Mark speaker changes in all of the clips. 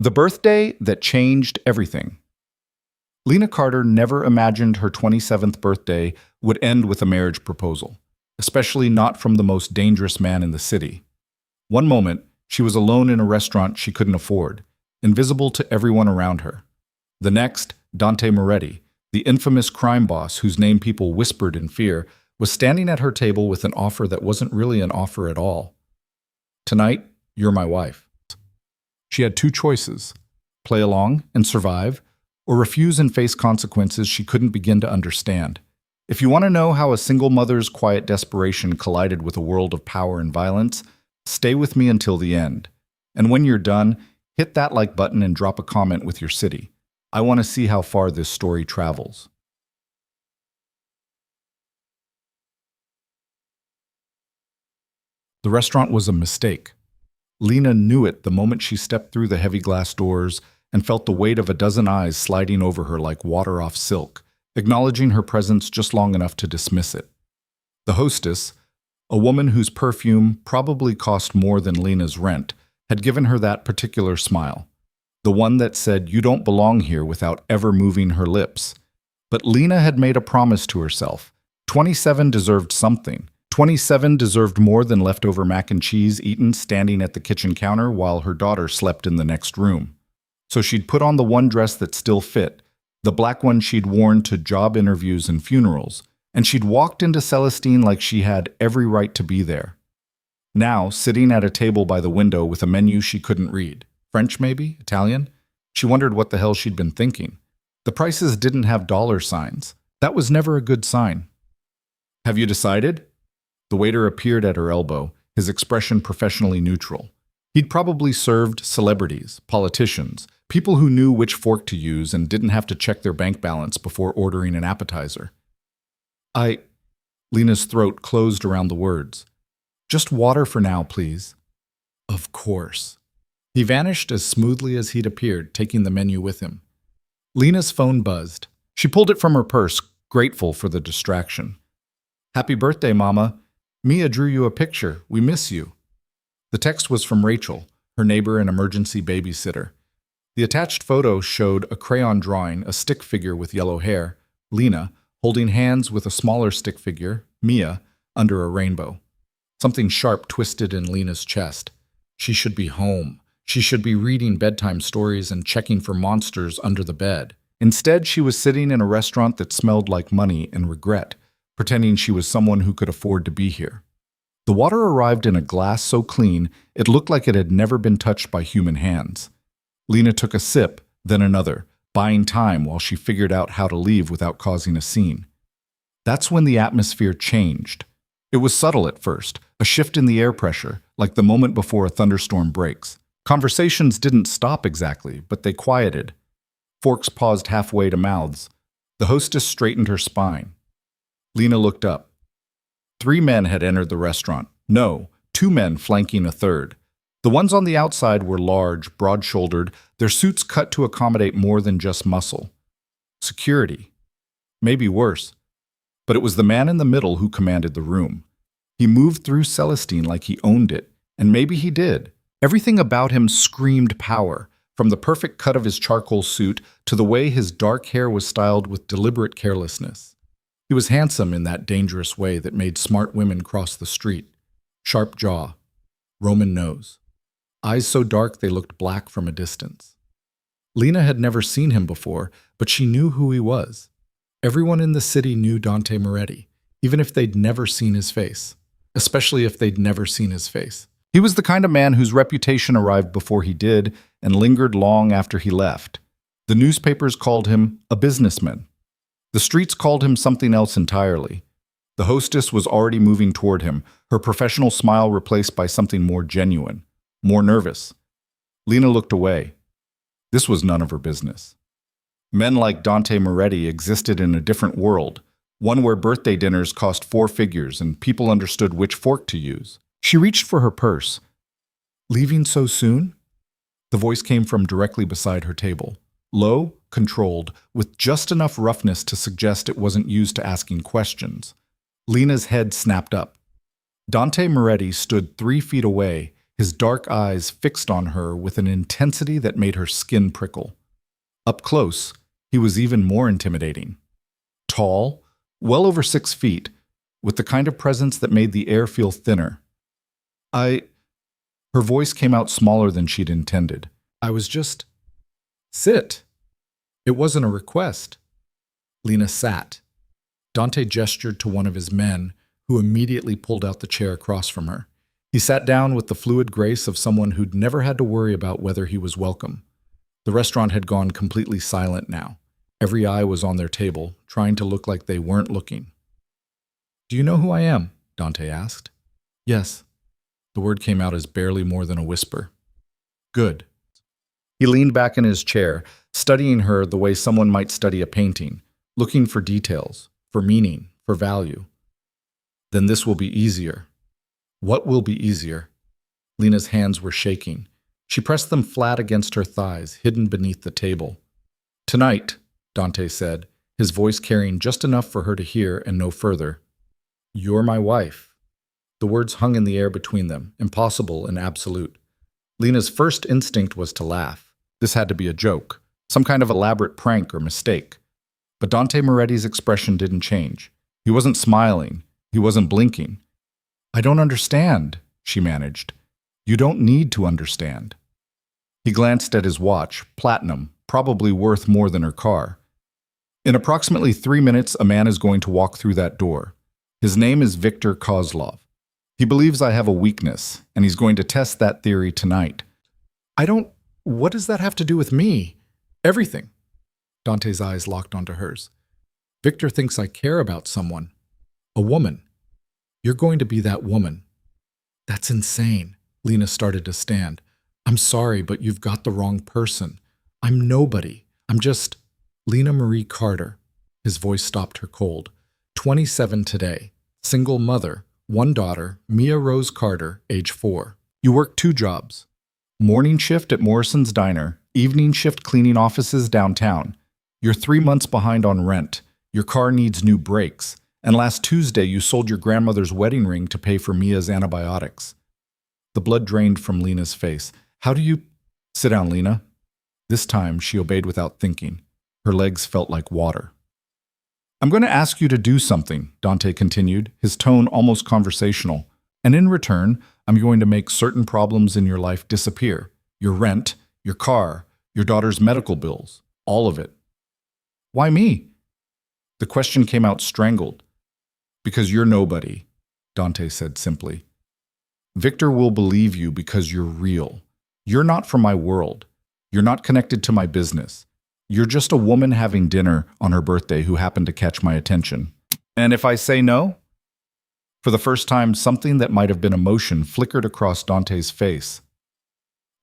Speaker 1: The birthday that changed everything. Lena Carter never imagined her 27th birthday would end with a marriage proposal, especially not from the most dangerous man in the city. One moment, she was alone in a restaurant she couldn't afford, invisible to everyone around her. The next, Dante Moretti, the infamous crime boss whose name people whispered in fear, was standing at her table with an offer that wasn't really an offer at all. Tonight, you're my wife. She had two choices: play along and survive, or refuse and face consequences she couldn't begin to understand. If you want to know how a single mother's quiet desperation collided with a world of power and violence, stay with me until the end. And when you're done, hit that like button and drop a comment with your city. I want to see how far this story travels. The restaurant was a mistake. Lena knew it the moment she stepped through the heavy glass doors and felt the weight of a dozen eyes sliding over her like water off silk, acknowledging her presence just long enough to dismiss it. The hostess, a woman whose perfume probably cost more than Lena's rent, had given her that particular smile, the one that said, "You don't belong here," without ever moving her lips. But Lena had made a promise to herself. 27 deserved something. 27 deserved more than leftover mac and cheese eaten standing at the kitchen counter while her daughter slept in the next room. So she'd put on the one dress that still fit, the black one she'd worn to job interviews and funerals, and she'd walked into Celestine like she had every right to be there. Now, sitting at a table by the window with a menu she couldn't read, French maybe, Italian, she wondered what the hell she'd been thinking. The prices didn't have dollar signs. That was never a good sign. "Have you decided?" The waiter appeared at her elbow, his expression professionally neutral. He'd probably served celebrities, politicians, people who knew which fork to use and didn't have to check their bank balance before ordering an appetizer. Lena's throat closed around the words. "Just water for now, please." Of course. He vanished as smoothly as he'd appeared, taking the menu with him. Lena's phone buzzed. She pulled it from her purse, grateful for the distraction. "Happy birthday, Mama. Mia drew you a picture. We miss you." The text was from Rachel, her neighbor and emergency babysitter. The attached photo showed a crayon drawing, a stick figure with yellow hair, Lena, holding hands with a smaller stick figure, Mia, under a rainbow. Something sharp twisted in Lena's chest. She should be home. She should be reading bedtime stories and checking for monsters under the bed. Instead, she was sitting in a restaurant that smelled like money and regret, pretending she was someone who could afford to be here. The water arrived in a glass so clean it looked like it had never been touched by human hands. Lena took a sip, then another, buying time while she figured out how to leave without causing a scene. That's when the atmosphere changed. It was subtle at first, a shift in the air pressure, like the moment before a thunderstorm breaks. Conversations didn't stop exactly, but they quieted. Forks paused halfway to mouths. The hostess straightened her spine. Lena looked up. 3 men had entered the restaurant. No, 2 men flanking a third. The ones on the outside were large, broad-shouldered, their suits cut to accommodate more than just muscle. Security. Maybe worse. But it was the man in the middle who commanded the room. He moved through Celestine like he owned it, and maybe he did. Everything about him screamed power, from the perfect cut of his charcoal suit to the way his dark hair was styled with deliberate carelessness. He was handsome in that dangerous way that made smart women cross the street. Sharp jaw, Roman nose, eyes so dark they looked black from a distance. Lena had never seen him before, but she knew who he was. Everyone in the city knew Dante Moretti, even if they'd never seen his face. Especially if they'd never seen his face. He was the kind of man whose reputation arrived before he did and lingered long after he left. The newspapers called him a businessman. The streets called him something else entirely. The hostess was already moving toward him, her professional smile replaced by something more genuine, more nervous. Lena looked away. This was none of her business. Men like Dante Moretti existed in a different world, one where birthday dinners cost 4 figures and people understood which fork to use. She reached for her purse. "Leaving so soon?" The voice came from directly beside her table. Low, controlled, with just enough roughness to suggest it wasn't used to asking questions. Lena's head snapped up. Dante Moretti stood 3 feet away, his dark eyes fixed on her with an intensity that made her skin prickle. Up close, he was even more intimidating. Tall, well over 6 feet, with the kind of presence that made the air feel thinner. Her voice came out smaller than she'd intended. I was just... Sit. It wasn't a request. Lena sat. Dante gestured to one of his men, who immediately pulled out the chair across from her. He sat down with the fluid grace of someone who'd never had to worry about whether he was welcome. The restaurant had gone completely silent now. Every eye was on their table, trying to look like they weren't looking. Do you know who I am? Dante asked. Yes. The word came out as barely more than a whisper. Good. He leaned back in his chair, studying her the way someone might study a painting, looking for details, for meaning, for value. Then this will be easier. What will be easier? Lena's hands were shaking. She pressed them flat against her thighs, hidden beneath the table. Tonight, Dante said, his voice carrying just enough for her to hear and no further. You're my wife. The words hung in the air between them, impossible and absolute. Lena's first instinct was to laugh. This had to be a joke, some kind of elaborate prank or mistake. But Dante Moretti's expression didn't change. He wasn't smiling. He wasn't blinking. I don't understand, she managed. You don't need to understand. He glanced at his watch, platinum, probably worth more than her car. In approximately 3 minutes, a man is going to walk through that door. His name is Victor Coslov. He believes I have a weakness, and he's going to test that theory tonight. What does that have to do with me? Everything. Dante's eyes locked onto hers. Victor thinks I care about someone. A woman. You're going to be that woman. That's insane. Lena started to stand. I'm sorry, but you've got the wrong person. I'm nobody. I'm just Lena Marie Carter. His voice stopped her cold. 27 today. Single mother. 1 daughter, Mia Rose Carter, age 4. You work 2 jobs. Morning shift at Morrison's Diner, evening shift cleaning offices downtown. You're 3 months behind on rent. Your car needs new brakes. And last Tuesday you sold your grandmother's wedding ring to pay for Mia's antibiotics. The blood drained from Lena's face. How do you... Sit down, Lena. This time she obeyed without thinking. Her legs felt like water. I'm going to ask you to do something, Dante continued, his tone almost conversational. And in return, I'm going to make certain problems in your life disappear. Your rent, your car, your daughter's medical bills, all of it. Why me? The question came out strangled. Because you're nobody, Dante said simply. Victor will believe you because you're real. You're not from my world. You're not connected to my business. You're just a woman having dinner on her birthday who happened to catch my attention. And if I say no? For the first time, something that might have been emotion flickered across Dante's face.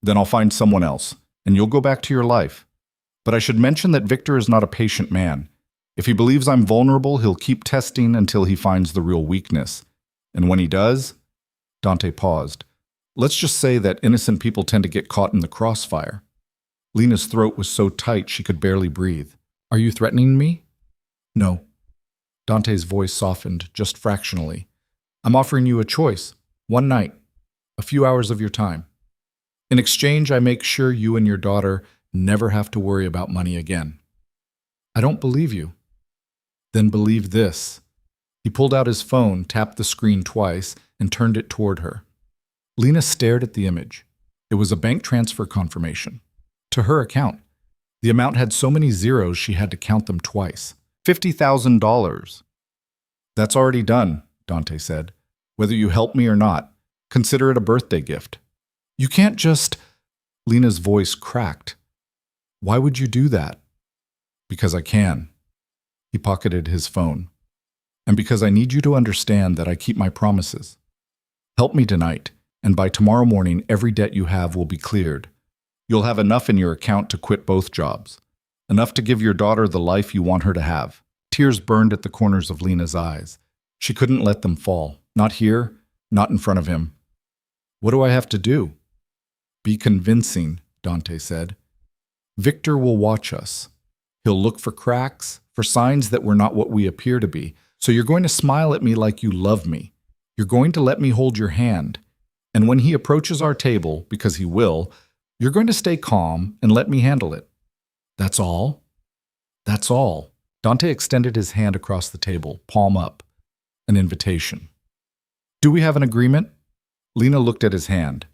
Speaker 1: Then I'll find someone else, and you'll go back to your life. But I should mention that Victor is not a patient man. If he believes I'm vulnerable, he'll keep testing until he finds the real weakness. And when he does... Dante paused. Let's just say that innocent people tend to get caught in the crossfire. Lena's throat was so tight she could barely breathe. Are you threatening me? No. Dante's voice softened just fractionally. I'm offering you a choice. 1 night. A few hours of your time. In exchange, I make sure you and your daughter never have to worry about money again. I don't believe you. Then believe this. He pulled out his phone, tapped the screen twice, and turned it toward her. Lena stared at the image. It was a bank transfer confirmation. To her account. The amount had so many zeros she had to count them twice. $50,000. That's already done, Dante said. Whether you help me or not, consider it a birthday gift. You can't just... Lena's voice cracked. Why would you do that? Because I can. He pocketed his phone. And because I need you to understand that I keep my promises. Help me tonight, and by tomorrow morning every debt you have will be cleared. You'll have enough in your account to quit both jobs. Enough to give your daughter the life you want her to have. Tears burned at the corners of Lena's eyes. She couldn't let them fall. Not here, not in front of him. What do I have to do? Be convincing, Dante said. Victor will watch us. He'll look for cracks, for signs that we're not what we appear to be. So you're going to smile at me like you love me. You're going to let me hold your hand. And when he approaches our table, because he will, you're going to stay calm and let me handle it. That's all? That's all. Dante extended his hand across the table, palm up. An invitation. Do we have an agreement? Lena looked at his hand.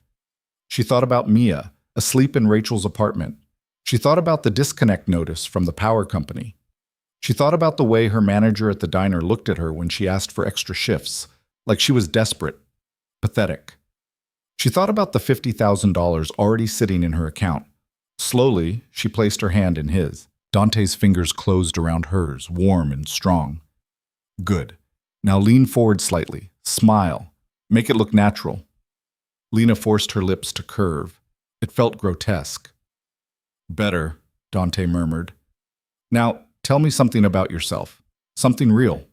Speaker 1: She thought about Mia, asleep in Rachel's apartment. She thought about the disconnect notice from the power company. She thought about the way her manager at the diner looked at her when she asked for extra shifts, like she was desperate, pathetic. She thought about the $50,000 already sitting in her account. Slowly, she placed her hand in his. Dante's fingers closed around hers, warm and strong. Good. Now lean forward slightly. Smile. Make it look natural. Lena forced her lips to curve. It felt grotesque. Better, Dante murmured. Now, tell me something about yourself. Something real.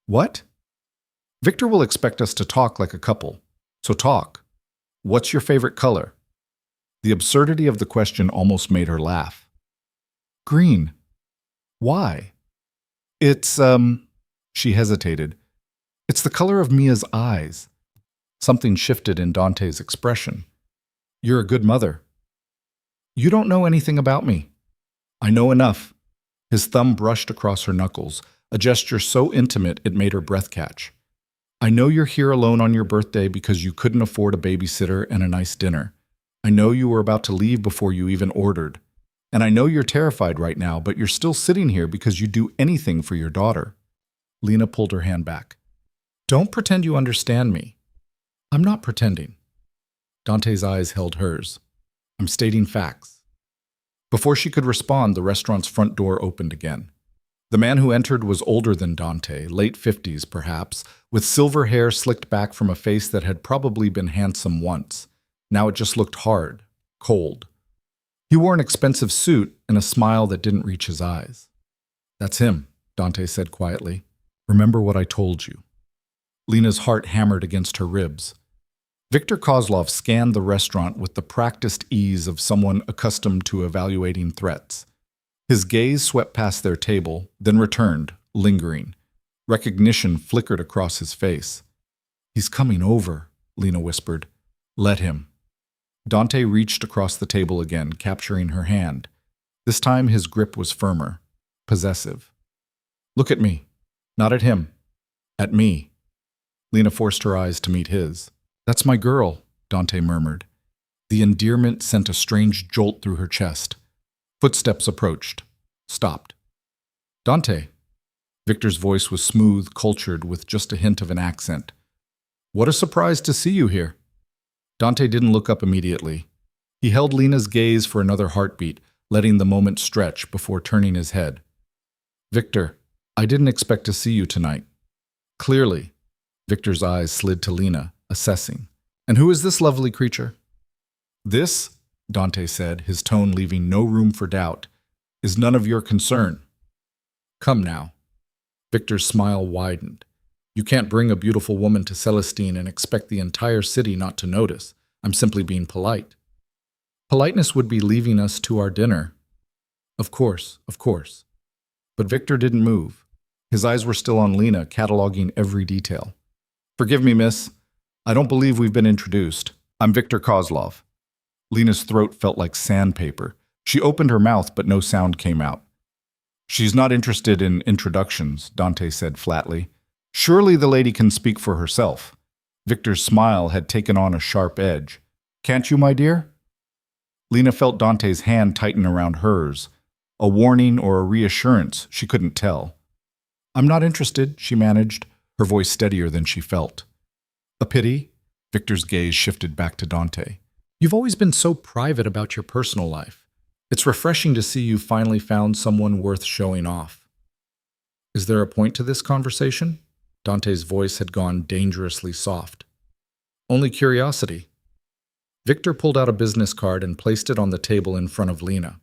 Speaker 1: What? Victor will expect us to talk like a couple. So talk. What's your favorite color? The absurdity of the question almost made her laugh. Green. Why? It's, She hesitated. It's the color of Mia's eyes. Something shifted in Dante's expression. You're a good mother. You don't know anything about me. I know enough. His thumb brushed across her knuckles, a gesture so intimate it made her breath catch. I know you're here alone on your birthday because you couldn't afford a babysitter and a nice dinner. I know you were about to leave before you even ordered. And I know you're terrified right now, but you're still sitting here because you'd do anything for your daughter. Lena pulled her hand back. Don't pretend you understand me. I'm not pretending. Dante's eyes held hers. I'm stating facts. Before she could respond, the restaurant's front door opened again. The man who entered was older than Dante, late 50s perhaps, with silver hair slicked back from a face that had probably been handsome once. Now it just looked hard, cold. He wore an expensive suit and a smile that didn't reach his eyes. That's him, Dante said quietly. Remember what I told you. Lena's heart hammered against her ribs. Victor Coslov scanned the restaurant with the practiced ease of someone accustomed to evaluating threats. His gaze swept past their table, then returned, lingering. Recognition flickered across his face. He's coming over, Lena whispered. Let him. Dante reached across the table again, capturing her hand. This time his grip was firmer, possessive. Look at me. Not at him. At me. Lena forced her eyes to meet his. That's my girl, Dante murmured. The endearment sent a strange jolt through her chest. Footsteps approached. Stopped. Dante. Victor's voice was smooth, cultured, with just a hint of an accent. What a surprise to see you here. Dante didn't look up immediately. He held Lena's gaze for another heartbeat, letting the moment stretch before turning his head. Victor, I didn't expect to see you tonight. Clearly. Victor's eyes slid to Lena, assessing. And who is this lovely creature? This, Dante said, his tone leaving no room for doubt, is none of your concern. Come now. Victor's smile widened. You can't bring a beautiful woman to Celestine and expect the entire city not to notice. I'm simply being polite. Politeness would be leaving us to our dinner. Of course, of course. But Victor didn't move. His eyes were still on Lena, cataloging every detail. Forgive me, miss. I don't believe we've been introduced. I'm Victor Coslov. Lena's throat felt like sandpaper. She opened her mouth, but no sound came out. She's not interested in introductions, Dante said flatly. Surely the lady can speak for herself. Victor's smile had taken on a sharp edge. Can't you, my dear? Lena felt Dante's hand tighten around hers. A warning or a reassurance, she couldn't tell. I'm not interested, she managed, her voice steadier than she felt. A pity? Victor's gaze shifted back to Dante. You've always been so private about your personal life. It's refreshing to see you finally found someone worth showing off. Is there a point to this conversation? Dante's voice had gone dangerously soft. Only curiosity. Victor pulled out a business card and placed it on the table in front of Lena.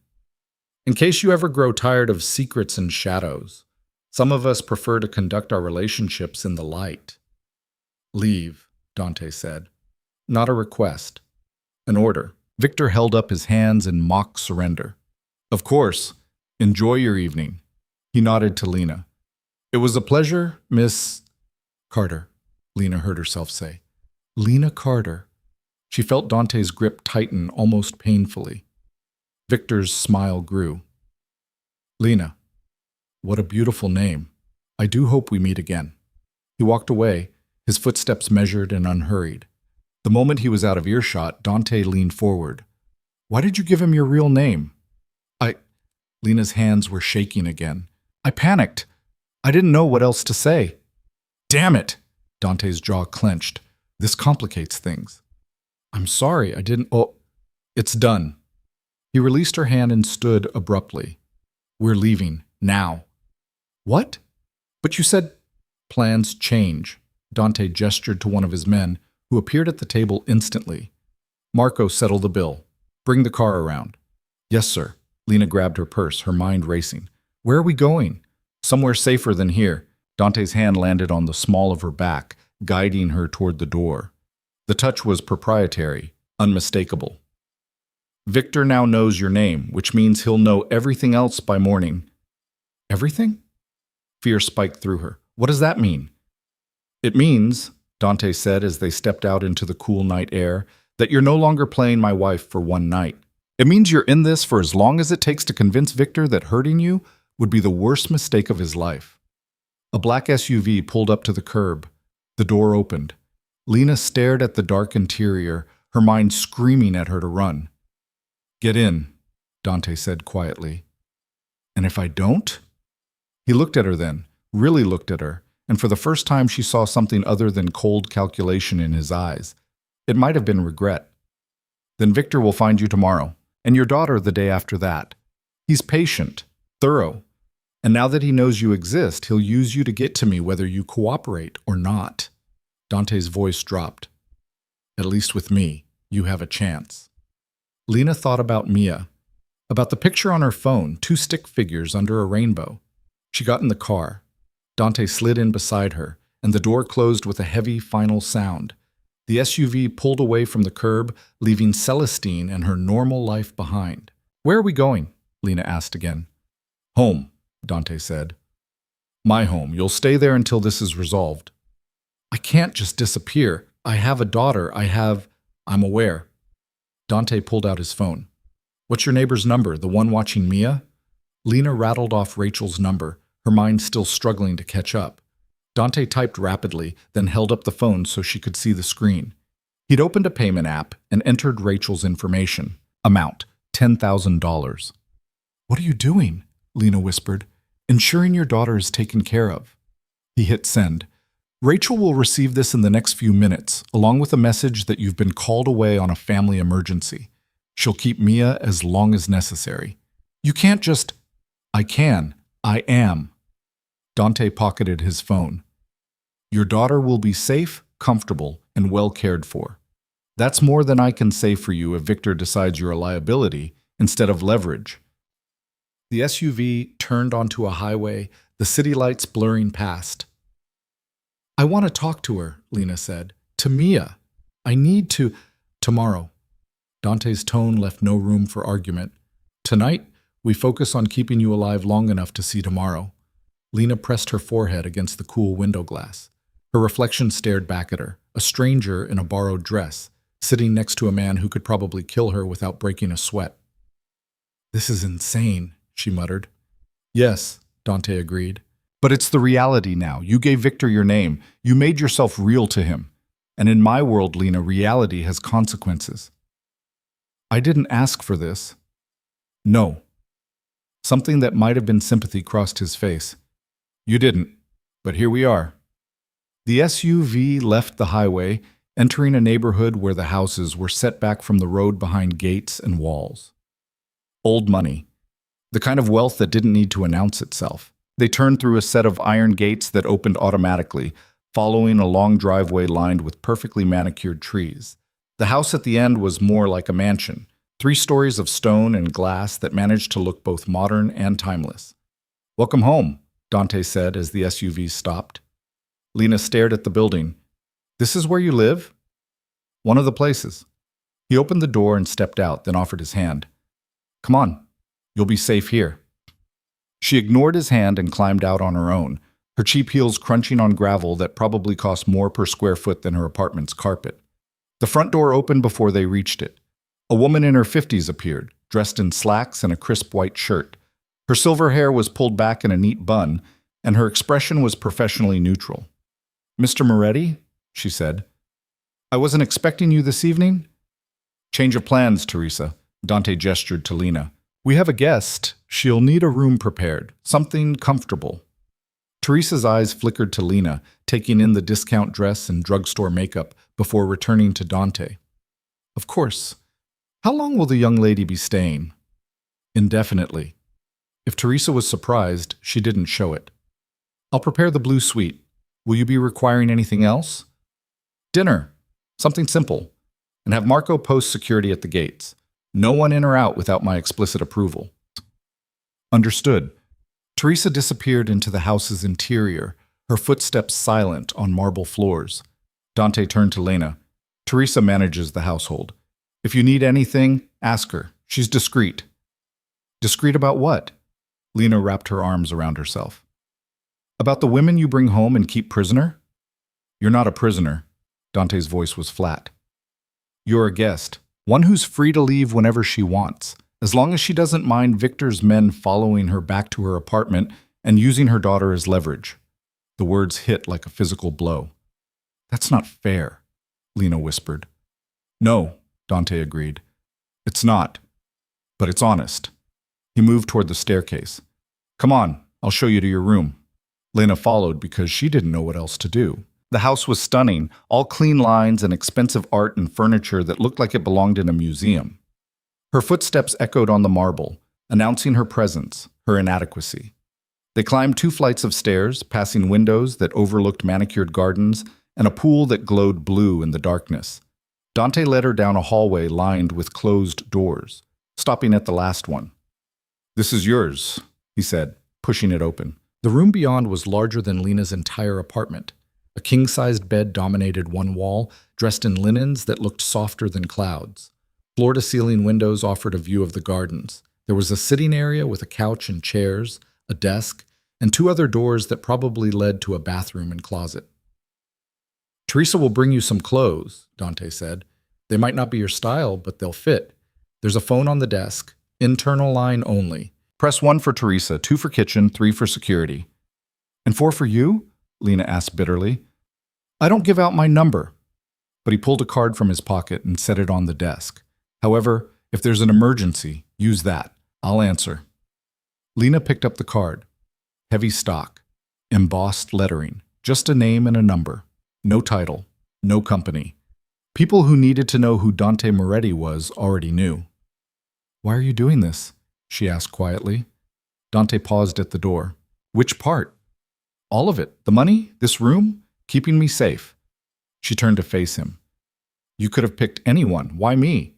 Speaker 1: In case you ever grow tired of secrets and shadows, some of us prefer to conduct our relationships in the light. Leave, Dante said. Not a request. An order. Victor held up his hands in mock surrender. Of course. Enjoy your evening. He nodded to Lena. It was a pleasure, Miss Carter, Lena heard herself say. Lena Carter. She felt Dante's grip tighten almost painfully. Victor's smile grew. Lena, what a beautiful name. I do hope we meet again. He walked away, his footsteps measured and unhurried. The moment he was out of earshot, Dante leaned forward. Why did you give him your real name? Lena's hands were shaking again. I panicked. I didn't know what else to say. Damn it! Dante's jaw clenched. This complicates things. I'm sorry, I didn't. Oh, it's done. He released her hand and stood abruptly. We're leaving, now. What? But you said plans change. Dante gestured to one of his men, who appeared at the table instantly. Marco, settle the bill. Bring the car around. Yes, sir. Lena grabbed her purse, her mind racing. Where are we going? Somewhere safer than here. Dante's hand landed on the small of her back, guiding her toward the door. The touch was proprietary, unmistakable. Victor now knows your name, which means he'll know everything else by morning. Everything? Fear spiked through her. What does that mean? It means, Dante said as they stepped out into the cool night air, that you're no longer playing my wife for one night. It means you're in this for as long as it takes to convince Victor that hurting you would be the worst mistake of his life. A black SUV pulled up to the curb. The door opened. Lena stared at the dark interior, her mind screaming at her to run. Get in, Dante said quietly. And if I don't? He looked at her then, really looked at her, and for the first time she saw something other than cold calculation in his eyes. It might have been regret. Then Victor will find you tomorrow, and your daughter the day after that. He's patient, thorough, and now that he knows you exist, he'll use you to get to me whether you cooperate or not. Dante's voice dropped. At least with me, you have a chance. Lena thought about Mia, about the picture on her phone, 2 stick figures under a rainbow. She got in the car. Dante slid in beside her, and the door closed with a heavy final sound. The SUV pulled away from the curb, leaving Celestine and her normal life behind. Where are we going? Lena asked again. Home, Dante said. My home. You'll stay there until this is resolved. I can't just disappear. I have a daughter. I'm aware. Dante pulled out his phone. What's your neighbor's number, the one watching Mia? Lena rattled off Rachel's number, her mind still struggling to catch up. Dante typed rapidly, then held up the phone so she could see the screen. He'd opened a payment app and entered Rachel's information. Amount, $10,000. What are you doing? Lena whispered. Ensuring your daughter is taken care of. He hit send. Rachel will receive this in the next few minutes, along with a message that you've been called away on a family emergency. She'll keep Mia as long as necessary. You can't just... I can. I am. Dante pocketed his phone. Your daughter will be safe, comfortable, and well cared for. That's more than I can say for you if Victor decides you're a liability instead of leverage. The SUV turned onto a highway, the city lights blurring past. I want to talk to her, Lena said. To Mia. I need to... Tomorrow. Dante's tone left no room for argument. Tonight, we focus on keeping you alive long enough to see tomorrow. Lena pressed her forehead against the cool window glass. Her reflection stared back at her, a stranger in a borrowed dress, sitting next to a man who could probably kill her without breaking a sweat. This is insane, she muttered. Yes, Dante agreed. But it's the reality now. You gave Victor your name. You made yourself real to him. And in my world, Lena, reality has consequences. I didn't ask for this. No. Something that might have been sympathy crossed his face. You didn't, but here we are. The SUV left the highway, entering a neighborhood where the houses were set back from the road behind gates and walls. Old money. The kind of wealth that didn't need to announce itself. They turned through a set of iron gates that opened automatically, following a long driveway lined with perfectly manicured trees. The house at the end was more like a mansion, 3 stories of stone and glass that managed to look both modern and timeless. Welcome home, Dante said as the SUV stopped. Lena stared at the building. This is where you live? One of the places. He opened the door and stepped out, then offered his hand. Come on, you'll be safe here. She ignored his hand and climbed out on her own, her cheap heels crunching on gravel that probably cost more per square foot than her apartment's carpet. The front door opened before they reached it. A woman in her 50s appeared, dressed in slacks and a crisp white shirt. Her silver hair was pulled back in a neat bun, and her expression was professionally neutral. "Mr. Moretti?" she said. "I wasn't expecting you this evening?" "Change of plans, Teresa," Dante gestured to Lena. "We have a guest. She'll need a room prepared, something comfortable." Teresa's eyes flickered to Lena, taking in the discount dress and drugstore makeup before returning to Dante. "Of course. How long will the young lady be staying?" "Indefinitely." If Teresa was surprised, she didn't show it. "I'll prepare the blue suite. Will you be requiring anything else?" "Dinner. Something simple. And have Marco post security at the gates. No one in or out without my explicit approval." "Understood." Teresa disappeared into the house's interior, her footsteps silent on marble floors. Dante turned to Lena. "Teresa manages the household. If you need anything, ask her. She's discreet." "Discreet about what?" Lena wrapped her arms around herself. "About the women you bring home and keep prisoner?" "You're not a prisoner." Dante's voice was flat. "You're a guest, one who's free to leave whenever she wants, as long as she doesn't mind Victor's men following her back to her apartment and using her daughter as leverage." The words hit like a physical blow. "That's not fair," Lena whispered. "No," Dante agreed. "It's not. But it's honest." He moved toward the staircase. "Come on, I'll show you to your room." Lena followed because she didn't know what else to do. The house was stunning, all clean lines and expensive art and furniture that looked like it belonged in a museum. Her footsteps echoed on the marble, announcing her presence, her inadequacy. They climbed 2 flights of stairs, passing windows that overlooked manicured gardens and a pool that glowed blue in the darkness. Dante led her down a hallway lined with closed doors, stopping at the last one. "This is yours," he said, pushing it open. The room beyond was larger than Lena's entire apartment. A king-sized bed dominated one wall, dressed in linens that looked softer than clouds. Floor-to-ceiling windows offered a view of the gardens. There was a sitting area with a couch and chairs, a desk, and 2 other doors that probably led to a bathroom and closet. "Teresa will bring you some clothes," Dante said. "They might not be your style, but they'll fit. There's a phone on the desk, internal line only. Press 1 for Teresa, 2 for kitchen, 3 for security." "And 4 for you?" Lena asked bitterly. "I don't give out my number." But he pulled a card from his pocket and set it on the desk. "However, if there's an emergency, use that. I'll answer." Lena picked up the card. Heavy stock, embossed lettering, just a name and a number. No title, no company. People who needed to know who Dante Moretti was already knew. "Why are you doing this?" she asked quietly. Dante paused at the door. "Which part?" "All of it. The money, this room, keeping me safe." She turned to face him. "You could have picked anyone. Why me?"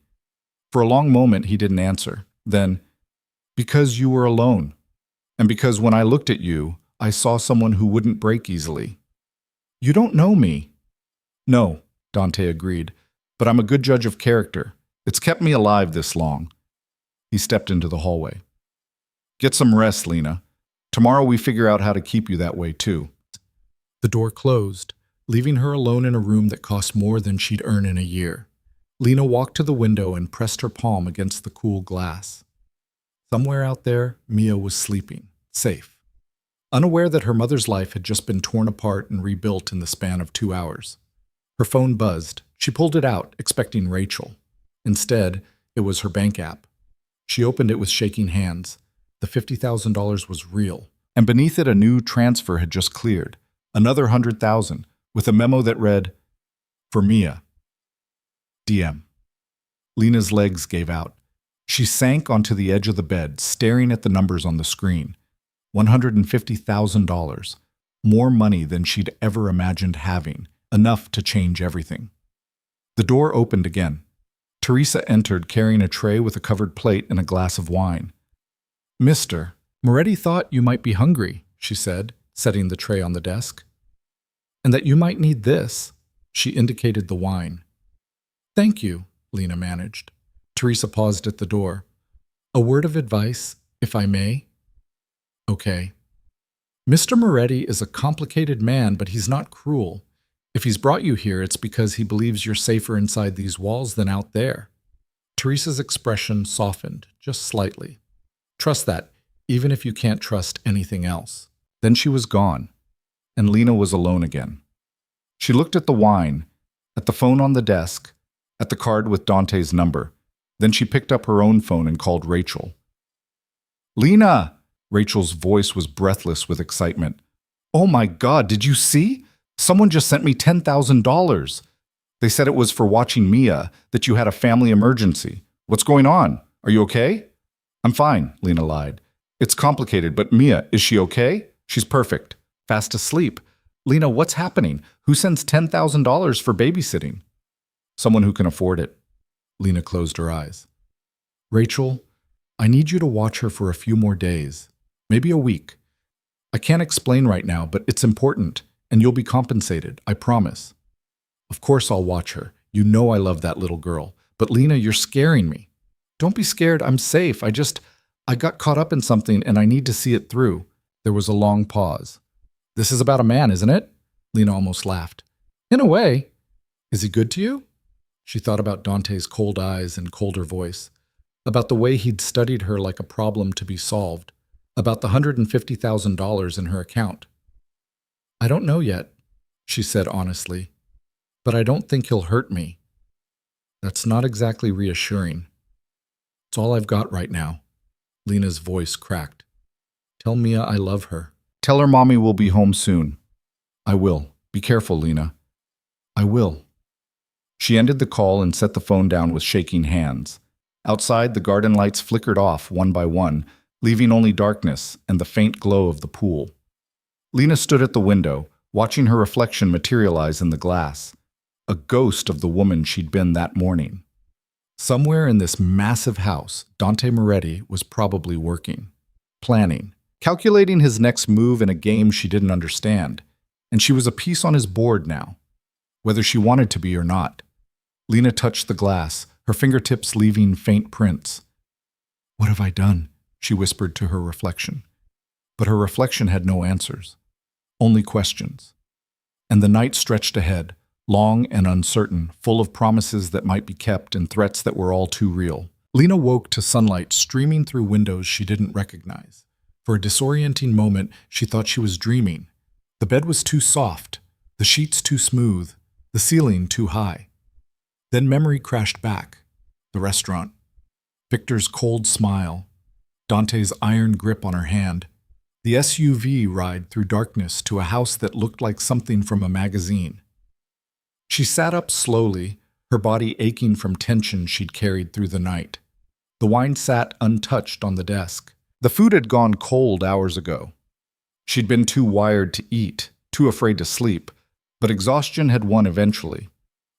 Speaker 1: For a long moment he didn't answer. Then, "Because you were alone. And because when I looked at you, I saw someone who wouldn't break easily." "You don't know me." "No," Dante agreed, "but I'm a good judge of character. It's kept me alive this long." He stepped into the hallway. "Get some rest, Lena. Tomorrow we figure out how to keep you that way too." The door closed, leaving her alone in a room that cost more than she'd earn in a year. Lena walked to the window and pressed her palm against the cool glass. Somewhere out there, Mia was sleeping, safe. Unaware that her mother's life had just been torn apart and rebuilt in the span of 2 hours. Her phone buzzed. She pulled it out, expecting Rachel. Instead, it was her bank app. She opened it with shaking hands. The $50,000 was real, and beneath it a new transfer had just cleared. Another $100,000, with a memo that read, "For Mia. DM." Lena's legs gave out. She sank onto the edge of the bed, staring at the numbers on the screen. $150,000. More money than she'd ever imagined having, enough to change everything. The door opened again. Teresa entered carrying a tray with a covered plate and a glass of wine. "Mr. Moretti thought you might be hungry," she said, setting the tray on the desk. "And that you might need this." She indicated the wine. "Thank you," Lena managed. Teresa paused at the door. "A word of advice, if I may?" "Okay." "Mr. Moretti is a complicated man, but he's not cruel. If he's brought you here, it's because he believes you're safer inside these walls than out there. Teresa's expression softened, just slightly. Trust that, even if you can't trust anything else. Then she was gone, and Lena was alone again. She looked at the wine, at the phone on the desk, at the card with Dante's number. Then she picked up her own phone and called Rachel. "Lena!" Rachel's voice was breathless with excitement. "Oh my God, did you see? Someone just sent me $10,000. They said it was for watching Mia, that you had a family emergency. What's going on? Are you okay?" "I'm fine," Lena lied. "It's complicated, but Mia, is she okay? She's perfect. Fast asleep." "Lena, what's happening? Who sends $10,000 for babysitting?" "Someone who can afford it." Lena closed her eyes. "Rachel, I need you to watch her for a few more days, maybe a week. I can't explain right now, but it's important, and you'll be compensated, I promise." "Of course I'll watch her. You know I love that little girl. But Lena, you're scaring me." "Don't be scared, I'm safe. I got caught up in something and I need to see it through." There was a long pause. "This is about a man, isn't it?" Lena almost laughed. "In a way. Is he good to you?" She thought about Dante's cold eyes and colder voice, about the way he'd studied her like a problem to be solved, about the $150,000 in her account. "I don't know yet," she said honestly, "but I don't think he'll hurt me." "That's not exactly reassuring." "It's all I've got right now." Lena's voice cracked. "Tell Mia I love her. Tell her Mommy will be home soon." "I will. Be careful, Lena." "I will." She ended the call and set the phone down with shaking hands. Outside, the garden lights flickered off one by one, leaving only darkness and the faint glow of the pool. Lena stood at the window, watching her reflection materialize in the glass, a ghost of the woman she'd been that morning. Somewhere in this massive house, Dante Moretti was probably working, planning, calculating his next move in a game she didn't understand, and she was a piece on his board now, whether she wanted to be or not. Lena touched the glass, her fingertips leaving faint prints. "What have I done?" she whispered to her reflection. But her reflection had no answers, only questions. And the night stretched ahead, long and uncertain, full of promises that might be kept and threats that were all too real. Lena woke to sunlight streaming through windows she didn't recognize. For a disorienting moment, she thought she was dreaming. The bed was too soft, the sheets too smooth, the ceiling too high. Then memory crashed back. The restaurant. Victor's cold smile. Dante's iron grip on her hand. The SUV ride through darkness to a house that looked like something from a magazine. She sat up slowly, her body aching from tension she'd carried through the night. The wine sat untouched on the desk. The food had gone cold hours ago. She'd been too wired to eat, too afraid to sleep, but exhaustion had won eventually.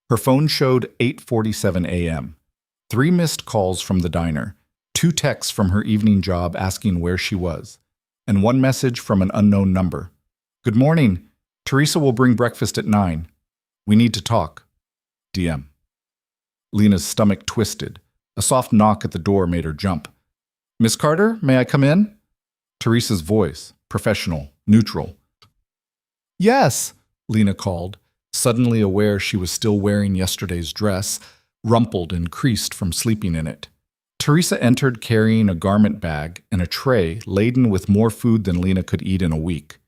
Speaker 1: Her phone showed 8:47 a.m. 3 missed calls from the diner, 2 texts from her evening job asking where she was, and 1 message from an unknown number. "Good morning. Teresa will bring breakfast at 9. We need to talk. DM." Lena's stomach twisted. A soft knock at the door made her jump. "Miss Carter, may I come in?" Teresa's voice, professional, neutral. "Yes," Lena called, suddenly aware she was still wearing yesterday's dress, rumpled and creased from sleeping in it. Teresa entered carrying a garment bag and a tray laden with more food than Lena could eat in a week.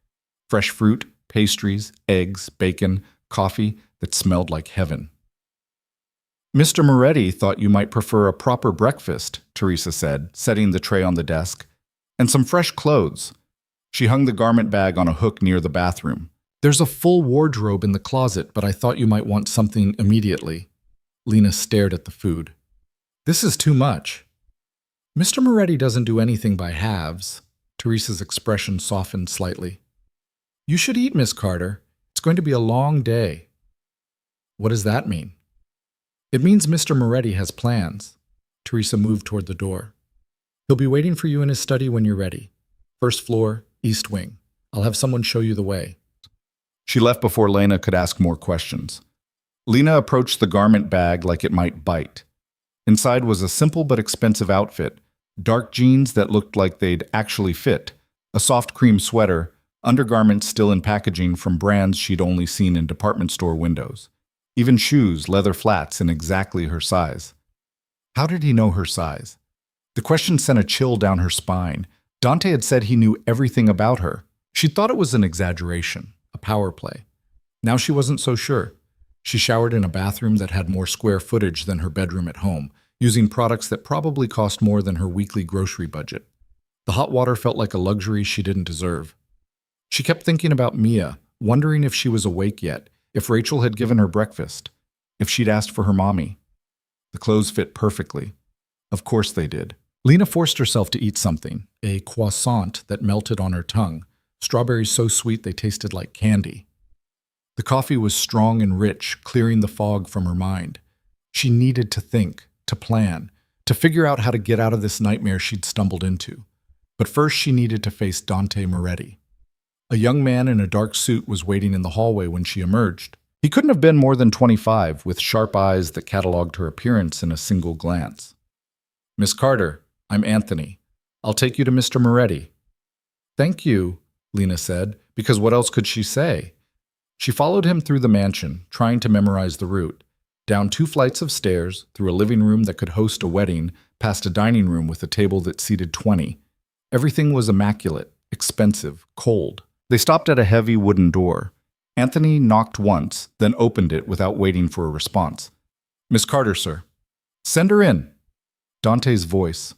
Speaker 1: Fresh fruit, pastries, eggs, bacon, coffee that smelled like heaven. "Mr. Moretti thought you might prefer a proper breakfast," Teresa said, setting the tray on the desk. "And some fresh clothes." She hung the garment bag on a hook near the bathroom. "There's a full wardrobe in the closet, but I thought you might want something immediately." Lena stared at the food. "This is too much." "Mr. Moretti doesn't do anything by halves." Teresa's expression softened slightly. "You should eat, Miss Carter. It's going to be a long day." "What does that mean?" "It means Mr. Moretti has plans." Teresa moved toward the door. "He'll be waiting for you in his study when you're ready. First floor, east wing. I'll have someone show you the way." She left before Lena could ask more questions. Lena approached the garment bag like it might bite. Inside was a simple but expensive outfit, dark jeans that looked like they'd actually fit, a soft cream sweater, undergarments still in packaging from brands she'd only seen in department store windows. Even shoes, leather flats, in exactly her size. How did he know her size? The question sent a chill down her spine. Dante had said he knew everything about her. She thought it was an exaggeration, a power play. Now she wasn't so sure. She showered in a bathroom that had more square footage than her bedroom at home, using products that probably cost more than her weekly grocery budget. The hot water felt like a luxury she didn't deserve. She kept thinking about Mia, wondering if she was awake yet, if Rachel had given her breakfast, if she'd asked for her mommy. The clothes fit perfectly. Of course they did. Lena forced herself to eat something, a croissant that melted on her tongue, strawberries so sweet they tasted like candy. The coffee was strong and rich, clearing the fog from her mind. She needed to think, to plan, to figure out how to get out of this nightmare she'd stumbled into. But first she needed to face Dante Moretti. A young man in a dark suit was waiting in the hallway when she emerged. He couldn't have been more than 25, with sharp eyes that cataloged her appearance in a single glance. "Miss Carter, I'm Anthony. I'll take you to Mr. Moretti." "Thank you," Lena said, because what else could she say? She followed him through the mansion, trying to memorize the route, down 2 flights of stairs, through a living room that could host a wedding, past a dining room with a table that seated 20. Everything was immaculate, expensive, cold. They stopped at a heavy wooden door. Anthony knocked once, then opened it without waiting for a response. "Miss Carter, sir." "Send her in." Dante's voice.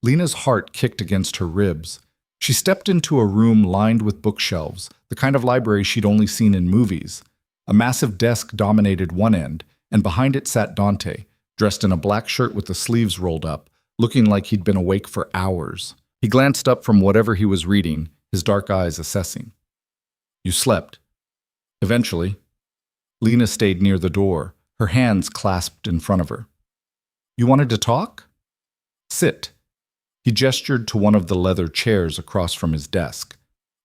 Speaker 1: Lena's heart kicked against her ribs. She stepped into a room lined with bookshelves, the kind of library she'd only seen in movies. A massive desk dominated one end, and behind it sat Dante, dressed in a black shirt with the sleeves rolled up, looking like he'd been awake for hours. He glanced up from whatever he was reading, his dark eyes assessing. "You slept." Eventually. Lena stayed near the door, her hands clasped in front of her. "You wanted to talk? Sit." He gestured to one of the leather chairs across from his desk.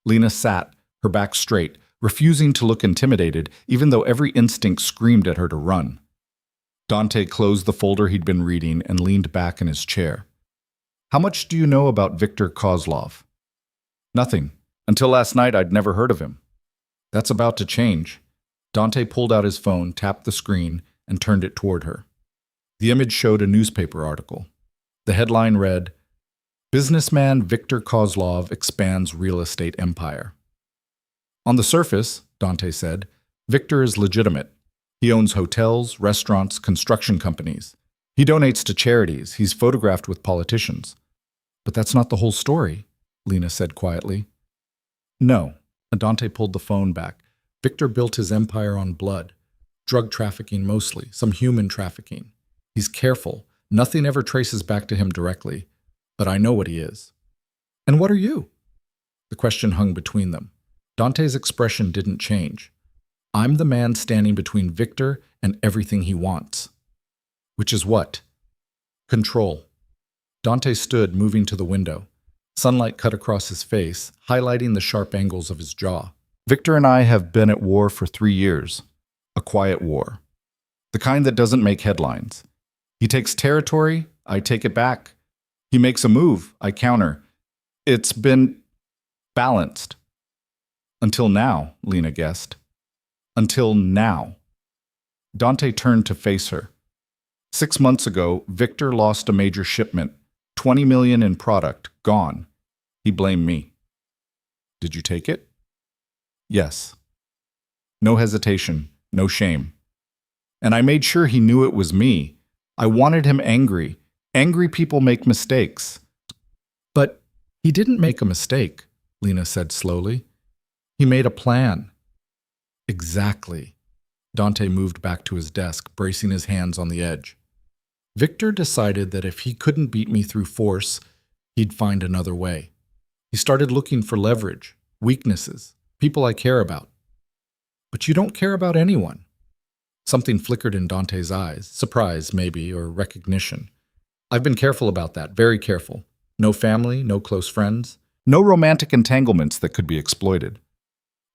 Speaker 1: Lena sat, her back straight, refusing to look intimidated, even though every instinct screamed at her to run. Dante closed the folder he'd been reading and leaned back in his chair. "How much do you know about Victor Coslov?" "Nothing. Until last night, I'd never heard of him." "That's about to change." Dante pulled out his phone, tapped the screen, and turned it toward her. The image showed a newspaper article. The headline read, "Businessman Victor Coslov expands real estate empire." On the surface, Dante said, Victor is legitimate. He owns hotels, restaurants, construction companies. He donates to charities. He's photographed with politicians. "But that's not the whole story," Lena said quietly. "No." Dante pulled the phone back. "Victor built his empire on blood. Drug trafficking mostly, some human trafficking. He's careful. Nothing ever traces back to him directly. But I know what he is." "And what are you?" The question hung between them. Dante's expression didn't change. "I'm the man standing between Victor and everything he wants." "Which is what?" "Control." Dante stood, moving to the window. Sunlight cut across his face, highlighting the sharp angles of his jaw. "Victor and I have been at war for 3 years. A quiet war. The kind that doesn't make headlines. He takes territory, I take it back. He makes a move, I counter. It's been balanced. Until now," Lena guessed. "Until now." Dante turned to face her. 6 months ago, Victor lost a major shipment. 20 million in product, gone. He blamed me. "Did you take it?" "Yes." No hesitation, no shame. "And I made sure he knew it was me. I wanted him angry. Angry people make mistakes." "But he didn't make a mistake," Lena said slowly. "He made a plan." "Exactly." Dante moved back to his desk, bracing his hands on the edge. "Victor decided that if he couldn't beat me through force, he'd find another way. He started looking for leverage, weaknesses, people I care about." "But you don't care about anyone." Something flickered in Dante's eyes, surprise maybe, or recognition. "I've been careful about that, very careful. No family, no close friends, no romantic entanglements that could be exploited.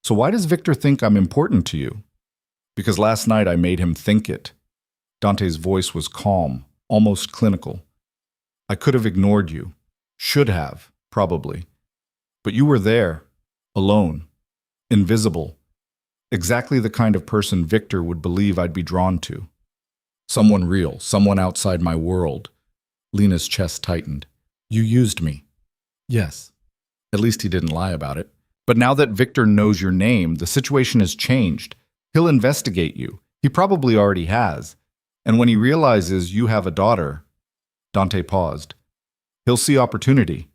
Speaker 1: So why does Victor think I'm important to you?" "Because last night I made him think it." Dante's voice was calm, almost clinical. "I could have ignored you. Should have, probably. But you were there. Alone. Invisible. Exactly the kind of person Victor would believe I'd be drawn to. Someone real, someone outside my world. Lena's chest tightened. You used me. Yes. At least he didn't lie about it. But now that Victor knows your name, the situation has changed. He'll investigate you. He probably already has. And when he realizes you have a daughter, Dante paused. He'll see opportunity.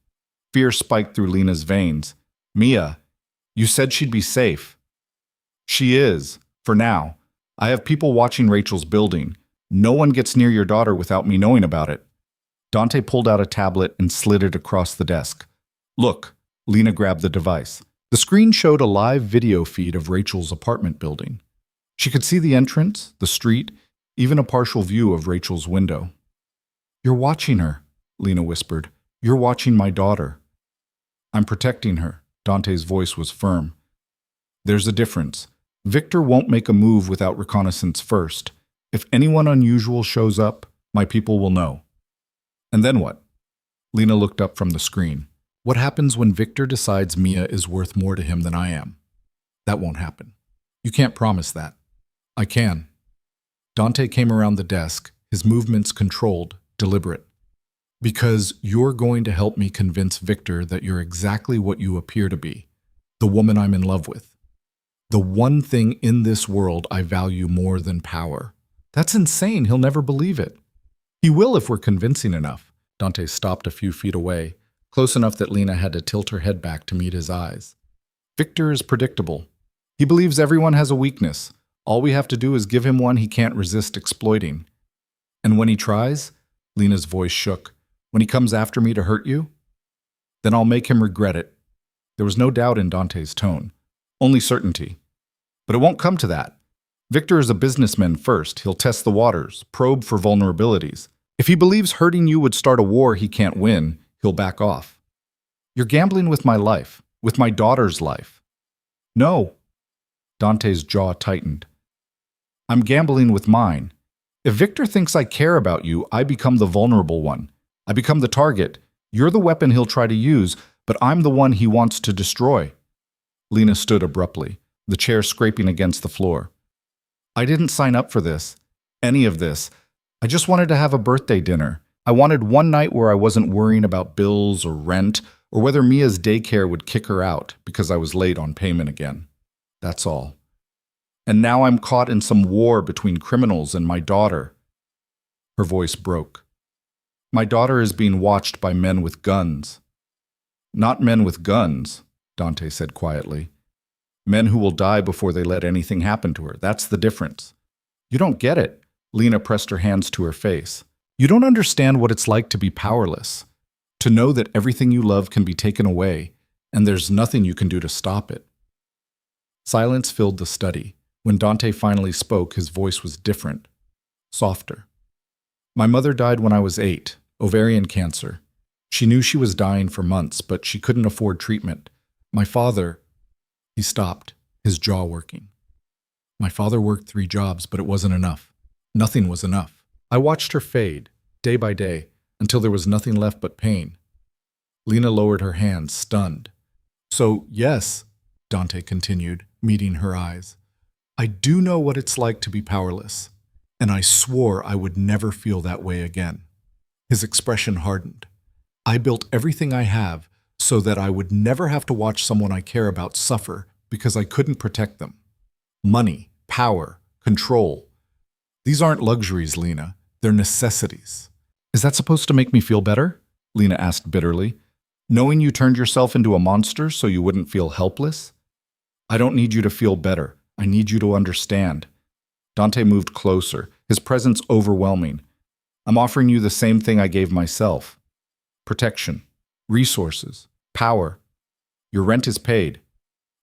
Speaker 1: Fear spiked through Lena's veins. Mia, you said she'd be safe. She is, for now. I have people watching Rachel's building. No one gets near your daughter without me knowing about it. Dante pulled out a tablet and slid it across the desk. Look, Lena grabbed the device. The screen showed a live video feed of Rachel's apartment building. She could see the entrance, the street, even a partial view of Rachel's window. You're watching her, Lena whispered. You're watching my daughter. I'm protecting her. Dante's voice was firm. There's a difference. Victor won't make a move without reconnaissance first. If anyone unusual shows up, my people will know. And then what? Lena looked up from the screen. What happens when Victor decides Mia is worth more to him than I am? That won't happen. You can't promise that. I can. Dante came around the desk, his movements controlled, deliberate. Because you're going to help me convince Victor that you're exactly what you appear to be, the woman I'm in love with. The one thing in this world I value more than power. That's insane. He'll never believe it. He will if we're convincing enough. Dante stopped a few feet away, close enough that Lena had to tilt her head back to meet his eyes. Victor is predictable. He believes everyone has a weakness. All we have to do is give him one he can't resist exploiting. And when he tries, Lena's voice shook, when he comes after me to hurt you, then I'll make him regret it. There was no doubt in Dante's tone, only certainty. But it won't come to that. Victor is a businessman first. He'll test the waters, probe for vulnerabilities. If he believes hurting you would start a war he can't win, he'll back off. You're gambling with my life, with my daughter's life. No. Dante's jaw tightened. I'm gambling with mine. If Victor thinks I care about you, I become the vulnerable one. I become the target. You're the weapon he'll try to use, but I'm the one he wants to destroy. Lena stood abruptly, the chair scraping against the floor. I didn't sign up for this, any of this. I just wanted to have a birthday dinner. I wanted one night where I wasn't worrying about bills or rent or whether Mia's daycare would kick her out because I was late on payment again. That's all. And now I'm caught in some war between criminals and my daughter. Her voice broke. My daughter is being watched by men with guns. Not men with guns, Dante said quietly. Men who will die before they let anything happen to her. That's the difference. You don't get it. Lena pressed her hands to her face. You don't understand what it's like to be powerless, to know that everything you love can be taken away, and there's nothing you can do to stop it. Silence filled the study. When Dante finally spoke, his voice was different, softer. My mother died when I was 8, ovarian cancer. She knew she was dying for months, but she couldn't afford treatment. My father... He stopped, his jaw working. My father worked 3 jobs, but it wasn't enough. Nothing was enough. I watched her fade, day by day, until there was nothing left but pain. Lena lowered her hands, stunned. So, yes, Dante continued, meeting her eyes, I do know what it's like to be powerless, and I swore I would never feel that way again. His expression hardened. I built everything I have so that I would never have to watch someone I care about suffer because I couldn't protect them. Money, power, control. These aren't luxuries, Lena. They're necessities. Is that supposed to make me feel better? Lena asked bitterly. Knowing you turned yourself into a monster so you wouldn't feel helpless? I don't need you to feel better. I need you to understand. Dante moved closer, his presence overwhelming. I'm offering you the same thing I gave myself. Protection, resources, power. Your rent is paid.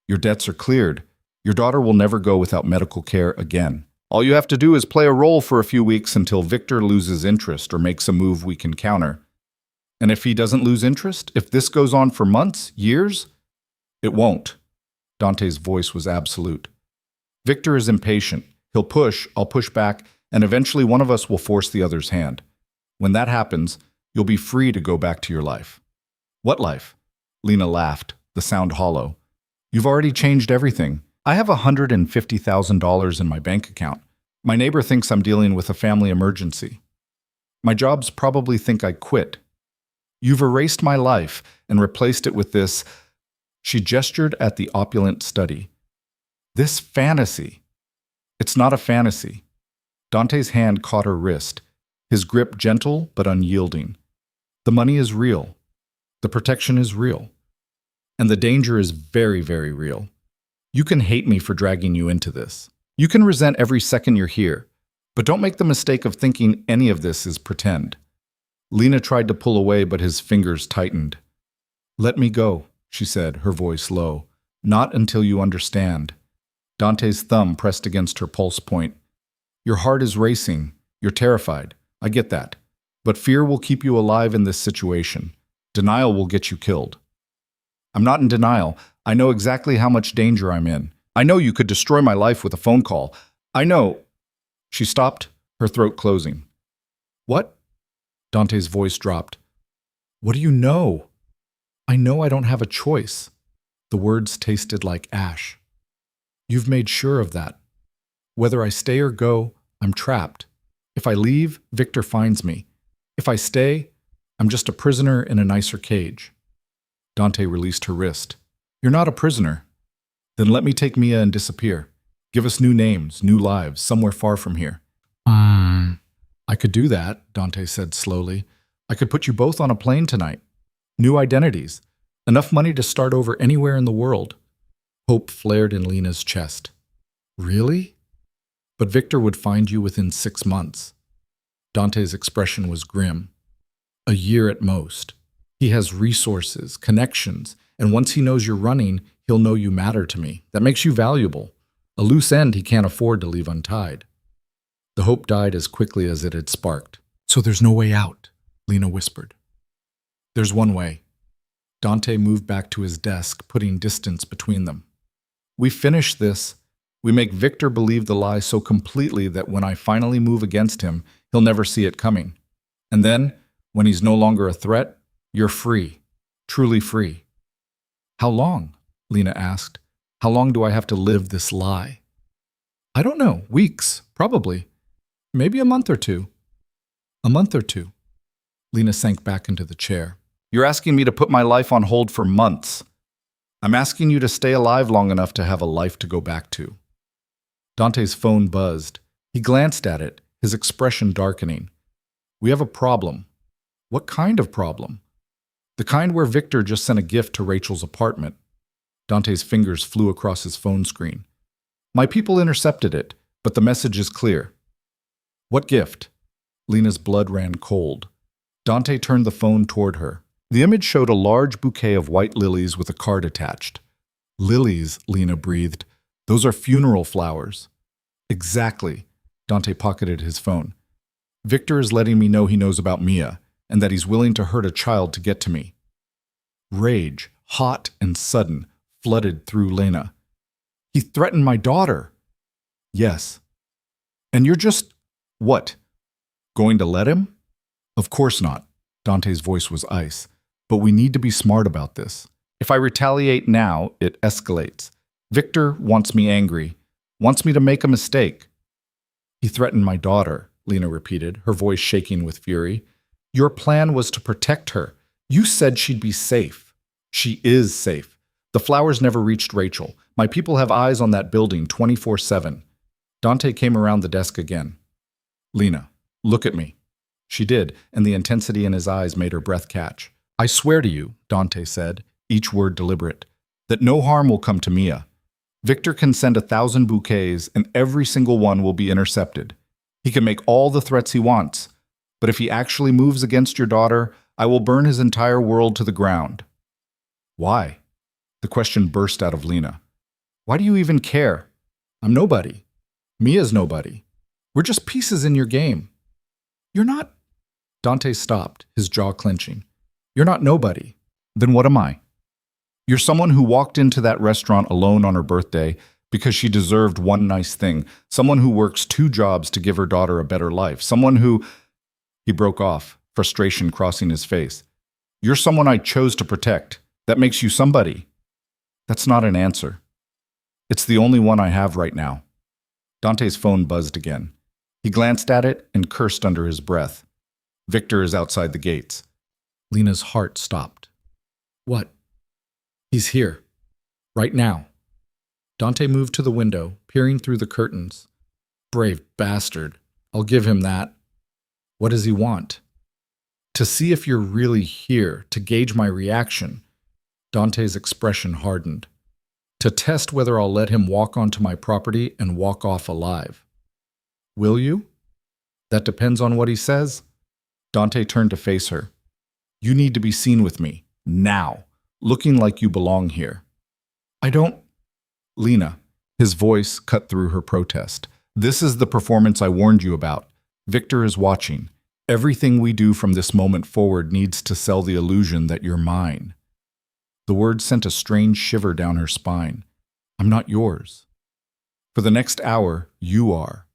Speaker 1: Your debts are cleared. Your daughter will never go without medical care again. All you have to do is play a role for a few weeks until Victor loses interest or makes a move we can counter. And if he doesn't lose interest, if this goes on for months, years, it won't. Dante's voice was absolute. Victor is impatient. He'll push, I'll push back, and eventually one of us will force the other's hand. When that happens, you'll be free to go back to your life. What life? Lena laughed, the sound hollow. You've already changed everything. I have $150,000 in my bank account. My neighbor thinks I'm dealing with a family emergency. My jobs probably think I quit. You've erased my life and replaced it with this. She gestured at the opulent study. This fantasy. It's not a fantasy. Dante's hand caught her wrist, his grip gentle but unyielding. The money is real. The protection is real. And the danger is very, very real. You can hate me for dragging you into this. You can resent every second you're here, but don't make the mistake of thinking any of this is pretend. Lena tried to pull away, but his fingers tightened. Let me go, she said, her voice low. Not until you understand. Dante's thumb pressed against her pulse point. Your heart is racing. You're terrified. I get that. But fear will keep you alive in this situation. Denial will get you killed. I'm not in denial. I know exactly how much danger I'm in. I know you could destroy my life with a phone call. I know. She stopped, her throat closing. What? Dante's voice dropped. What do you know? I know I don't have a choice. The words tasted like ash. You've made sure of that. Whether I stay or go, I'm trapped. If I leave, Victor finds me. If I stay, I'm just a prisoner in a nicer cage. Dante released her wrist. You're not a prisoner. Then let me take Mia and disappear. Give us new names, new lives, somewhere far from here. I could do that, Dante said slowly. I could put you both on a plane tonight. New identities. Enough money to start over anywhere in the world. Hope flared in Lena's chest. Really? But Victor would find you within 6 months. Dante's expression was grim. A year at most. He has resources, connections, and once he knows you're running, he'll know you matter to me. That makes you valuable. A loose end he can't afford to leave untied. The hope died as quickly as it had sparked. So there's no way out, Lena whispered. There's one way. Dante moved back to his desk, putting distance between them. We finish this. We make Victor believe the lie so completely that when I finally move against him, he'll never see it coming. And then, when he's no longer a threat, you're free. Truly free. How long? Lena asked. How long do I have to live this lie? I don't know. Weeks, probably. Maybe a month or two. A month or two. Lena sank back into the chair. You're asking me to put my life on hold for months. I'm asking you to stay alive long enough to have a life to go back to. Dante's phone buzzed. He glanced at it, his expression darkening. We have a problem. What kind of problem? The kind where Victor just sent a gift to Rachel's apartment. Dante's fingers flew across his phone screen. My people intercepted it, but the message is clear. What gift? Lena's blood ran cold. Dante turned the phone toward her. The image showed a large bouquet of white lilies with a card attached. Lilies, Lena breathed. Those are funeral flowers. Exactly. Dante pocketed his phone. Victor is letting me know he knows about Mia, and that he's willing to hurt a child to get to me. Rage, hot and sudden, flooded through Lena. He threatened my daughter. Yes. And you're just, what, going to let him? Of course not. Dante's voice was ice. But we need to be smart about this. If I retaliate now, it escalates. Victor wants me angry, wants me to make a mistake. He threatened my daughter, Lena repeated, her voice shaking with fury. Your plan was to protect her. You said she'd be safe. She is safe. The flowers never reached Rachel. My people have eyes on that building 24/7. Dante came around the desk again. Lena, look at me. She did, and the intensity in his eyes made her breath catch. I swear to you, Dante said, each word deliberate, that no harm will come to Mia. Victor can send 1,000 bouquets, and every single one will be intercepted. He can make all the threats he wants, but if he actually moves against your daughter, I will burn his entire world to the ground. Why? The question burst out of Lena. Why do you even care? I'm nobody. Mia's nobody. We're just pieces in your game. You're not... Dante stopped, his jaw clenching. You're not nobody. Then what am I? You're someone who walked into that restaurant alone on her birthday because she deserved one nice thing. Someone who works 2 jobs to give her daughter a better life. Someone who... He broke off, frustration crossing his face. You're someone I chose to protect. That makes you somebody. That's not an answer. It's the only one I have right now. Dante's phone buzzed again. He glanced at it and cursed under his breath. Victor is outside the gates. Lena's heart stopped. What? He's here. Right now. Dante moved to the window, peering through the curtains. Brave bastard. I'll give him that. What does he want? To see if you're really here, to gauge my reaction. Dante's expression hardened. To test whether I'll let him walk onto my property and walk off alive. Will you? That depends on what he says. Dante turned to face her. You need to be seen with me, now, looking like you belong here. I don't... Lena, his voice cut through her protest. This is the performance I warned you about. Victor is watching. Everything we do from this moment forward needs to sell the illusion that you're mine. The words sent a strange shiver down her spine. I'm not yours. For the next hour, you are.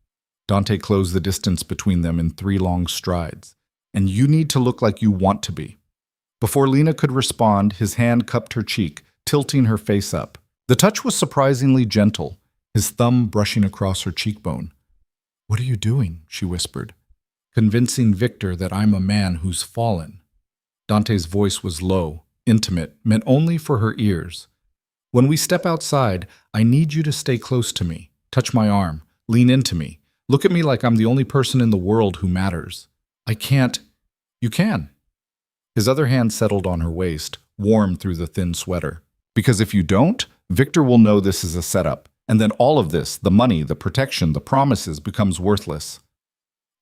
Speaker 1: Dante closed the distance between them in 3 long strides. And you need to look like you want to be. Before Lena could respond, his hand cupped her cheek, tilting her face up. The touch was surprisingly gentle, his thumb brushing across her cheekbone. What are you doing? She whispered. Convincing Victor that I'm a man who's fallen. Dante's voice was low, intimate, meant only for her ears. When we step outside, I need you to stay close to me, touch my arm, lean into me, look at me like I'm the only person in the world who matters. I can't. You can. His other hand settled on her waist, warm through the thin sweater. Because if you don't, Victor will know this is a setup, and then all of this, the money, the protection, the promises, becomes worthless.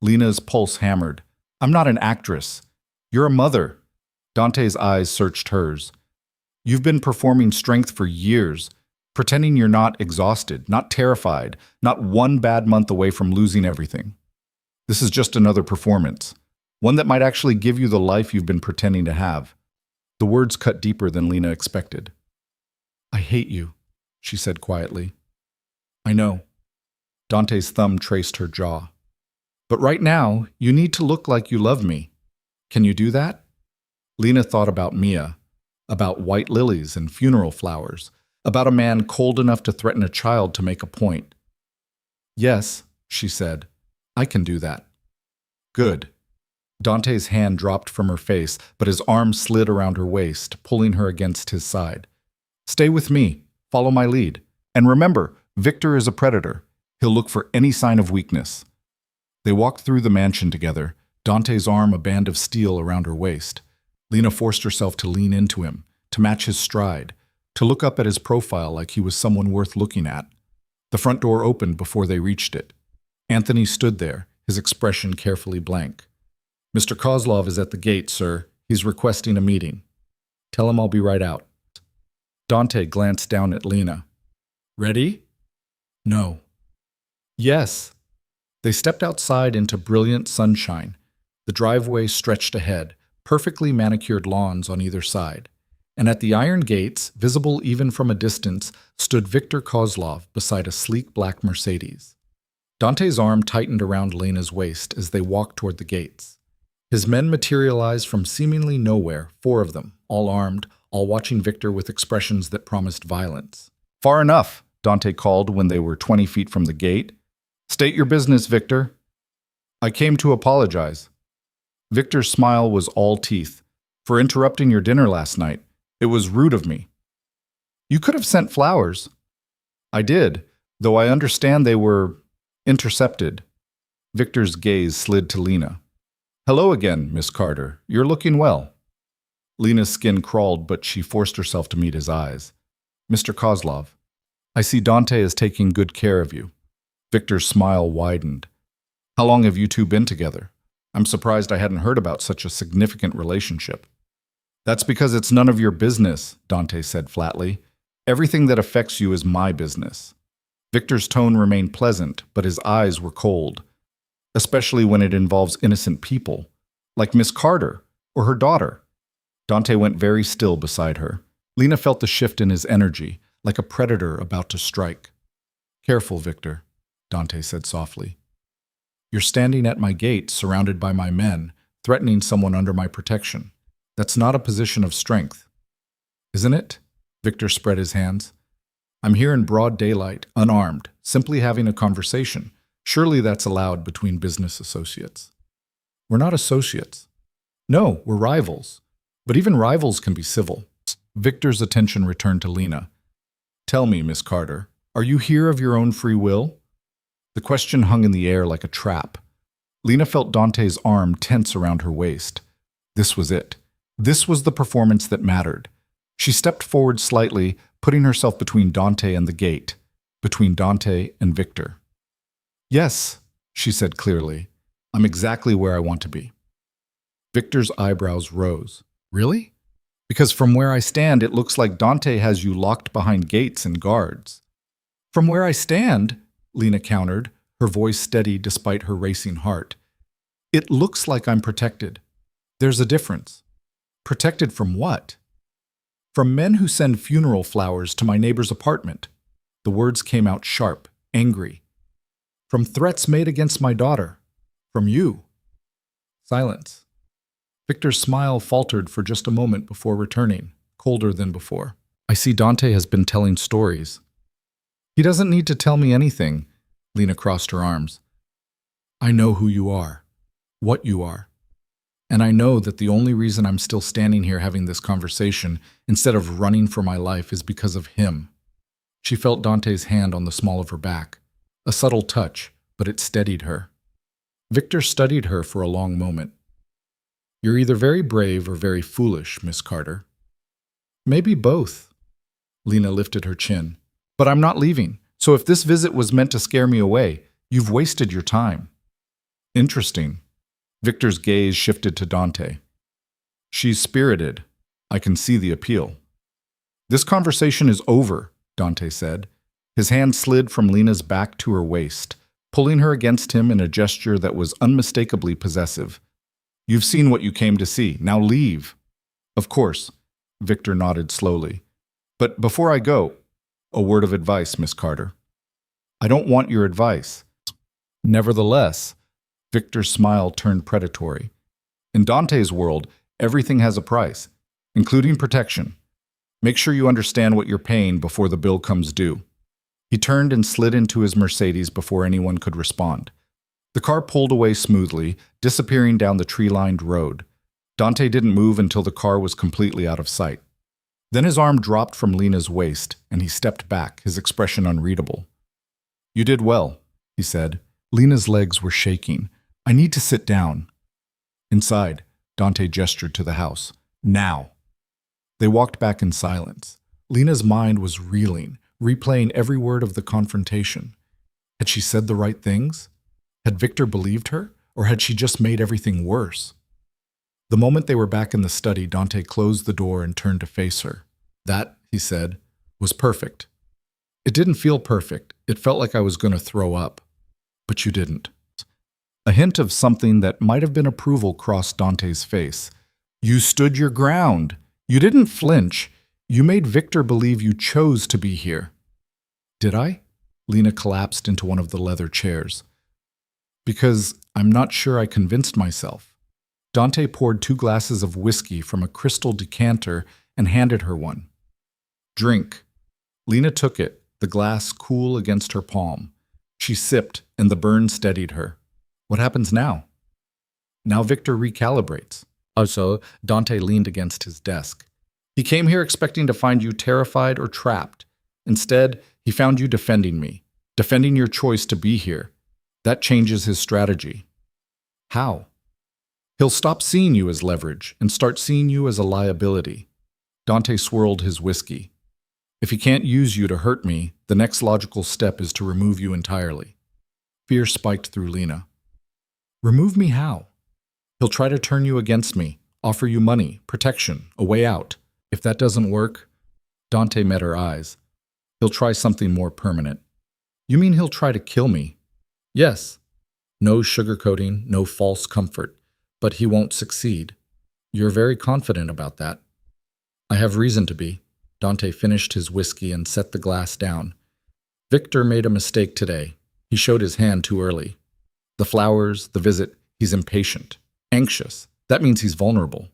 Speaker 1: Lena's pulse hammered. I'm not an actress. You're a mother. Dante's eyes searched hers. You've been performing strength for years, pretending you're not exhausted, not terrified, not one bad month away from losing everything. This is just another performance, one that might actually give you the life you've been pretending to have. The words cut deeper than Lena expected. I hate you, she said quietly. I know. Dante's thumb traced her jaw. But right now, you need to look like you love me. Can you do that? Lena thought about Mia, about white lilies and funeral flowers, about a man cold enough to threaten a child to make a point. Yes, she said. I can do that. Good. Dante's hand dropped from her face, but his arm slid around her waist, pulling her against his side. Stay with me. Follow my lead. And remember, Victor is a predator. He'll look for any sign of weakness. They walked through the mansion together, Dante's arm a band of steel around her waist. Lena forced herself to lean into him, to match his stride, to look up at his profile like he was someone worth looking at. The front door opened before they reached it. Anthony stood there, his expression carefully blank. Mr. Coslov is at the gate, sir. He's requesting a meeting. Tell him I'll be right out. Dante glanced down at Lena. Ready? No. Yes. They stepped outside into brilliant sunshine. The driveway stretched ahead, perfectly manicured lawns on either side. And at the iron gates, visible even from a distance, stood Victor Coslov beside a sleek black Mercedes. Dante's arm tightened around Lena's waist as they walked toward the gates. His men materialized from seemingly nowhere, 4 of them, all armed, all watching Victor with expressions that promised violence. Far enough, Dante called when they were 20 feet from the gate. State your business, Victor. I came to apologize. Victor's smile was all teeth. For interrupting your dinner last night. It was rude of me. You could have sent flowers. I did, though I understand they were intercepted. Victor's gaze slid to Lena. Hello again, Miss Carter. You're looking well. Lena's skin crawled, but she forced herself to meet his eyes. Mr. Coslov, I see Dante is taking good care of you. Victor's smile widened. How long have you two been together? I'm surprised I hadn't heard about such a significant relationship. That's because it's none of your business, Dante said flatly. Everything that affects you is my business. Victor's tone remained pleasant, but his eyes were cold, especially when it involves innocent people, like Miss Carter or her daughter. Dante went very still beside her. Lena felt the shift in his energy, like a predator about to strike. Careful, Victor, Dante said softly. You're standing at my gate, surrounded by my men, threatening someone under my protection. That's not a position of strength. Isn't it? Victor spread his hands. I'm here in broad daylight, unarmed, simply having a conversation. Surely that's allowed between business associates. We're not associates. No, we're rivals. But even rivals can be civil. Victor's attention returned to Lena. Tell me, Miss Carter, are you here of your own free will? The question hung in the air like a trap. Lena felt Dante's arm tense around her waist. This was it. This was the performance that mattered. She stepped forward slightly, putting herself between Dante and the gate, between Dante and Victor. Yes, she said clearly. I'm exactly where I want to be. Victor's eyebrows rose. Really? Because from where I stand, it looks like Dante has you locked behind gates and guards. From where I stand, Lena countered, her voice steady despite her racing heart. It looks like I'm protected. There's a difference. Protected from what? From men who send funeral flowers to my neighbor's apartment. The words came out sharp, angry. From threats made against my daughter. From you. Silence. Victor's smile faltered for just a moment before returning, colder than before. I see Dante has been telling stories. He doesn't need to tell me anything. Lena crossed her arms. I know who you are, what you are. And I know that the only reason I'm still standing here having this conversation instead of running for my life is because of him. She felt Dante's hand on the small of her back. A subtle touch, but it steadied her. Victor studied her for a long moment. You're either very brave or very foolish, Miss Carter. Maybe both. Lena lifted her chin. But I'm not leaving, so if this visit was meant to scare me away, you've wasted your time. Interesting. Victor's gaze shifted to Dante. She's spirited. I can see the appeal. This conversation is over, Dante said. His hand slid from Lena's back to her waist, pulling her against him in a gesture that was unmistakably possessive. You've seen what you came to see. Now leave. Of course, Victor nodded slowly. But before I go, a word of advice, Miss Carter. I don't want your advice. Nevertheless, Victor's smile turned predatory. In Dante's world, everything has a price, including protection. Make sure you understand what you're paying before the bill comes due. He turned and slid into his Mercedes before anyone could respond. The car pulled away smoothly, disappearing down the tree-lined road. Dante didn't move until the car was completely out of sight. Then his arm dropped from Lena's waist, and he stepped back, his expression unreadable. You did well, he said. Lena's legs were shaking. I need to sit down. Inside, Dante gestured to the house. Now. They walked back in silence. Lena's mind was reeling, replaying every word of the confrontation. Had she said the right things? Had Victor believed her, or had she just made everything worse? The moment they were back in the study, Dante closed the door and turned to face her. That, he said, was perfect. It didn't feel perfect. It felt like I was going to throw up. But you didn't. A hint of something that might have been approval crossed Dante's face. You stood your ground. You didn't flinch. You made Victor believe you chose to be here. Did I? Lena collapsed into one of the leather chairs. Because I'm not sure I convinced myself. Dante poured 2 glasses of whiskey from a crystal decanter and handed her one. Drink. Lena took it, the glass cool against her palm. She sipped, and the burn steadied her. What happens now? Now Victor recalibrates. Also, Dante leaned against his desk. He came here expecting to find you terrified or trapped. Instead, he found you defending me, defending your choice to be here. That changes his strategy. How? He'll stop seeing you as leverage and start seeing you as a liability. Dante swirled his whiskey. If he can't use you to hurt me, the next logical step is to remove you entirely. Fear spiked through Lena. Remove me how? He'll try to turn you against me, offer you money, protection, a way out. If that doesn't work, Dante met her eyes. He'll try something more permanent. You mean he'll try to kill me? Yes. No sugarcoating, no false comfort. But he won't succeed. You're very confident about that. I have reason to be. Dante finished his whiskey and set the glass down. Victor made a mistake today. He showed his hand too early. The flowers, the visit, he's impatient, anxious. That means he's vulnerable.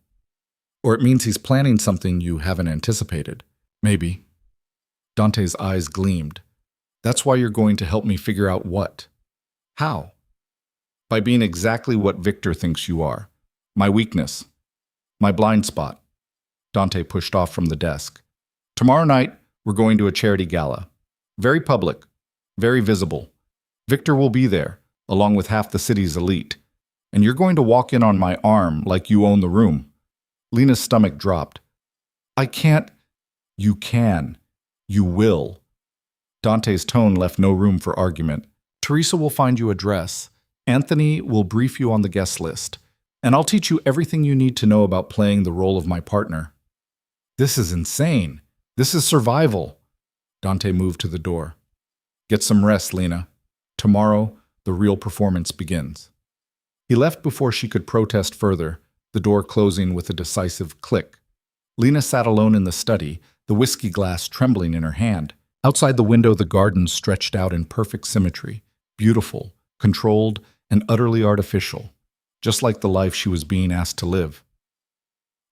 Speaker 1: Or it means he's planning something you haven't anticipated. Maybe. Dante's eyes gleamed. That's why you're going to help me figure out what. How? By being exactly what Victor thinks you are. My weakness. My blind spot. Dante pushed off from the desk. Tomorrow night, we're going to a charity gala. Very public. Very visible. Victor will be there, along with half the city's elite. And you're going to walk in on my arm like you own the room. Lena's stomach dropped. I can't. You can. You will. Dante's tone left no room for argument. Teresa will find you a dress. Anthony will brief you on the guest list. And I'll teach you everything you need to know about playing the role of my partner. This is insane. This is survival. Dante moved to the door. Get some rest, Lena. Tomorrow, the real performance begins. He left before she could protest further, the door closing with a decisive click. Lena sat alone in the study, the whiskey glass trembling in her hand. Outside the window, the garden stretched out in perfect symmetry, beautiful, controlled, and utterly artificial, just like the life she was being asked to live.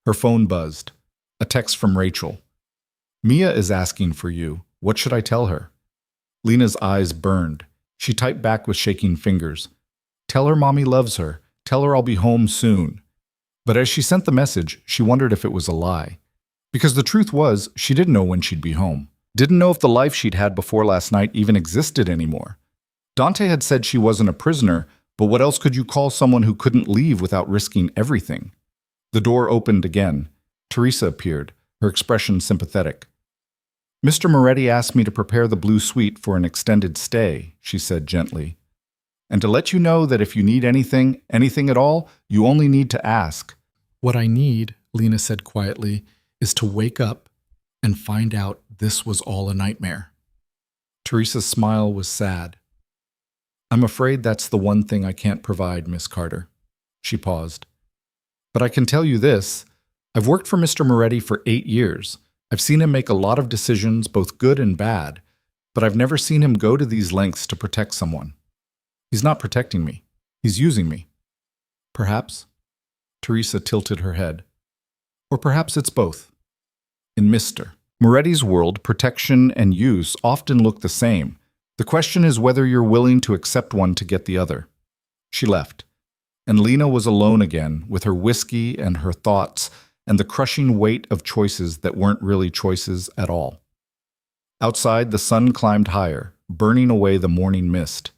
Speaker 1: Her phone buzzed. A text from Rachel. Mia is asking for you. What should I tell her? Lena's eyes burned. She typed back with shaking fingers. Tell her mommy loves her. Tell her I'll be home soon. But as she sent the message, she wondered if it was a lie. Because the truth was, she didn't know when she'd be home. Didn't know if the life she'd had before last night even existed anymore. Dante had said she wasn't a prisoner, but what else could you call someone who couldn't leave without risking everything? The door opened again. Teresa appeared, her expression sympathetic. Mr. Moretti asked me to prepare the blue suite for an extended stay, she said gently. And to let you know that if you need anything at all, you only need to ask. What I need, Lena said quietly, is to wake up and find out this was all a nightmare. Teresa's smile was sad. I'm afraid that's the one thing I can't provide, Miss Carter. She paused. But I can tell you this. I've worked for Mr. Moretti for 8 years. I've seen him make a lot of decisions, both good and bad, but I've never seen him go to these lengths to protect someone. He's not protecting me. He's using me. Perhaps. Teresa tilted her head. Or perhaps it's both. In Mr. Moretti's world, protection and use often look the same. The question is whether you're willing to accept one to get the other. She left, and Lena was alone again with her whiskey and her thoughts and the crushing weight of choices that weren't really choices at all. Outside, the sun climbed higher, burning away the morning mist.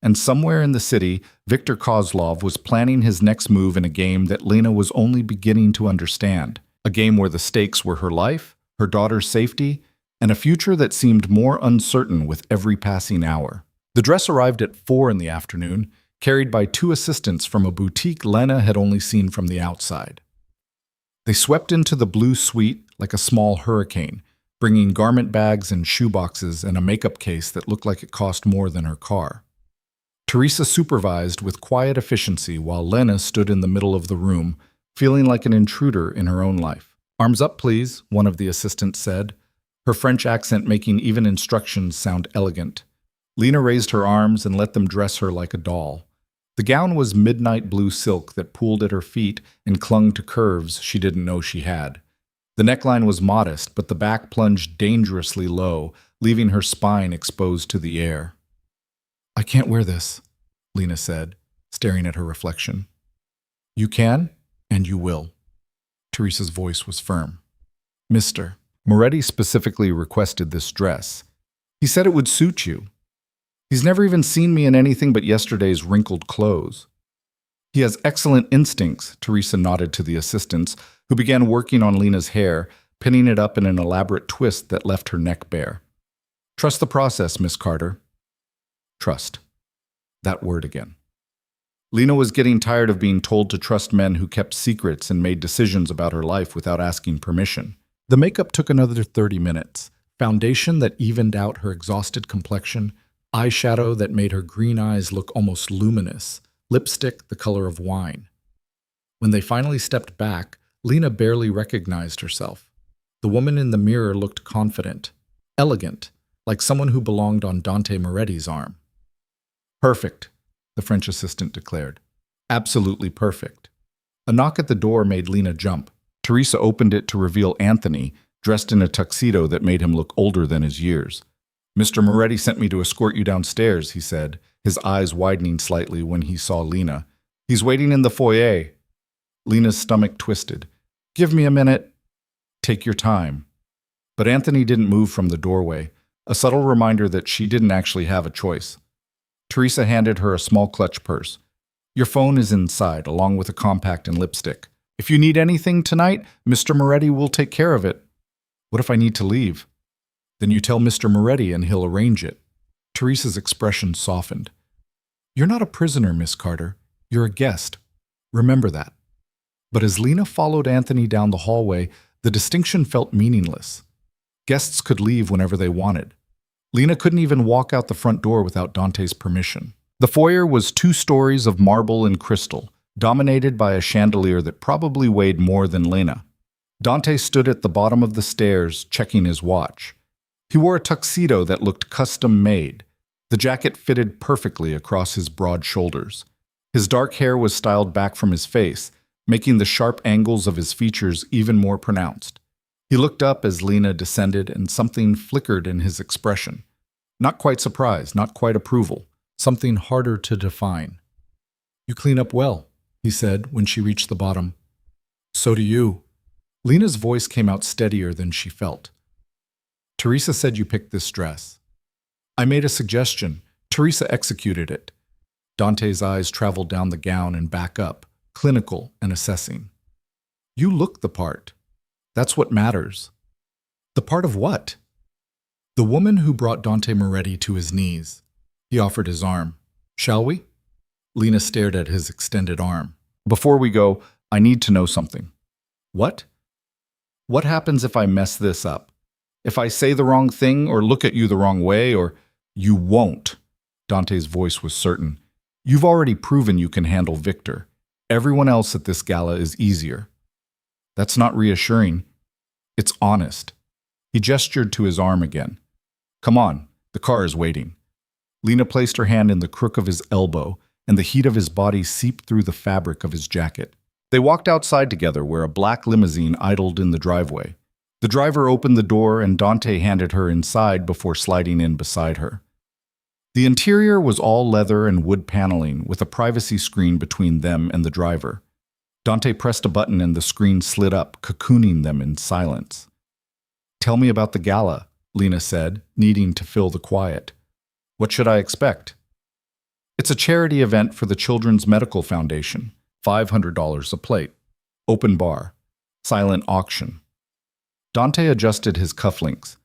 Speaker 1: And somewhere in the city, Victor Coslov was planning his next move in a game that Lena was only beginning to understand. A game where the stakes were her life, her daughter's safety, and a future that seemed more uncertain with every passing hour. The dress arrived at 4 in the afternoon, carried by 2 assistants from a boutique Lena had only seen from the outside. They swept into the blue suite like a small hurricane, bringing garment bags and shoeboxes and a makeup case that looked like it cost more than her car. Teresa supervised with quiet efficiency while Lena stood in the middle of the room, feeling like an intruder in her own life. Arms up, please, one of the assistants said, her French accent making even instructions sound elegant. Lena raised her arms and let them dress her like a doll. The gown was midnight blue silk that pooled at her feet and clung to curves she didn't know she had. The neckline was modest, but the back plunged dangerously low, leaving her spine exposed to the air. I can't wear this, Lena said, staring at her reflection. You can, and you will. Teresa's voice was firm. Mr. Moretti specifically requested this dress. He said it would suit you. He's never even seen me in anything but yesterday's wrinkled clothes. He has excellent instincts, Teresa nodded to the assistants, who began working on Lena's hair, pinning it up in an elaborate twist that left her neck bare. Trust the process, Miss Carter. Trust. That word again. Lena was getting tired of being told to trust men who kept secrets and made decisions about her life without asking permission. The makeup took another 30 minutes. Foundation that evened out her exhausted complexion, eyeshadow that made her green eyes look almost luminous, lipstick the color of wine. When they finally stepped back, Lena barely recognized herself. The woman in the mirror looked confident, elegant, like someone who belonged on Dante Moretti's arm. Perfect, the French assistant declared. Absolutely perfect. A knock at the door made Lena jump. Teresa opened it to reveal Anthony, dressed in a tuxedo that made him look older than his years. "Mr. Moretti sent me to escort you downstairs," he said, his eyes widening slightly when he saw Lena. "He's waiting in the foyer." Lena's stomach twisted. "Give me a minute." "Take your time." But Anthony didn't move from the doorway, a subtle reminder that she didn't actually have a choice. Teresa handed her a small clutch purse. "Your phone is inside, along with a compact and lipstick. If you need anything tonight, Mr. Moretti will take care of it." "What if I need to leave?" "Then you tell Mr. Moretti and he'll arrange it." Teresa's expression softened. "You're not a prisoner, Miss Carter. You're a guest. Remember that." But as Lena followed Anthony down the hallway, the distinction felt meaningless. Guests could leave whenever they wanted. Lena couldn't even walk out the front door without Dante's permission. The foyer was 2 stories of marble and crystal, dominated by a chandelier that probably weighed more than Lena. Dante stood at the bottom of the stairs, checking his watch. He wore a tuxedo that looked custom-made. The jacket fitted perfectly across his broad shoulders. His dark hair was styled back from his face, making the sharp angles of his features even more pronounced. He looked up as Lena descended, and something flickered in his expression. Not quite surprise, not quite approval, something harder to define. "You clean up well," he said when she reached the bottom. "So do you." Lena's voice came out steadier than she felt. "Teresa said you picked this dress." "I made a suggestion. Teresa executed it." Dante's eyes traveled down the gown and back up, clinical and assessing. "You look the part. That's what matters." "The part of what?" "The woman who brought Dante Moretti to his knees." He offered his arm. "Shall we?" Lena stared at his extended arm. "Before we go, I need to know something." "What?" "What happens if I mess this up? If I say the wrong thing or look at you the wrong way or—" "You won't." Dante's voice was certain. "You've already proven you can handle Victor. Everyone else at this gala is easier." "That's not reassuring. It's honest." He gestured to his arm again. "Come on, the car is waiting." Lena placed her hand in the crook of his elbow, and the heat of his body seeped through the fabric of his jacket. They walked outside together where a black limousine idled in the driveway. The driver opened the door and Dante handed her inside before sliding in beside her. The interior was all leather and wood paneling with a privacy screen between them and the driver. Dante pressed a button and the screen slid up, cocooning them in silence. "Tell me about the gala," Lena said, needing to fill the quiet. "What should I expect?" "It's a charity event for the Children's Medical Foundation. $500 a plate. Open bar. Silent auction." Dante adjusted his cufflinks.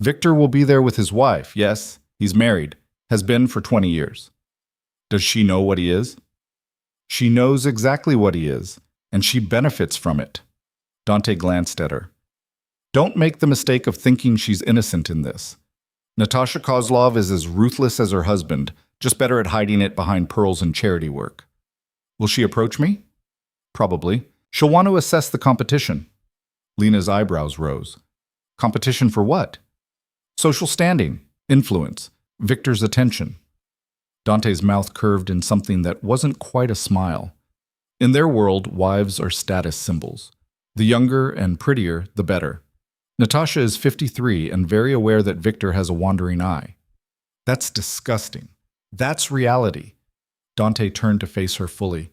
Speaker 1: "Victor will be there with his wife, yes. He's married. Has been for 20 years. Does she know what he is?" "She knows exactly what he is, and she benefits from it." Dante glanced at her. "Don't make the mistake of thinking she's innocent in this. Natasha Coslov is as ruthless as her husband, just better at hiding it behind pearls and charity work." "Will she approach me?" "Probably. She'll want to assess the competition." Lena's eyebrows rose. "Competition for what?" "Social standing, influence, Victor's attention." Dante's mouth curved in something that wasn't quite a smile. In their world, wives are status symbols. The younger and prettier, the better. Natasha is 53 and very aware that Victor has a wandering eye. That's disgusting. That's reality. Dante turned to face her fully.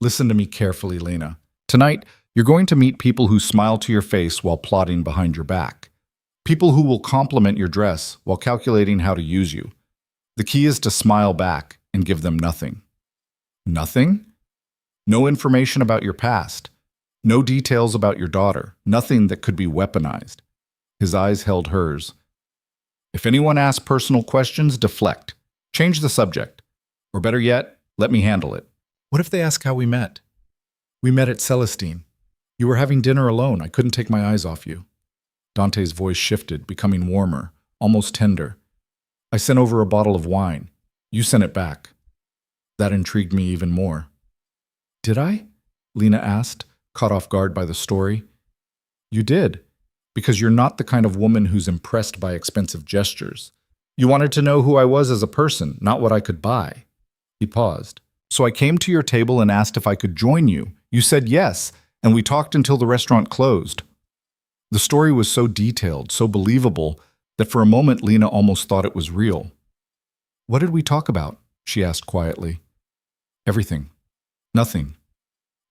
Speaker 1: "Listen to me carefully, Lena. Tonight, you're going to meet people who smile to your face while plotting behind your back. People who will compliment your dress while calculating how to use you. The key is to smile back and give them nothing." "Nothing?" "No information about your past. No details about your daughter. Nothing that could be weaponized." His eyes held hers. "If anyone asks personal questions, deflect. Change the subject. Or better yet, let me handle it." "What if they ask how we met?" "We met at Escalating. You were having dinner alone. I couldn't take my eyes off you." Dante's voice shifted, becoming warmer, almost tender. "I sent over a bottle of wine. You sent it back." That intrigued me even more. "Did I?" Lena asked, caught off guard by the story. "You did, because you're not the kind of woman who's impressed by expensive gestures. You wanted to know who I was as a person, not what I could buy." He paused. "So I came to your table and asked if I could join you. You said yes, and we talked until the restaurant closed." The story was so detailed, so believable, that for a moment Lena almost thought it was real. "What did we talk about?" she asked quietly. "Everything. Nothing.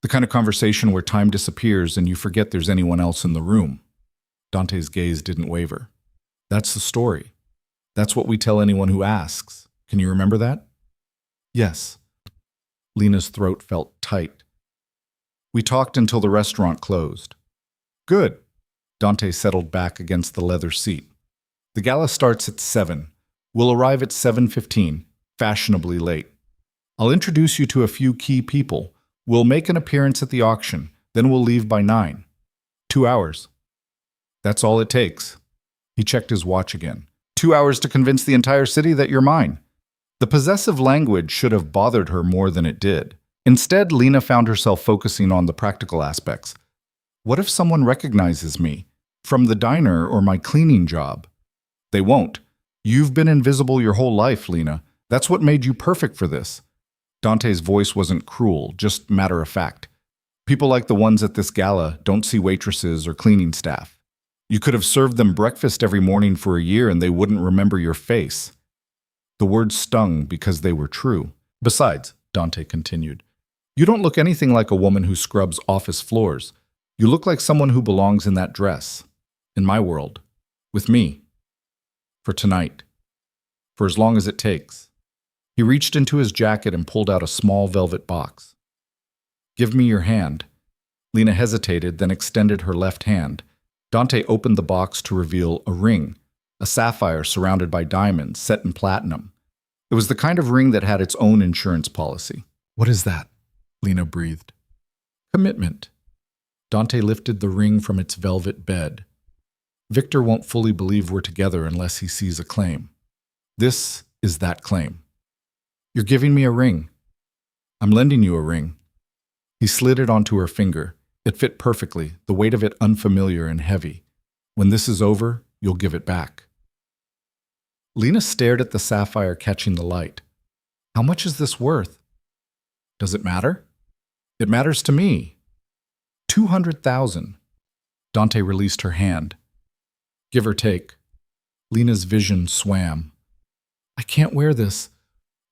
Speaker 1: The kind of conversation where time disappears and you forget there's anyone else in the room." Dante's gaze didn't waver. "That's the story. That's what we tell anyone who asks. Can you remember that?" "Yes." Lena's throat felt tight. "We talked until the restaurant closed." "Good." Dante settled back against the leather seat. "The gala starts at 7. We'll arrive at 7:15, fashionably late. I'll introduce you to a few key people. We'll make an appearance at the auction, then we'll leave by 9. 2 hours. That's all it takes." He checked his watch again. 2 hours to convince the entire city that you're mine." The possessive language should have bothered her more than it did. Instead, Lena found herself focusing on the practical aspects. What if someone recognizes me? From the diner or my cleaning job? They won't. You've been invisible your whole life, Lena. That's what made you perfect for this. Dante's voice wasn't cruel, just matter of fact. People like the ones at this gala don't see waitresses or cleaning staff. You could have served them breakfast every morning for a year and they wouldn't remember your face. The words stung because they were true. "Besides," Dante continued, "you don't look anything like a woman who scrubs office floors. You look like someone who belongs in that dress. In my world. With me. For tonight. For as long as it takes." He reached into his jacket and pulled out a small velvet box. "Give me your hand." Lena hesitated, then extended her left hand. Dante opened the box to reveal a ring, a sapphire surrounded by diamonds, set in platinum. It was the kind of ring that had its own insurance policy. "What is that?" Lena breathed. "Commitment." Dante lifted the ring from its velvet bed. "Victor won't fully believe we're together unless he sees a claim. This is that claim." "You're giving me a ring." "I'm lending you a ring." He slid it onto her finger. It fit perfectly, the weight of it unfamiliar and heavy. "When this is over, you'll give it back." Lena stared at the sapphire catching the light. "How much is this worth?" "Does it matter?" "It matters to me." 200,000. Dante released her hand. "Give or take." Lena's vision swam. "I can't wear this.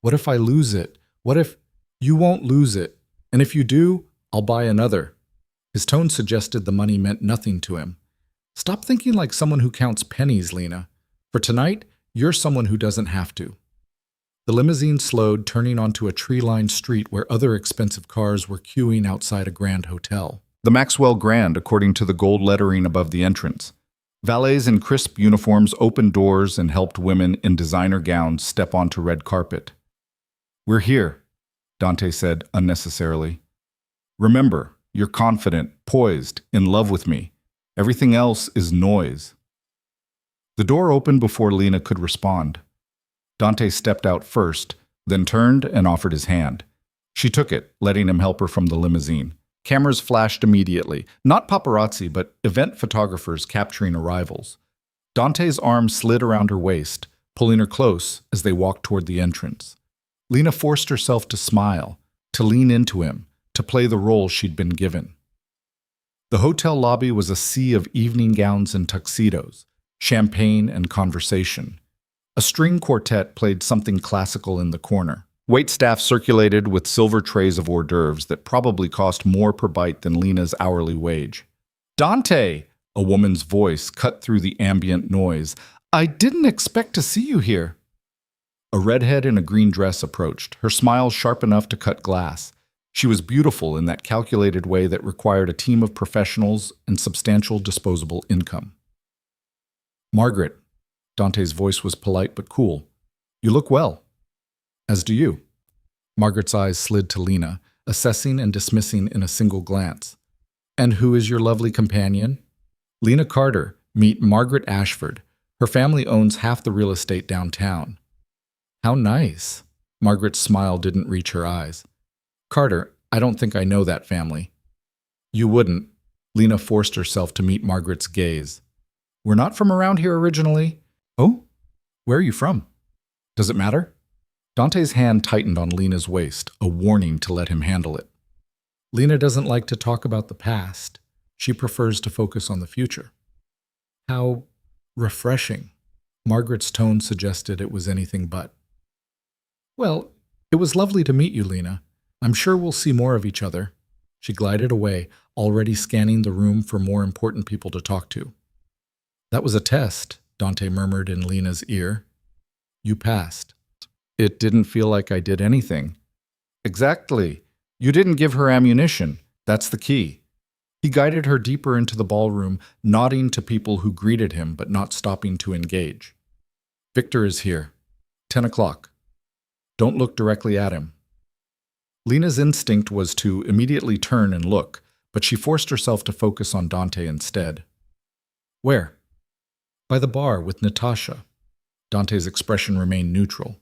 Speaker 1: What if I lose it? What if—" "You won't lose it. And if you do, I'll buy another." His tone suggested the money meant nothing to him. "Stop thinking like someone who counts pennies, Lena. For tonight, you're someone who doesn't have to." The limousine slowed, turning onto a tree-lined street where other expensive cars were queuing outside a grand hotel. The Maxwell Grand, according to the gold lettering above the entrance. Valets in crisp uniforms opened doors and helped women in designer gowns step onto red carpet. "We're here," Dante said unnecessarily. "Remember, you're confident, poised, in love with me. Everything else is noise." The door opened before Lena could respond. Dante stepped out first, then turned and offered his hand. She took it, letting him help her from the limousine. Cameras flashed immediately, not paparazzi, but event photographers capturing arrivals. Dante's arm slid around her waist, pulling her close as they walked toward the entrance. Lena forced herself to smile, to lean into him, to play the role she'd been given. The hotel lobby was a sea of evening gowns and tuxedos, champagne and conversation. A string quartet played something classical in the corner. Waitstaff circulated with silver trays of hors d'oeuvres that probably cost more per bite than Lena's hourly wage. "Dante!" A woman's voice cut through the ambient noise. "I didn't expect to see you here." A redhead in a green dress approached, her smile sharp enough to cut glass. She was beautiful in that calculated way that required a team of professionals and substantial disposable income. "Margaret." Dante's voice was polite but cool. "You look well. As do you." Margaret's eyes slid to Lena, assessing and dismissing in a single glance. "And who is your lovely companion?" "Lena Carter. Meet Margaret Ashford. Her family owns half the real estate downtown." "How nice." Margaret's smile didn't reach her eyes. "Carter, I don't think I know that family." "You wouldn't." Lena forced herself to meet Margaret's gaze. "We're not from around here originally." "Oh? Where are you from?" "Does it matter?" Dante's hand tightened on Lena's waist, a warning to let him handle it. "Lena doesn't like to talk about the past. She prefers to focus on the future." How refreshing. Margaret's tone suggested it was anything but. Well, it was lovely to meet you, Lena. I'm sure we'll see more of each other. She glided away, already scanning the room for more important people to talk to. That was a test, Dante murmured in Lena's ear. You passed. It didn't feel like I did anything. Exactly. You didn't give her ammunition. That's the key. He guided her deeper into the ballroom, nodding to people who greeted him but not stopping to engage. Victor is here. 10 o'clock. Don't look directly at him. Lena's instinct was to immediately turn and look, but she forced herself to focus on Dante instead. Where? By the bar with Natasha. Dante's expression remained neutral.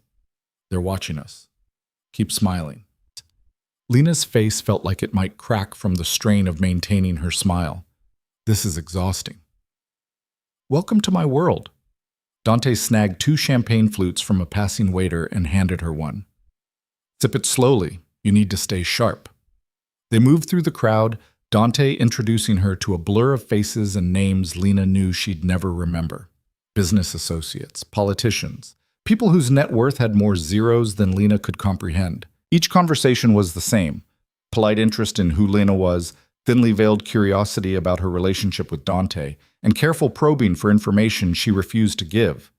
Speaker 1: They're watching us. Keep smiling. Lena's face felt like it might crack from the strain of maintaining her smile. This is exhausting. Welcome to my world. Dante snagged 2 champagne flutes from a passing waiter and handed her one. Sip it slowly. You need to stay sharp. They moved through the crowd, Dante introducing her to a blur of faces and names Lena knew she'd never remember. Business associates, politicians, people whose net worth had more zeros than Lena could comprehend. Each conversation was the same. Polite interest in who Lena was, thinly veiled curiosity about her relationship with Dante, and careful probing for information she refused to give.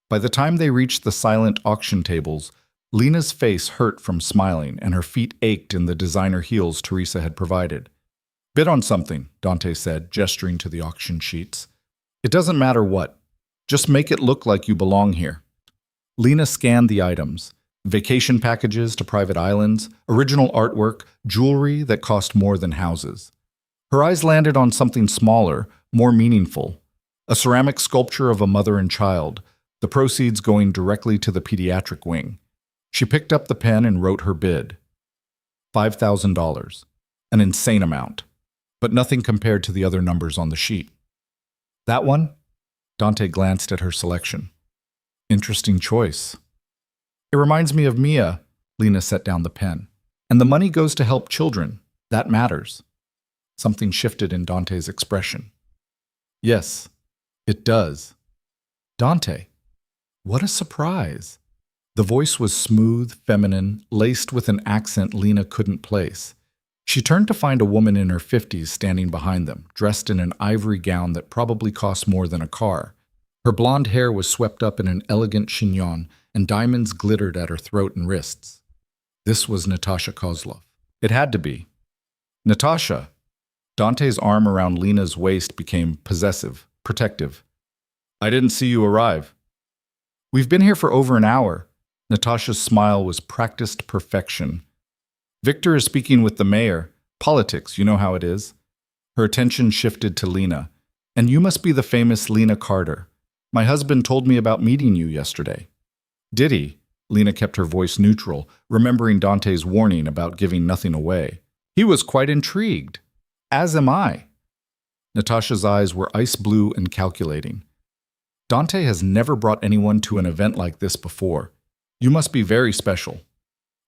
Speaker 1: By the time they reached the silent auction tables, Lena's face hurt from smiling, and her feet ached in the designer heels Teresa had provided. Bid on something, Dante said, gesturing to the auction sheets. It doesn't matter what. Just make it look like you belong here. Lena scanned the items. Vacation packages to private islands, original artwork, jewelry that cost more than houses. Her eyes landed on something smaller, more meaningful. A ceramic sculpture of a mother and child, the proceeds going directly to the pediatric wing. She picked up the pen and wrote her bid. $5,000. An insane amount, but nothing compared to the other numbers on the sheet. That one? Dante glanced at her selection. Interesting choice. It reminds me of Mia. Lena set down the pen. And the money goes to help children. That matters. Something shifted in Dante's expression. Yes, it does. Dante. What a surprise. The voice was smooth, feminine, laced with an accent Lena couldn't place. She turned to find a woman in her 50s standing behind them, dressed in an ivory gown that probably cost more than a car. Her blonde hair was swept up in an elegant chignon, and diamonds glittered at her throat and wrists. This was Natasha Coslov. It had to be. Natasha! Dante's arm around Lena's waist became possessive, protective. I didn't see you arrive. We've been here for over an hour. Natasha's smile was practiced perfection. Victor is speaking with the mayor. Politics, you know how it is. Her attention shifted to Lena. And you must be the famous Lena Carter. My husband told me about meeting you yesterday. Did he? Lena kept her voice neutral, remembering Dante's warning about giving nothing away. He was quite intrigued. As am I. Natasha's eyes were ice blue and calculating. Dante has never brought anyone to an event like this before. You must be very special.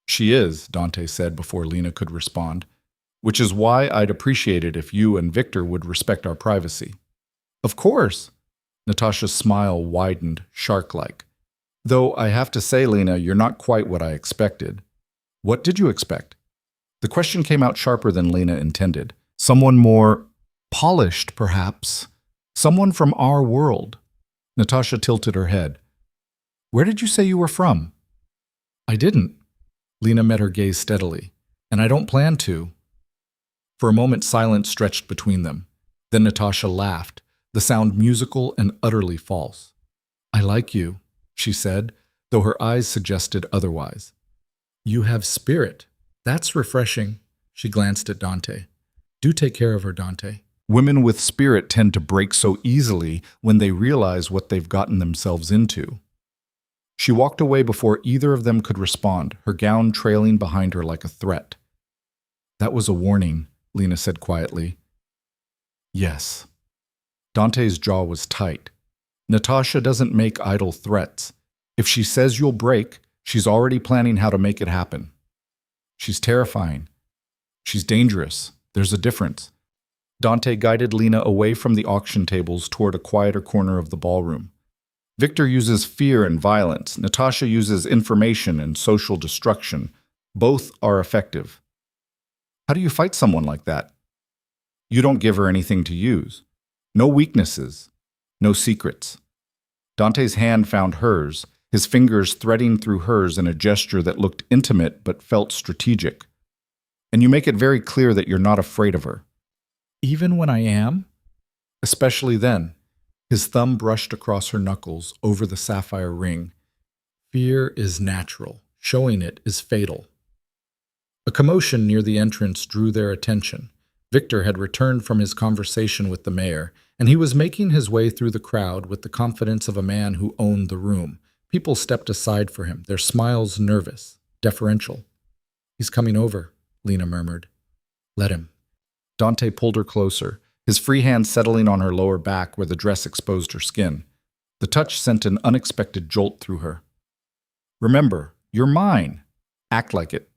Speaker 1: She is, Dante said before Lena could respond, which is why I'd appreciate it if you and Victor would respect our privacy. Of course. Natasha's smile widened, shark-like. Though I have to say, Lena, you're not quite what I expected. What did you expect? The question came out sharper than Lena intended. Someone more polished, perhaps. Someone from our world. Natasha tilted her head. Where did you say you were from? I didn't. Lena met her gaze steadily. And I don't plan to. For a moment, silence stretched between them. Then Natasha laughed, the sound musical and utterly false. I like you, she said, though her eyes suggested otherwise. You have spirit. That's refreshing. She glanced at Dante. Do take care of her, Dante. Women with spirit tend to break so easily when they realize what they've gotten themselves into. She walked away before either of them could respond, her gown trailing behind her like a threat. That was a warning, Lena said quietly. Yes. Dante's jaw was tight. Natasha doesn't make idle threats. If she says you'll break, she's already planning how to make it happen. She's terrifying. She's dangerous. There's a difference. Dante guided Lena away from the auction tables toward a quieter corner of the ballroom. Victor uses fear and violence. Natasha uses information and social destruction. Both are effective. How do you fight someone like that? You don't give her anything to use. No weaknesses. No secrets. Dante's hand found hers, his fingers threading through hers in a gesture that looked intimate but felt strategic. And you make it very clear that you're not afraid of her. Even when I am? Especially then. His thumb brushed across her knuckles over the sapphire ring. Fear is natural. Showing it is fatal. A commotion near the entrance drew their attention. Victor had returned from his conversation with the mayor, and he was making his way through the crowd with the confidence of a man who owned the room. People stepped aside for him, their smiles nervous, deferential. He's coming over, Lena murmured. Let him. Dante pulled her closer, his free hand settling on her lower back where the dress exposed her skin. The touch sent an unexpected jolt through her. Remember, you're mine. Act like it.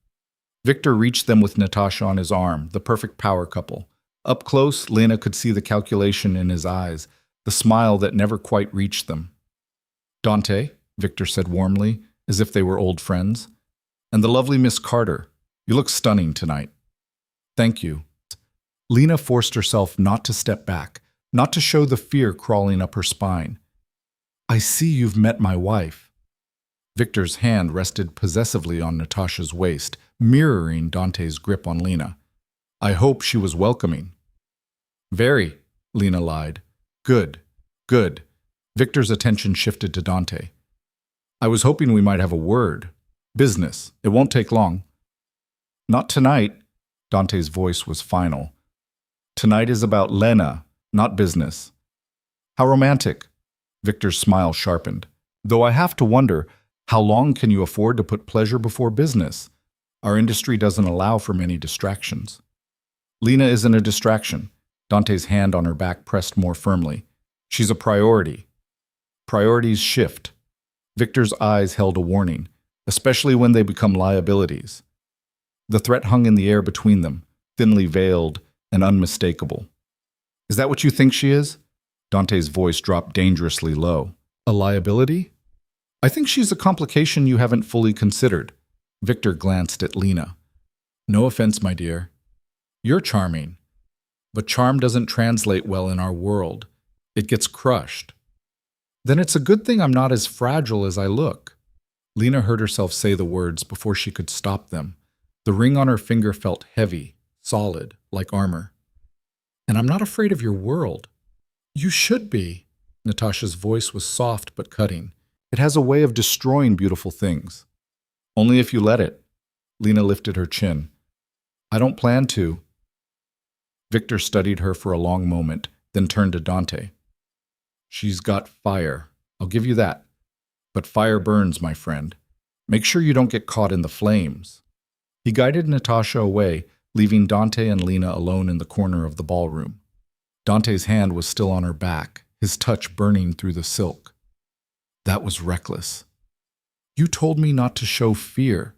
Speaker 1: Victor reached them with Natasha on his arm, the perfect power couple. Up close, Lena could see the calculation in his eyes, the smile that never quite reached them. Dante, Victor said warmly, as if they were old friends. And the lovely Miss Carter. You look stunning tonight. Thank you. Lena forced herself not to step back, not to show the fear crawling up her spine. I see you've met my wife. Victor's hand rested possessively on Natasha's waist, mirroring Dante's grip on Lena. I hope she was welcoming. Very, Lena lied. Good, good. Victor's attention shifted to Dante. I was hoping we might have a word. Business. It won't take long. Not tonight. Dante's voice was final. Tonight is about Lena, not business. How romantic. Victor's smile sharpened. Though I have to wonder, how long can you afford to put pleasure before business? Our industry doesn't allow for many distractions. Lena isn't a distraction. Dante's hand on her back pressed more firmly. She's a priority. Priorities shift. Victor's eyes held a warning, especially when they become liabilities. The threat hung in the air between them, thinly veiled and unmistakable. Is that what you think she is? Dante's voice dropped dangerously low. A liability? I think she's a complication you haven't fully considered. Victor glanced at Lena. No offense, my dear. You're charming. But charm doesn't translate well in our world. It gets crushed. Then it's a good thing I'm not as fragile as I look. Lena heard herself say the words before she could stop them. The ring on her finger felt heavy, solid, like armor. And I'm not afraid of your world. You should be. Natasha's voice was soft but cutting. It has a way of destroying beautiful things. Only if you let it. Lena lifted her chin. I don't plan to. Victor studied her for a long moment, then turned to Dante. She's got fire. I'll give you that. But fire burns, my friend. Make sure you don't get caught in the flames. He guided Natasha away, leaving Dante and Lena alone in the corner of the ballroom. Dante's hand was still on her back, his touch burning through the silk. That was reckless. You told me not to show fear.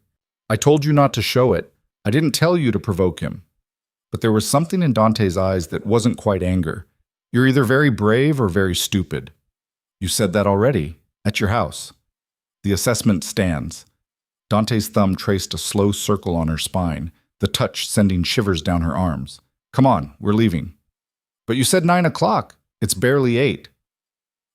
Speaker 1: I told you not to show it. I didn't tell you to provoke him. But there was something in Dante's eyes that wasn't quite anger. You're either very brave or very stupid. You said that already, at your house. The assessment stands. Dante's thumb traced a slow circle on her spine, the touch sending shivers down her arms. Come on, we're leaving. But you said 9 o'clock. It's barely 8.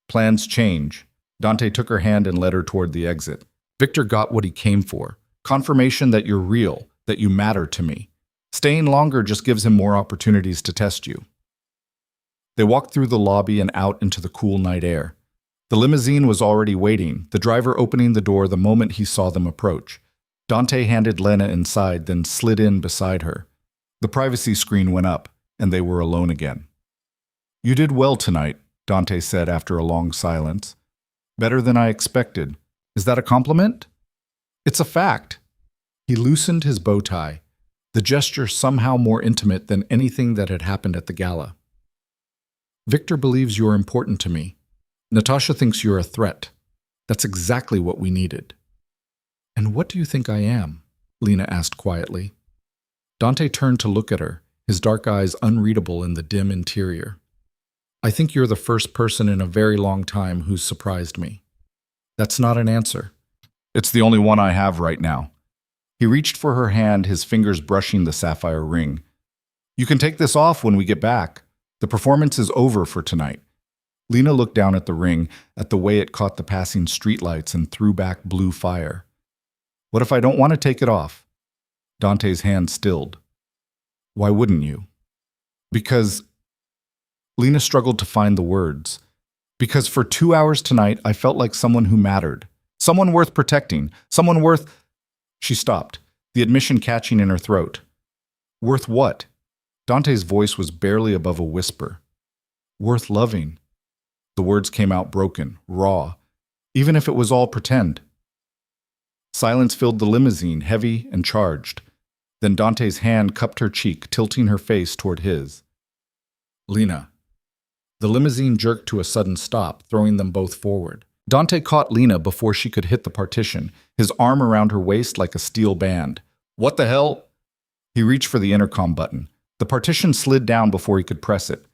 Speaker 1: Plans change. Dante took her hand and led her toward the exit. Victor got what he came for. Confirmation that you're real, that you matter to me. Staying longer just gives him more opportunities to test you. They walked through the lobby and out into the cool night air. The limousine was already waiting, the driver opening the door the moment he saw them approach. Dante handed Lena inside, then slid in beside her. The privacy screen went up, and they were alone again. You did well tonight, Dante said after a long silence. Better than I expected. Is that a compliment? It's a fact. He loosened his bow tie, the gesture somehow more intimate than anything that had happened at the gala. Victor believes you're important to me. Natasha thinks you're a threat. That's exactly what we needed. And what do you think I am? Lena asked quietly. Dante turned to look at her, his dark eyes unreadable in the dim interior. I think you're the first person in a very long time who's surprised me. That's not an answer. It's the only one I have right now. He reached for her hand, his fingers brushing the sapphire ring. You can take this off when we get back. The performance is over for tonight. Lena looked down at the ring, at the way it caught the passing streetlights and threw back blue fire. What if I don't want to take it off? Dante's hand stilled. Why wouldn't you? Because... Lena struggled to find the words. Because for 2 hours tonight, I felt like someone who mattered. Someone worth protecting. Someone worth... She stopped, the admission catching in her throat. Worth what? Dante's voice was barely above a whisper. Worth loving. The words came out broken, raw, even if it was all pretend. Silence filled the limousine, heavy and charged. Then Dante's hand cupped her cheek, tilting her face toward his. Lena. The limousine jerked to a sudden stop, throwing them both forward. Dante caught Lena before she could hit the partition, his arm around her waist like a steel band. What the hell? He reached for the intercom button. The partition slid down before he could press it.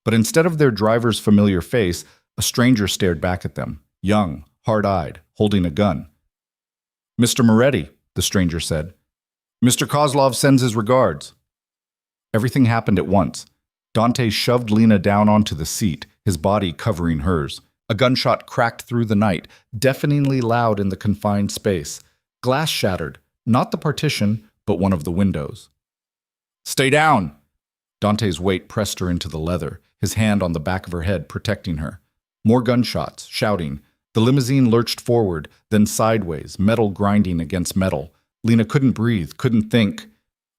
Speaker 1: But instead of their driver's familiar face, a stranger stared back at them, young, hard-eyed, holding a gun. Mr. Moretti, the stranger said. Mr. Coslov sends his regards. Everything happened at once. Dante shoved Lena down onto the seat, his body covering hers. A gunshot cracked through the night, deafeningly loud in the confined space. Glass shattered, not the partition, but one of the windows. Stay down! Dante's weight pressed her into the leather, his hand on the back of her head protecting her. More gunshots, shouting. The limousine lurched forward, then sideways, metal grinding against metal. Lena couldn't breathe, couldn't think,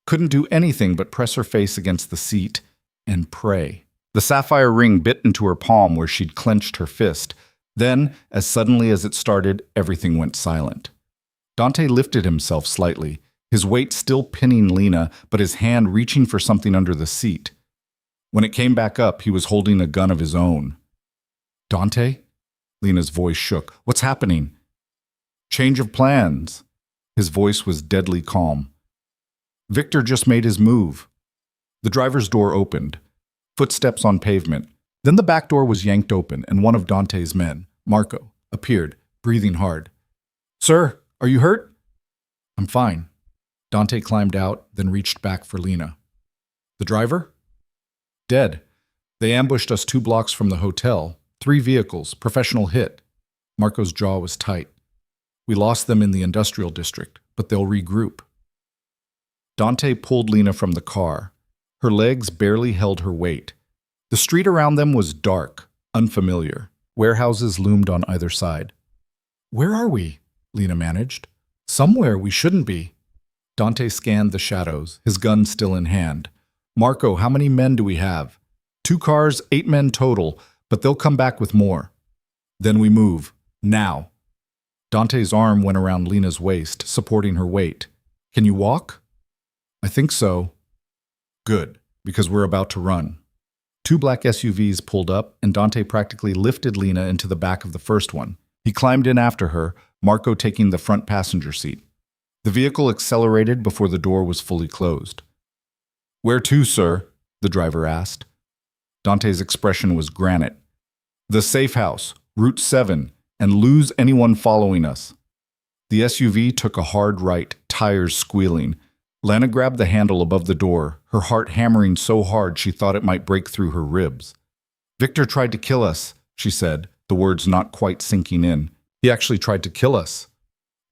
Speaker 1: couldn't do anything but press her face against the seat and pray. The sapphire ring bit into her palm where she'd clenched her fist. Then, as suddenly as it started, everything went silent. Dante lifted himself slightly, his weight still pinning Lena, but his hand reaching for something under the seat. When it came back up, he was holding a gun of his own. Dante? Lena's voice shook. What's happening? Change of plans. His voice was deadly calm. Victor just made his move. The driver's door opened. Footsteps on pavement. Then the back door was yanked open, and one of Dante's men, Marco, appeared, breathing hard. Sir, are you hurt? I'm fine. Dante climbed out, then reached back for Lena. The driver? Dead. They ambushed us 2 blocks from the hotel. 3 vehicles, professional hit. Marco's jaw was tight. We lost them in the industrial district, but they'll regroup. Dante pulled Lena from the car. Her legs barely held her weight. The street around them was dark, unfamiliar. Warehouses loomed on either side. Where are we? Lena managed. Somewhere we shouldn't be. Dante scanned the shadows, his gun still in hand. Marco, how many men do we have? 2 cars, 8 men total, but they'll come back with more. Then we move. Now. Dante's arm went around Lena's waist, supporting her weight. Can you walk? I think so. Good, because we're about to run. 2 black SUVs pulled up, and Dante practically lifted Lena into the back of the first one. He climbed in after her, Marco taking the front passenger seat. The vehicle accelerated before the door was fully closed. Where to, sir? The driver asked. Dante's expression was granite. The safe house, Route 7, and lose anyone following us. The SUV took a hard right, tires squealing. Lena grabbed the handle above the door, her heart hammering so hard she thought it might break through her ribs. Victor tried to kill us, she said, the words not quite sinking in. He actually tried to kill us.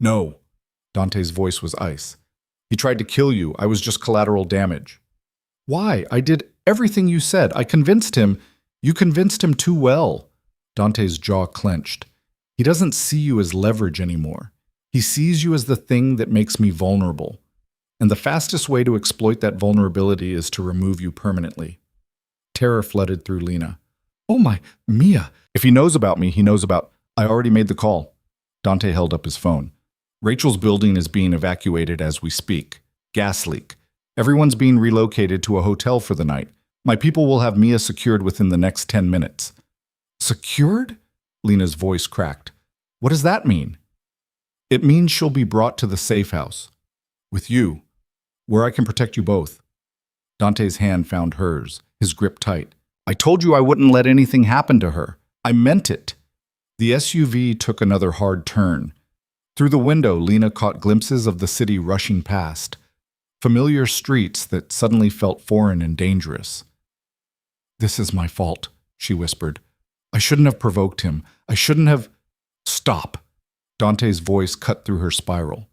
Speaker 1: No. Dante's voice was ice. He tried to kill you. I was just collateral damage. Why? I did everything you said. I convinced him. You convinced him too well. Dante's jaw clenched. He doesn't see you as leverage anymore. He sees you as the thing that makes me vulnerable. And the fastest way to exploit that vulnerability is to remove you permanently. Terror flooded through Lena. Oh my, Mia. If he knows about me, he knows about... I already made the call. Dante held up his phone. Rachel's building is being evacuated as we speak. Gas leak. Everyone's being relocated to a hotel for the night. My people will have Mia secured within the next 10 minutes. Secured? Lena's voice cracked. What does that mean? It means she'll be brought to the safe house. With you. Where I can protect you both. Dante's hand found hers, his grip tight. I told you I wouldn't let anything happen to her. I meant it. The SUV took another hard turn. Through the window, Lena caught glimpses of the city rushing past, familiar streets that suddenly felt foreign and dangerous. This is my fault, she whispered. I shouldn't have provoked him. I shouldn't have… Stop! Dante's voice cut through her spiral.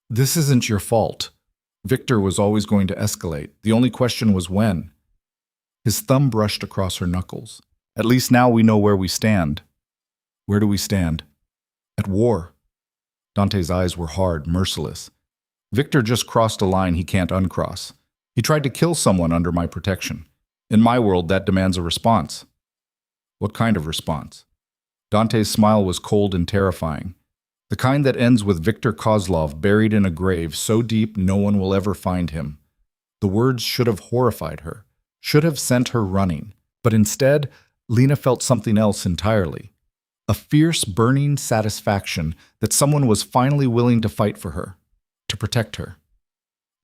Speaker 1: This isn't your fault. Victor was always going to escalate. The only question was when. His thumb brushed across her knuckles. At least now we know where we stand. Where do we stand? At war. Dante's eyes were hard, merciless. Victor just crossed a line he can't uncross. He tried to kill someone under my protection. In my world, that demands a response. What kind of response? Dante's smile was cold and terrifying. The kind that ends with Victor Coslov buried in a grave so deep no one will ever find him. The words should have horrified her, should have sent her running. But instead, Lena felt something else entirely. A fierce, burning satisfaction that someone was finally willing to fight for her, to protect her,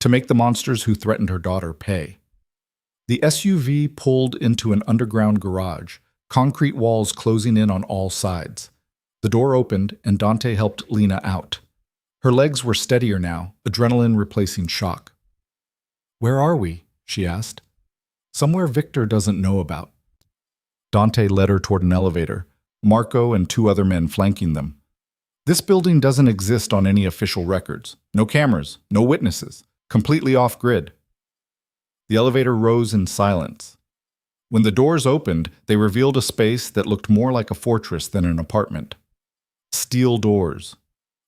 Speaker 1: to make the monsters who threatened her daughter pay. The SUV pulled into an underground garage, concrete walls closing in on all sides. The door opened, and Dante helped Lena out. Her legs were steadier now, adrenaline replacing shock. Where are we? She asked. Somewhere Victor doesn't know about. Dante led her toward an elevator, Marco and two other men flanking them. This building doesn't exist on any official records. No cameras, no witnesses, completely off-grid. The elevator rose in silence. When the doors opened, they revealed a space that looked more like a fortress than an apartment. Steel doors,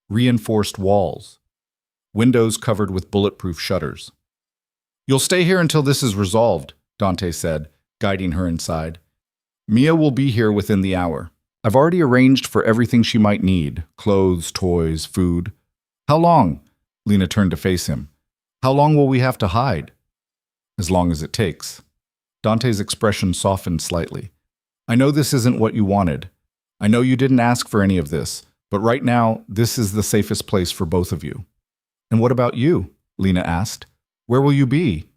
Speaker 1: reinforced walls, windows covered with bulletproof shutters. You'll stay here until this is resolved, Dante said, guiding her inside. Mia will be here within the hour. I've already arranged for everything she might need, clothes, toys, food. How long? Lena turned to face him. How long will we have to hide? As long as it takes. Dante's expression softened slightly. I know this isn't what you wanted. I know you didn't ask for any of this, but right now, this is the safest place for both of you. And what about you? Lena asked. Where will you be?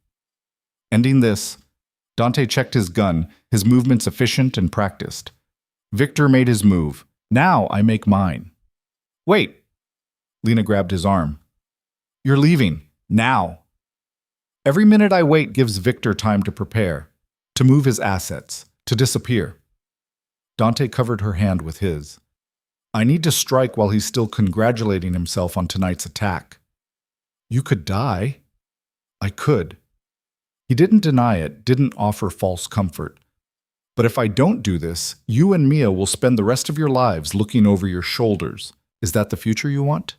Speaker 1: Ending this, Dante checked his gun, his movements efficient and practiced. Victor made his move. Now I make mine. Wait. Lena grabbed his arm. You're leaving. Now. Every minute I wait gives Victor time to prepare, to move his assets, to disappear. Dante covered her hand with his. I need to strike while he's still congratulating himself on tonight's attack. You could die. I could. He didn't deny it, didn't offer false comfort. But if I don't do this, you and Mia will spend the rest of your lives looking over your shoulders. Is that the future you want?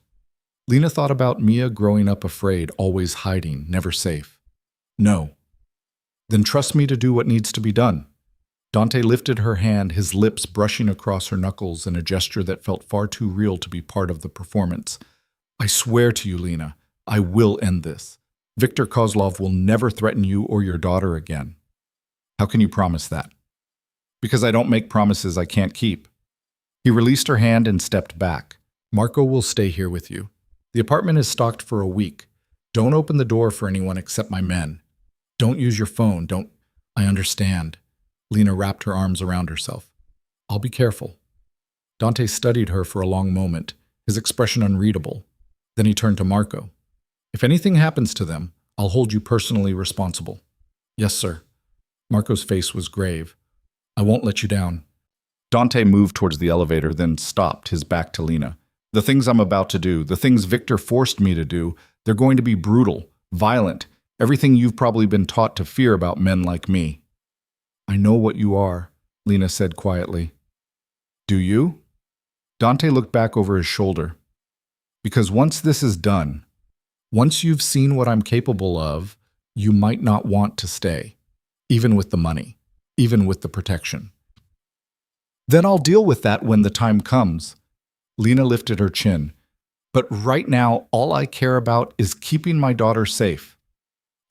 Speaker 1: Lena thought about Mia growing up afraid, always hiding, never safe. No. Then trust me to do what needs to be done. Dante lifted her hand, his lips brushing across her knuckles in a gesture that felt far too real to be part of the performance. I swear to you, Lena, I will end this. Victor Coslov will never threaten you or your daughter again. How can you promise that? Because I don't make promises I can't keep. He released her hand and stepped back. Marco will stay here with you. The apartment is stocked for a week. Don't open the door for anyone except my men. Don't use your phone. Don't… I understand. Lena wrapped her arms around herself. I'll be careful. Dante studied her for a long moment, his expression unreadable. Then he turned to Marco. If anything happens to them, I'll hold you personally responsible. Yes, sir. Marco's face was grave. I won't let you down. Dante moved towards the elevator, then stopped, his back to Lena. The things I'm about to do, the things Victor forced me to do, they're going to be brutal, violent, everything you've probably been taught to fear about men like me. I know what you are, Lena said quietly. Do you? Dante looked back over his shoulder. Because once this is done, once you've seen what I'm capable of, you might not want to stay, even with the money, even with the protection. Then I'll deal with that when the time comes. Lena lifted her chin. But right now, all I care about is keeping my daughter safe.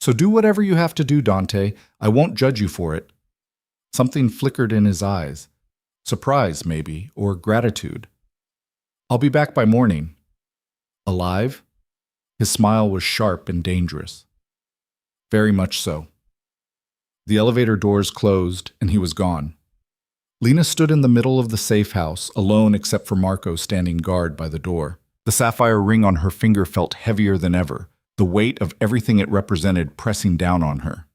Speaker 1: So do whatever you have to do, Dante. I won't judge you for it. Something flickered in his eyes. Surprise, maybe, or gratitude. I'll be back by morning. Alive? His smile was sharp and dangerous. Very much so. The elevator doors closed, and he was gone. Lena stood in the middle of the safe house, alone except for Marco standing guard by the door. The sapphire ring on her finger felt heavier than ever, the weight of everything it represented pressing down on her.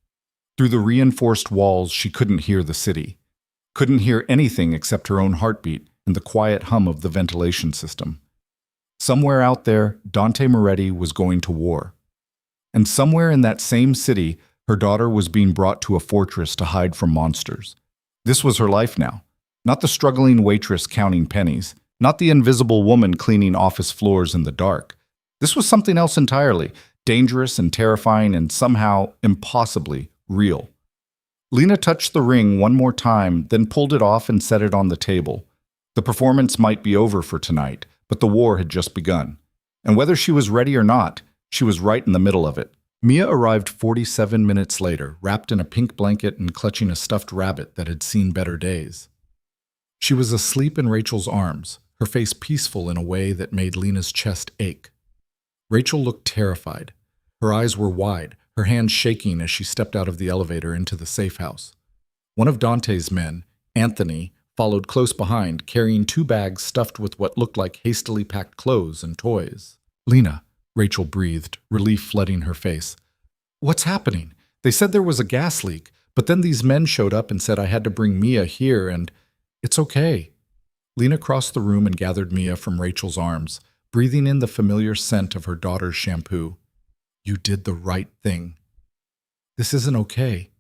Speaker 1: Through the reinforced walls, she couldn't hear the city. Couldn't hear anything except her own heartbeat and the quiet hum of the ventilation system. Somewhere out there, Dante Moretti was going to war. And somewhere in that same city, her daughter was being brought to a fortress to hide from monsters. This was her life now. Not the struggling waitress counting pennies, not the invisible woman cleaning office floors in the dark. This was something else entirely, dangerous and terrifying and somehow impossibly real. Lena touched the ring one more time, then pulled it off and set it on the table. The performance might be over for tonight, but the war had just begun. And whether she was ready or not, she was right in the middle of it. Mia arrived 47 minutes later, wrapped in a pink blanket and clutching a stuffed rabbit that had seen better days. She was asleep in Rachel's arms, her face peaceful in a way that made Lena's chest ache. Rachel looked terrified. Her eyes were wide, her hands shaking as she stepped out of the elevator into the safe house. One of Dante's men, Anthony, followed close behind, carrying 2 bags stuffed with what looked like hastily packed clothes and toys. "Lena," Rachel breathed, relief flooding her face. "What's happening? They said there was a gas leak, but then these men showed up and said I had to bring Mia here and it's okay." Lena crossed the room and gathered Mia from Rachel's arms, breathing in the familiar scent of her daughter's shampoo. "You did the right thing." "This isn't okay.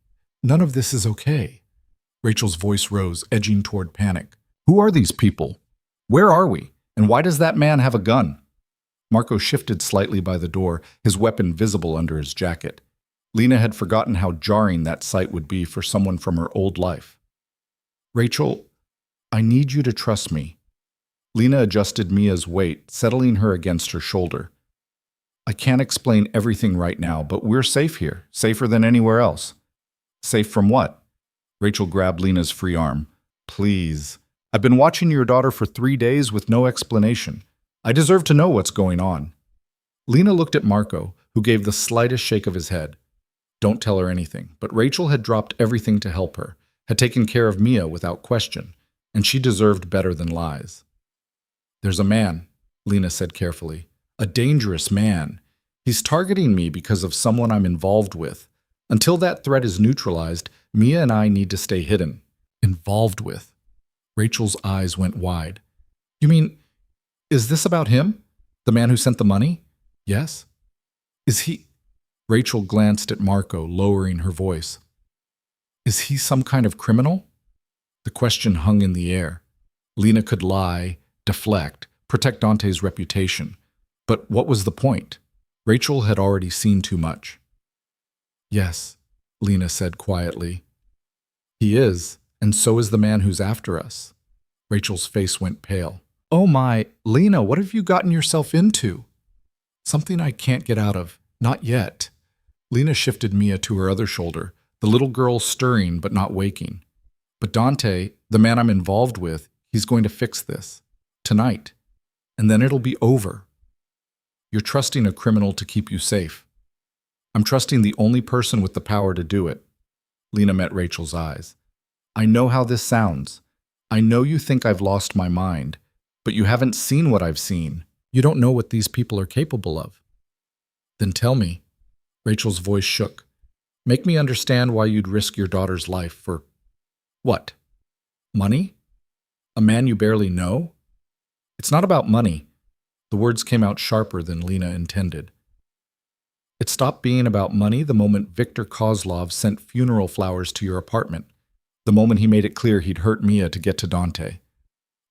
Speaker 1: None of this is okay." Rachel's voice rose, edging toward panic. "Who are these people? Where are we? And why does that man have a gun?" Marco shifted slightly by the door, his weapon visible under his jacket. Lena had forgotten how jarring that sight would be for someone from her old life. "Rachel, I need you to trust me." Lena adjusted Mia's weight, settling her against her shoulder. "I can't explain everything right now, but we're safe here, safer than anywhere else." "Safe from what?" Rachel grabbed Lena's free arm. "Please. I've been watching your daughter for 3 days with no explanation. I deserve to know what's going on." Lena looked at Marco, who gave the slightest shake of his head. Don't tell her anything, but Rachel had dropped everything to help her, had taken care of Mia without question, and she deserved better than lies. "There's a man," Lena said carefully. "A dangerous man. He's targeting me because of someone I'm involved with. Until that threat is neutralized, Mia and I need to stay hidden." "Involved with?" Rachel's eyes went wide. "You mean, is this about him? The man who sent the money?" "Yes." "Is he—" Rachel glanced at Marco, lowering her voice. "Is he some kind of criminal?" The question hung in the air. Lena could lie, deflect, protect Dante's reputation. But what was the point? Rachel had already seen too much. "Yes," Lena said quietly. "He is, and so is the man who's after us." Rachel's face went pale. "Oh my, Lena, what have you gotten yourself into?" "Something I can't get out of. Not yet." Lena shifted Mia to her other shoulder, the little girl stirring but not waking. "But Dante, the man I'm involved with, he's going to fix this. Tonight. And then it'll be over." "You're trusting a criminal to keep you safe." "I'm trusting the only person with the power to do it." Lena met Rachel's eyes. "I know how this sounds. I know you think I've lost my mind, but you haven't seen what I've seen. You don't know what these people are capable of." "Then tell me." Rachel's voice shook. "Make me understand why you'd risk your daughter's life for what? Money? A man you barely know?" "It's not about money." The words came out sharper than Lena intended. "It stopped being about money the moment Victor Coslov sent funeral flowers to your apartment, the moment he made it clear he'd hurt Mia to get to Dante.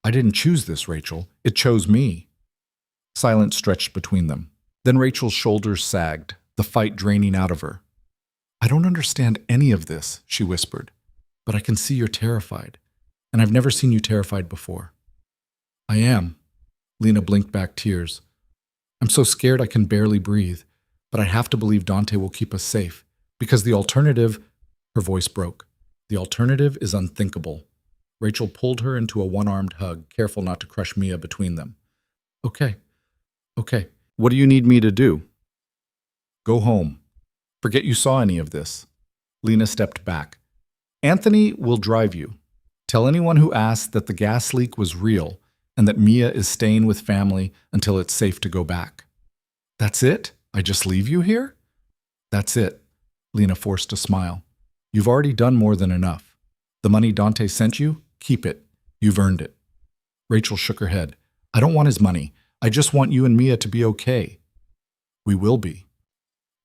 Speaker 1: I didn't choose this, Rachel. It chose me." Silence stretched between them. Then Rachel's shoulders sagged, the fight draining out of her. "I don't understand any of this," she whispered, "but I can see you're terrified, and I've never seen you terrified before." "I am." Lena blinked back tears. "I'm so scared I can barely breathe, but I have to believe Dante will keep us safe, because the alternative—" Her voice broke. "The alternative is unthinkable." Rachel pulled her into a one-armed hug, careful not to crush Mia between them. Okay. What do you need me to do?" "Go home." Forget you saw any of this. Lena stepped back. Anthony will drive you. Tell anyone who asks that the gas leak was real and that Mia is staying with family until it's safe to go back. That's it? I just leave you here? That's it. Lena forced a smile. You've already done more than enough. The money Dante sent you, keep it. You've earned it. Rachel shook her head. I don't want his money. I just want you and Mia to be okay. We will be.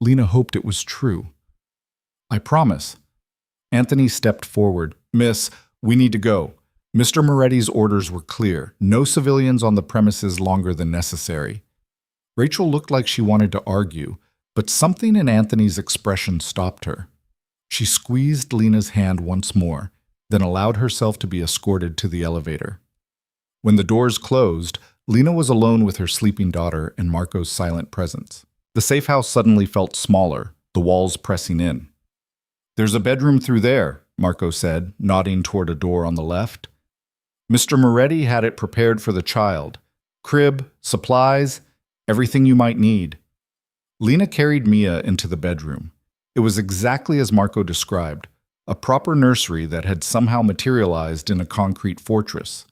Speaker 1: Lena hoped it was true. I promise. Anthony stepped forward. Miss, we need to go. Mr. Moretti's orders were clear. No civilians on the premises longer than necessary. Rachel looked like she wanted to argue, but something in Anthony's expression stopped her. She squeezed Lena's hand once more, then allowed herself to be escorted to the elevator. When the doors closed, Lena was alone with her sleeping daughter and Marco's silent presence. The safe house suddenly felt smaller, the walls pressing in. There's a bedroom through there, Marco said, nodding toward a door on the left. Mr. Moretti had it prepared for the child. Crib, supplies, everything you might need. Lena carried Mia into the bedroom. It was exactly as Marco described, a proper nursery that had somehow materialized in a concrete fortress.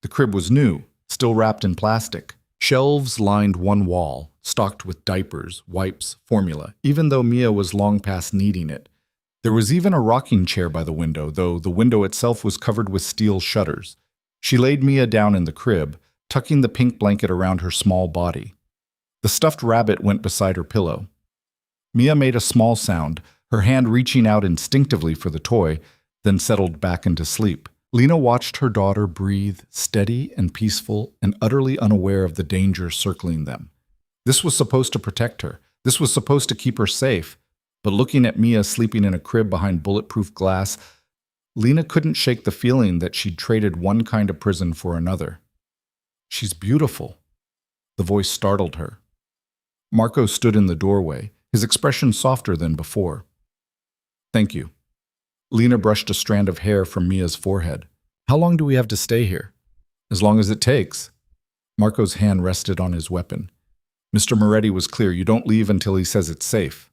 Speaker 1: The crib was new, still wrapped in plastic. Shelves lined one wall, stocked with diapers, wipes, formula, even though Mia was long past needing it. There was even a rocking chair by the window, though the window itself was covered with steel shutters. She laid Mia down in the crib, tucking the pink blanket around her small body. The stuffed rabbit went beside her pillow. Mia made a small sound, her hand reaching out instinctively for the toy, then settled back into sleep. Lena watched her daughter breathe, steady and peaceful and utterly unaware of the danger circling them. This was supposed to protect her. This was supposed to keep her safe. But looking at Mia sleeping in a crib behind bulletproof glass, Lena couldn't shake the feeling that she'd traded one kind of prison for another. She's beautiful. The voice startled her. Marco stood in the doorway, his expression softer than before. Thank you. Lena brushed a strand of hair from Mia's forehead. How long do we have to stay here? As long as it takes. Marco's hand rested on his weapon. Mr. Moretti was clear, you don't leave until he says it's safe.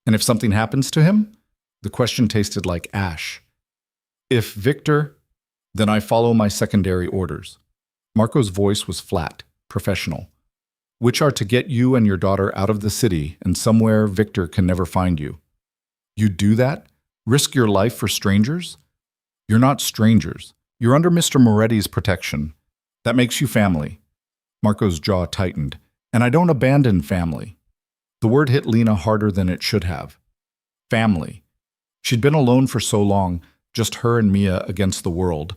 Speaker 1: And if something happens to him? The question tasted like ash. If Victor, then I follow my secondary orders. Marco's voice was flat, professional. Which are to get you and your daughter out of the city and somewhere Victor can never find you. You'd do that? Risk your life for strangers? You're not strangers. You're under Mr. Moretti's protection. That makes you family. Marco's jaw tightened. And I don't abandon family. The word hit Lena harder than it should have. Family. She'd been alone for so long, just her and Mia against the world,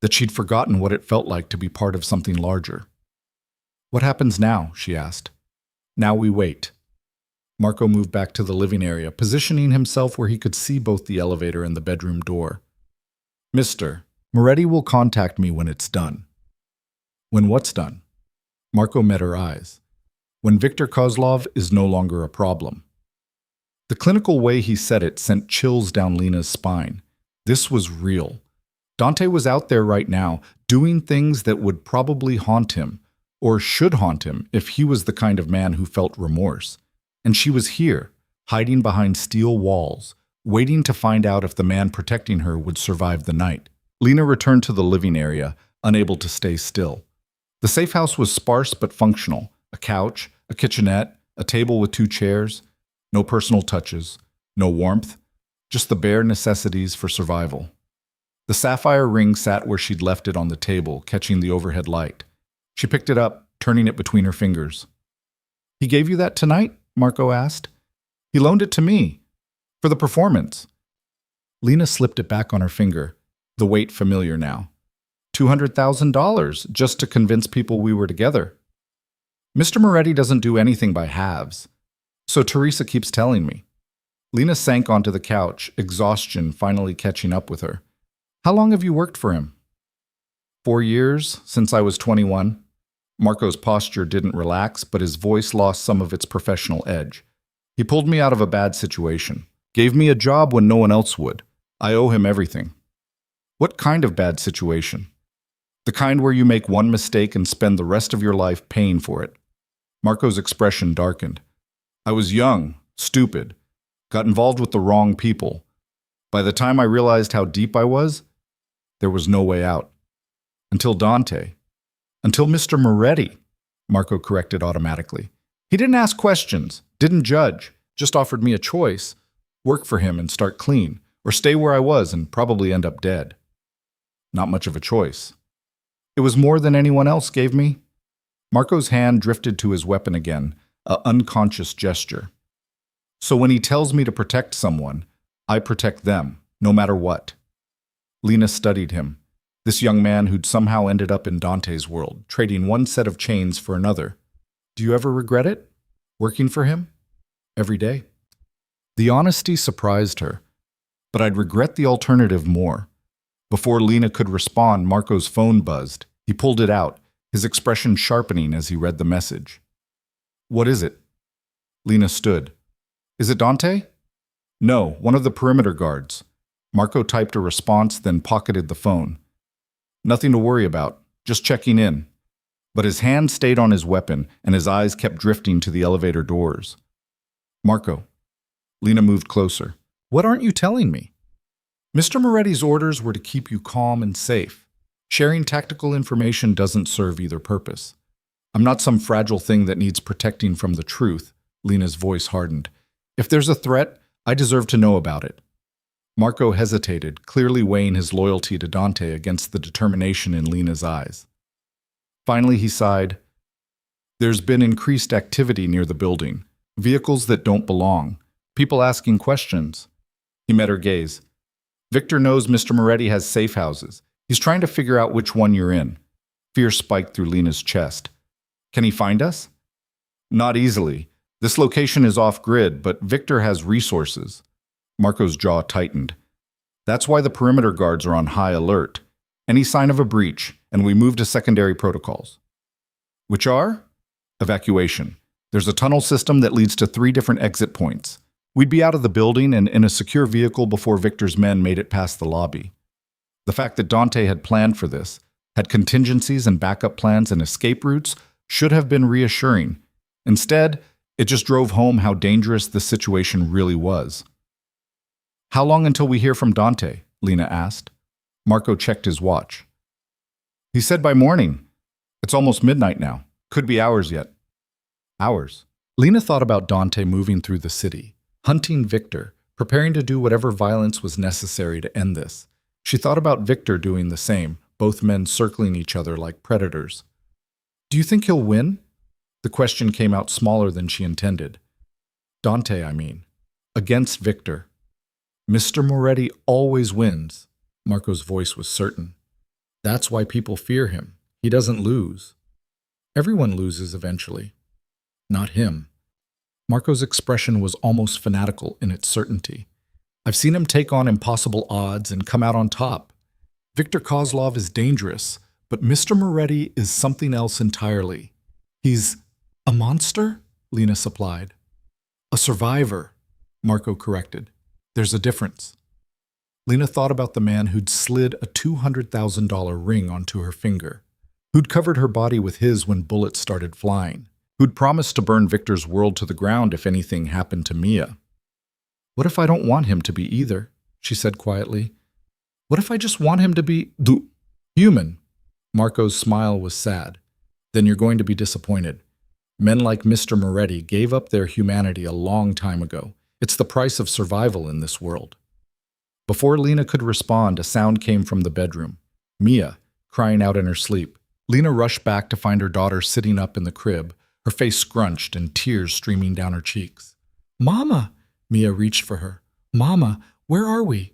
Speaker 1: that she'd forgotten what it felt like to be part of something larger. What happens now? She asked. Now we wait. Marco moved back to the living area, positioning himself where he could see both the elevator and the bedroom door. Mr. Moretti will contact me when it's done. When what's done? Marco met her eyes. When Victor Coslov is no longer a problem. The clinical way he said it sent chills down Lena's spine. This was real. Dante was out there right now, doing things that would probably haunt him, or should haunt him if he was the kind of man who felt remorse. And she was here, hiding behind steel walls, waiting to find out if the man protecting her would survive the night. Lena returned to the living area, unable to stay still. The safe house was sparse but functional. A couch, a kitchenette, a table with 2 chairs, no personal touches, no warmth, just the bare necessities for survival. The sapphire ring sat where she'd left it on the table, catching the overhead light. She picked it up, turning it between her fingers. He gave you that tonight? Marco asked. He loaned it to me. For the performance. Lena slipped it back on her finger, the weight familiar now. $200,000 just to convince people we were together. Mr. Moretti doesn't do anything by halves. So Teresa keeps telling me. Lena sank onto the couch, exhaustion finally catching up with her. How long have you worked for him? 4 years, since I was 21. Marco's posture didn't relax, but his voice lost some of its professional edge. He pulled me out of a bad situation. Gave me a job when no one else would. I owe him everything. What kind of bad situation? The kind where you make one mistake and spend the rest of your life paying for it. Marco's expression darkened. I was young, stupid. Got involved with the wrong people. By the time I realized how deep I was, there was no way out. Until Dante. Until Mr. Moretti, Marco corrected automatically. He didn't ask questions, didn't judge, just offered me a choice. Work for him and start clean, or stay where I was and probably end up dead. Not much of a choice. It was more than anyone else gave me. Marco's hand drifted to his weapon again, an unconscious gesture. So when he tells me to protect someone, I protect them, no matter what. Lena studied him, this young man who'd somehow ended up in Dante's world, trading one set of chains for another. Do you ever regret it? Working for him? Every day? The honesty surprised her, but I'd regret the alternative more. Before Lena could respond, Marco's phone buzzed. He pulled it out, his expression sharpening as he read the message. What is it? Lena stood. Is it Dante? No, one of the perimeter guards. Marco typed a response, then pocketed the phone. Nothing to worry about, just checking in. But his hand stayed on his weapon, and his eyes kept drifting to the elevator doors. Marco. Lena moved closer. What aren't you telling me? Mr. Moretti's orders were to keep you calm and safe. Sharing tactical information doesn't serve either purpose. I'm not some fragile thing that needs protecting from the truth. Lena's voice hardened. If there's a threat, I deserve to know about it. Marco hesitated, clearly weighing his loyalty to Dante against the determination in Lena's eyes. Finally, he sighed. There's been increased activity near the building. Vehicles that don't belong. People asking questions. He met her gaze. Victor knows Mr. Moretti has safe houses. He's trying to figure out which one you're in. Fear spiked through Lena's chest. Can he find us? Not easily. This location is off-grid, but Victor has resources. Marco's jaw tightened. That's why the perimeter guards are on high alert. Any sign of a breach, and we move to secondary protocols. Which are? Evacuation. There's a tunnel system that leads to 3 different exit points. We'd be out of the building and in a secure vehicle before Victor's men made it past the lobby. The fact that Dante had planned for this, had contingencies and backup plans and escape routes, should have been reassuring. Instead, it just drove home how dangerous the situation really was. How long until we hear from Dante? Lena asked. Marco checked his watch. He said by morning. It's almost midnight now. Could be hours yet. Hours. Lena thought about Dante moving through the city, hunting Victor, preparing to do whatever violence was necessary to end this. She thought about Victor doing the same, both men circling each other like predators. Do you think he'll win? The question came out smaller than she intended. Dante, I mean. Against Victor. Mr. Moretti always wins. Marco's voice was certain. That's why people fear him. He doesn't lose. Everyone loses eventually. Not him. Marco's expression was almost fanatical in its certainty. I've seen him take on impossible odds and come out on top. Victor Coslov is dangerous, but Mr. Moretti is something else entirely. He's a monster? Lena supplied. A survivor, Marco corrected. There's a difference. Lena thought about the man who'd slid a $200,000 ring onto her finger, who'd covered her body with his when bullets started flying, who'd promised to burn Victor's world to the ground if anything happened to Mia. What if I don't want him to be either? She said quietly. What if I just want him to be human? Marco's smile was sad. Then you're going to be disappointed. Men like Mr. Moretti gave up their humanity a long time ago. It's the price of survival in this world. Before Lena could respond, a sound came from the bedroom. Mia, crying out in her sleep. Lena rushed back to find her daughter sitting up in the crib, her face scrunched and tears streaming down her cheeks. Mama! Mia reached for her. Mama, where are we?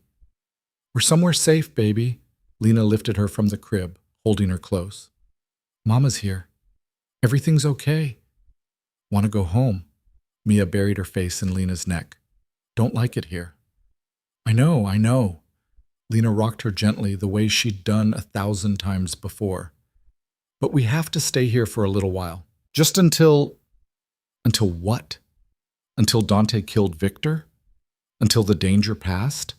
Speaker 1: We're somewhere safe, baby. Lena lifted her from the crib, holding her close. Mama's here. Everything's okay. Want to go home? Mia buried her face in Lena's neck. Don't like it here. I know. Lena rocked her gently the way she'd done 1,000 times before. But we have to stay here for a little while. Just until... Until what? Until Dante killed Victor? Until the danger passed?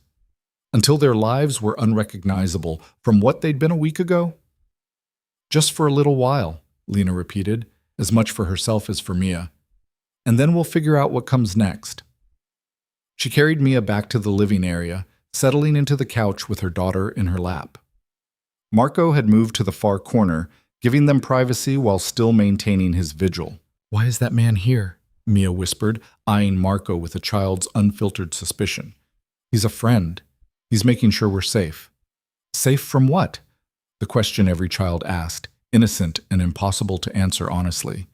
Speaker 1: Until their lives were unrecognizable from what they'd been a week ago? Just for a little while, Lena repeated, as much for herself as for Mia. And then we'll figure out what comes next. She carried Mia back to the living area, settling into the couch with her daughter in her lap. Marco had moved to the far corner, giving them privacy while still maintaining his vigil. "Why is that man here?" Mia whispered, eyeing Marco with a child's unfiltered suspicion. "He's a friend. He's making sure we're safe." "Safe from what?" The question every child asked, innocent and impossible to answer honestly.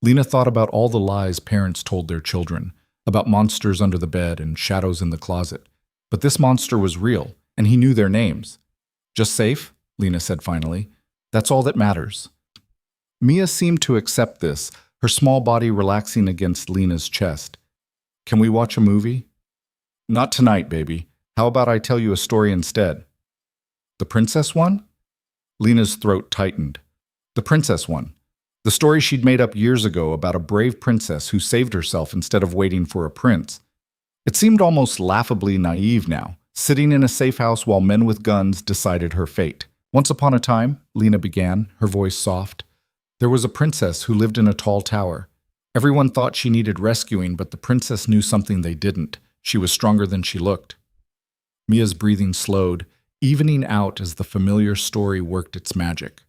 Speaker 1: Lena thought about all the lies parents told their children, about monsters under the bed and shadows in the closet. But this monster was real, and he knew their names. "Just safe," Lena said finally. "That's all that matters." Mia seemed to accept this, her small body relaxing against Lena's chest. "Can we watch a movie?" "Not tonight, baby. How about I tell you a story instead?" "The princess one?" Lena's throat tightened. The princess one. The story she'd made up years ago about a brave princess who saved herself instead of waiting for a prince. It seemed almost laughably naive now, sitting in a safe house while men with guns decided her fate. "Once upon a time," Lena began, her voice soft, "there was a princess who lived in a tall tower. Everyone thought she needed rescuing, but the princess knew something they didn't. She was stronger than she looked." Mia's breathing slowed, evening out as the familiar story worked its magic.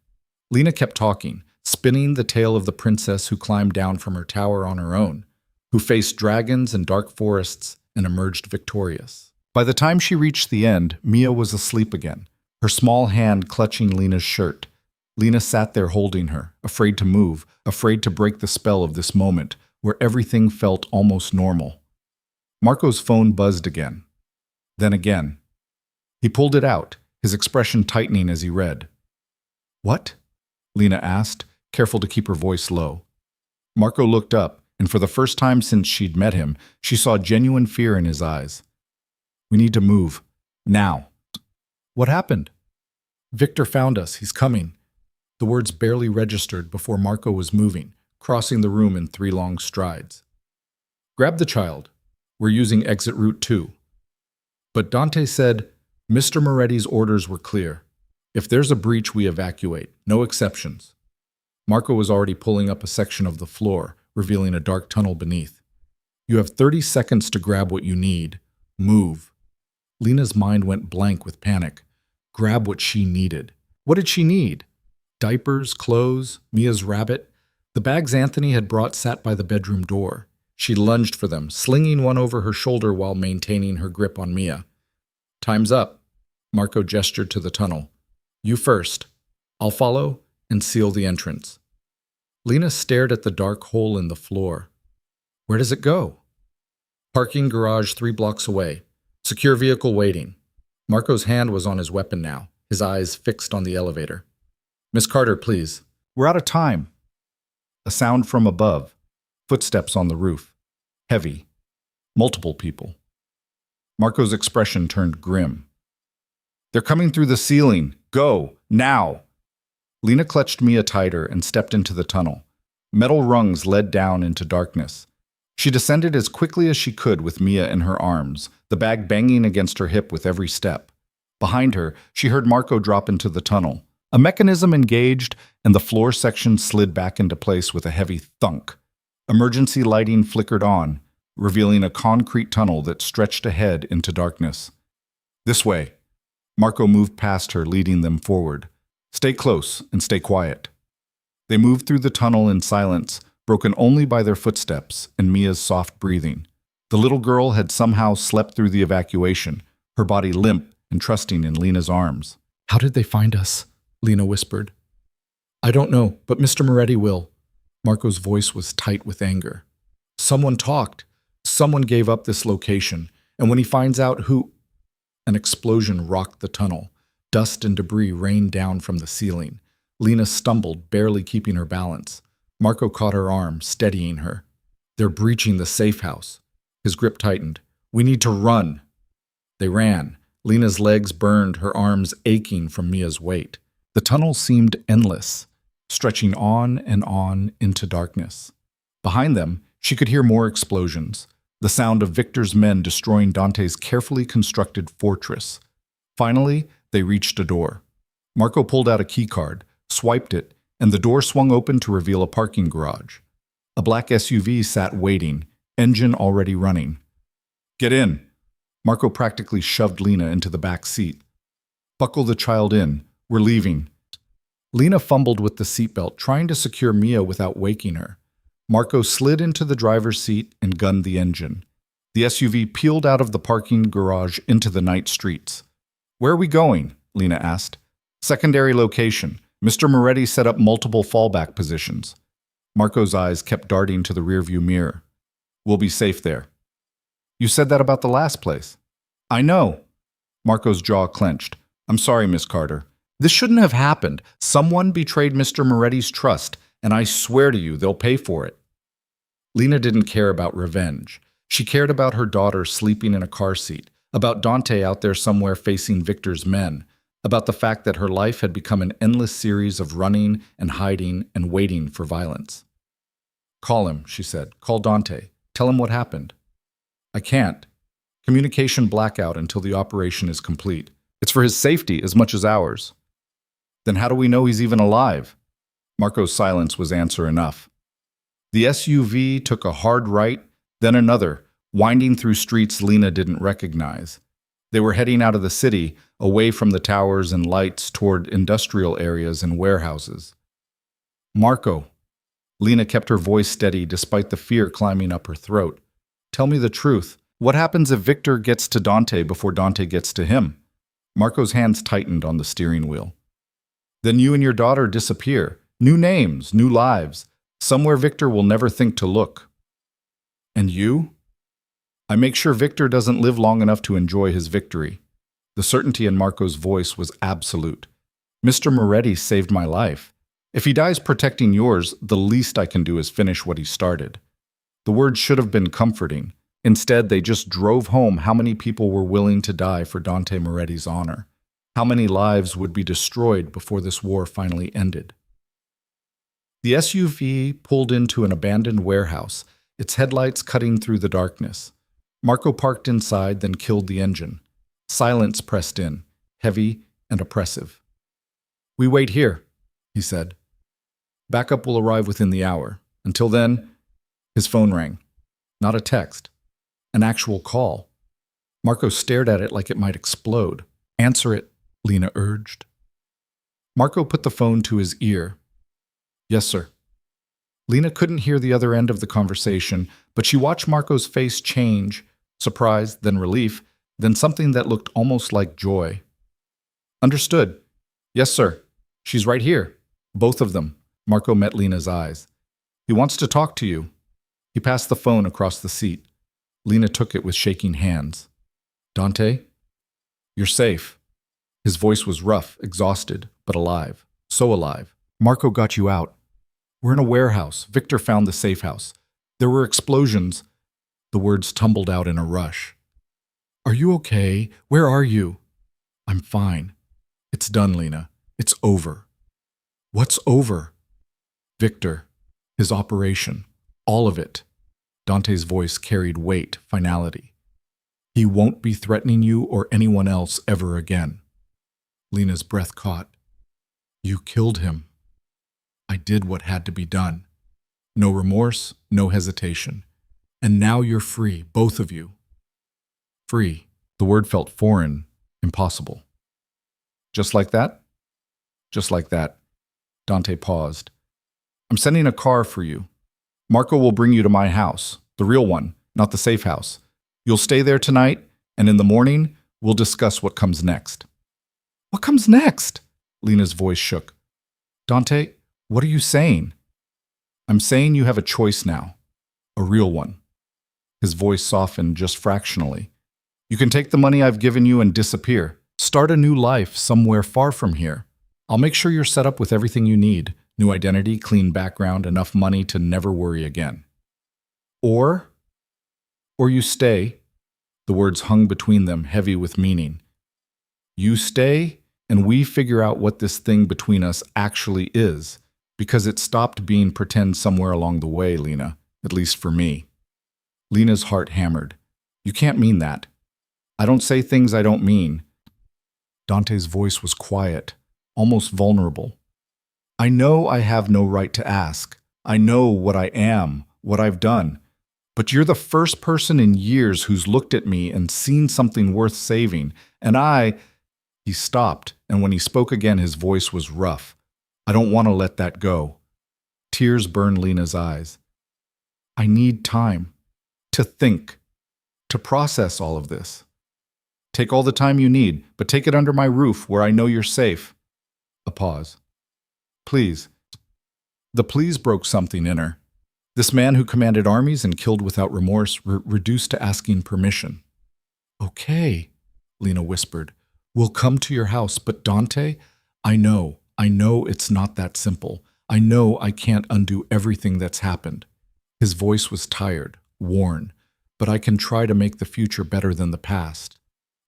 Speaker 1: Lena kept talking, spinning the tale of the princess who climbed down from her tower on her own, who faced dragons and dark forests and emerged victorious. By the time she reached the end, Mia was asleep again, her small hand clutching Lena's shirt. Lena sat there holding her, afraid to move, afraid to break the spell of this moment, where everything felt almost normal. Marco's phone buzzed again. Then again. He pulled it out, his expression tightening as he read. "What?" Lena asked, careful to keep her voice low. Marco looked up, and for the first time since she'd met him, she saw genuine fear in his eyes. "We need to move. Now." "What happened?" "Victor found us. He's coming." The words barely registered before Marco was moving, crossing the room in 3 long strides. "Grab the child. We're using exit route 2. But Dante said, Mr. Moretti's orders were clear. If there's a breach, we evacuate. No exceptions." Marco was already pulling up a section of the floor, revealing a dark tunnel beneath. "You have 30 seconds to grab what you need. Move." Lena's mind went blank with panic. Grab what she needed. What did she need? Diapers, clothes, Mia's rabbit? The bags Anthony had brought sat by the bedroom door. She lunged for them, slinging one over her shoulder while maintaining her grip on Mia. "Time's up." Marco gestured to the tunnel. "You first. I'll follow and seal the entrance." Lena stared at the dark hole in the floor. "Where does it go?" "Parking garage 3 blocks away. Secure vehicle waiting." Marco's hand was on his weapon now, his eyes fixed on the elevator. "Miss Carter, please." "We're out of time." A sound from above. Footsteps on the roof. Heavy. Multiple people. Marco's expression turned grim. "They're coming through the ceiling. Go, now." Lena clutched Mia tighter and stepped into the tunnel. Metal rungs led down into darkness. She descended as quickly as she could with Mia in her arms, the bag banging against her hip with every step. Behind her, she heard Marco drop into the tunnel. A mechanism engaged, and the floor section slid back into place with a heavy thunk. Emergency lighting flickered on, revealing a concrete tunnel that stretched ahead into darkness. "This way." Marco moved past her, leading them forward. "Stay close and stay quiet." They moved through the tunnel in silence, broken only by their footsteps and Mia's soft breathing. The little girl had somehow slept through the evacuation, her body limp and trusting in Lena's arms. "How did they find us?" Lena whispered. "I don't know, but Mr. Moretti will." Marco's voice was tight with anger. "Someone talked. Someone gave up this location, and when he finds out who—" An explosion rocked the tunnel. Dust and debris rained down from the ceiling. Lena stumbled, barely keeping her balance. Marco caught her arm, steadying her. "They're breaching the safe house." His grip tightened. "We need to run." They ran. Lena's legs burned, her arms aching from Mia's weight. The tunnel seemed endless, stretching on and on into darkness. Behind them, she could hear more explosions, the sound of Victor's men destroying Dante's carefully constructed fortress. Finally, they reached a door. Marco pulled out a keycard, swiped it, and the door swung open to reveal a parking garage. A black SUV sat waiting, engine already running. Get in. Marco practically shoved Lena into the back seat. Buckle the child in. We're leaving. Lena fumbled with the seatbelt, trying to secure Mia without waking her. Marco slid into the driver's seat and gunned the engine. The SUV peeled out of the parking garage into the night streets. Where are we going? Lena asked. Secondary location. Mr. Moretti set up multiple fallback positions. Marco's eyes kept darting to the rearview mirror. We'll be safe there. You said that about the last place. I know. Marco's jaw clenched. I'm sorry, Miss Carter. This shouldn't have happened. Someone betrayed Mr. Moretti's trust, and I swear to you they'll pay for it. Lena didn't care about revenge. She cared about her daughter sleeping in a car seat, about Dante out there somewhere facing Victor's men, about the fact that her life had become an endless series of running and hiding and waiting for violence. Call him, she said. Call Dante. Tell him what happened. I can't. Communication blackout until the operation is complete. It's for his safety as much as ours. Then how do we know he's even alive? Marco's silence was answer enough. The SUV took a hard right, then another, winding through streets Lena didn't recognize. They were heading out of the city, away from the towers and lights toward industrial areas and warehouses. Marco. Lena kept her voice steady despite the fear climbing up her throat. Tell me the truth. What happens if Victor gets to Dante before Dante gets to him? Marco's hands tightened on the steering wheel. Then you and your daughter disappear. New names, new lives. Somewhere Victor will never think to look. And you? I make sure Victor doesn't live long enough to enjoy his victory. The certainty in Marco's voice was absolute. Mr. Moretti saved my life. If he dies protecting yours, the least I can do is finish what he started. The words should have been comforting. Instead, they just drove home how many people were willing to die for Dante Moretti's honor. How many lives would be destroyed before this war finally ended. The SUV pulled into an abandoned warehouse, its headlights cutting through the darkness. Marco parked inside, then killed the engine. Silence pressed in, heavy and oppressive. We wait here, he said. Backup will arrive within the hour. Until then, his phone rang. Not a text. An actual call. Marco stared at it like it might explode. Answer it, Lena urged. Marco put the phone to his ear. Yes, sir. Lena couldn't hear the other end of the conversation, but she watched Marco's face change, surprise, then relief, then something that looked almost like joy. Understood. Yes, sir. She's right here. Both of them. Marco met Lena's eyes. He wants to talk to you. He passed the phone across the seat. Lena took it with shaking hands. Dante? You're safe. His voice was rough, exhausted, but alive. So alive. Marco got you out. We're in a warehouse. Victor found the safe house. There were explosions. The words tumbled out in a rush. Are you okay? Where are you? I'm fine. It's done, Lena. It's over. What's over? Victor. His operation. All of it. Dante's voice carried weight, finality. He won't be threatening you or anyone else ever again. Lena's breath caught. You killed him. I did what had to be done. No remorse, no hesitation. And now you're free, both of you. Free. The word felt foreign, impossible. Just like that? Just like that. Dante paused. I'm sending a car for you. Marco will bring you to my house, the real one, not the safe house. You'll stay there tonight, and in the morning, we'll discuss what comes next. What comes next? Lena's voice shook. Dante, what are you saying? I'm saying you have a choice now. A real one. His voice softened just fractionally. You can take the money I've given you and disappear. Start a new life somewhere far from here. I'll make sure you're set up with everything you need. New identity, clean background, enough money to never worry again. Or you stay. The words hung between them, heavy with meaning. You stay, and we figure out what this thing between us actually is, because it stopped being pretend somewhere along the way, Lena, at least for me. Lena's heart hammered. You can't mean that. I don't say things I don't mean. Dante's voice was quiet, almost vulnerable. I know I have no right to ask. I know what I am, what I've done. But you're the first person in years who's looked at me and seen something worth saving. And He stopped, and when he spoke again, his voice was rough. I don't want to let that go. Tears burned Lena's eyes. I need time to think, to process all of this. Take all the time you need, but take it under my roof where I know you're safe. A pause. Please. The please broke something in her. This man who commanded armies and killed without remorse reduced to asking permission. Okay, Lena whispered. We'll come to your house, but Dante, I know it's not that simple. I know I can't undo everything that's happened. His voice was tired, worn, but I can try to make the future better than the past.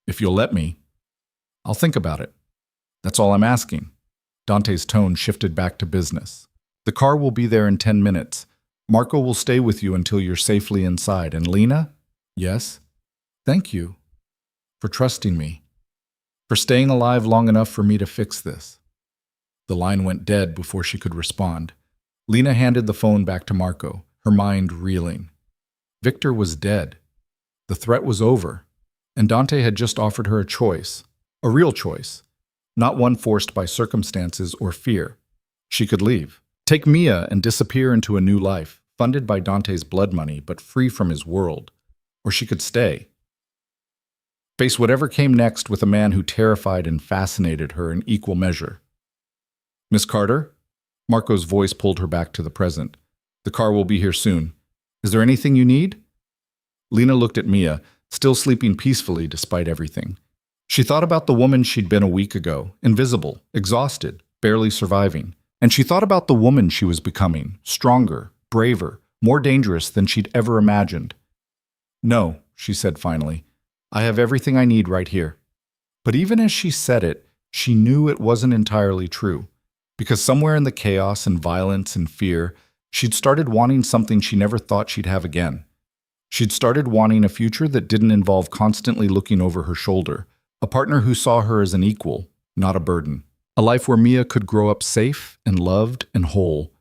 Speaker 1: If you'll let me, I'll think about it. That's all I'm asking. Dante's tone shifted back to business. The car will be there in 10 minutes. Marco will stay with you until you're safely inside. And Lena? Yes? Thank you for trusting me, for staying alive long enough for me to fix this. The line went dead before she could respond. Lena handed the phone back to Marco, her mind reeling. Victor was dead. The threat was over, and Dante had just offered her a choice, a real choice, not one forced by circumstances or fear. She could leave, take Mia and disappear into a new life, funded by Dante's blood money but free from his world. Or she could stay, face whatever came next with a man who terrified and fascinated her in equal measure. Miss Carter? Marco's voice pulled her back to the present. The car will be here soon. Is there anything you need? Lena looked at Mia, still sleeping peacefully despite everything. She thought about the woman she'd been a week ago, invisible, exhausted, barely surviving. And she thought about the woman she was becoming, stronger, braver, more dangerous than she'd ever imagined. No, she said finally. I have everything I need right here. But even as she said it, she knew it wasn't entirely true. Because somewhere in the chaos and violence and fear, she'd started wanting something she never thought she'd have again. She'd started wanting a future that didn't involve constantly looking over her shoulder, a partner who saw her as an equal, not a burden. A life where Mia could grow up safe and loved and whole.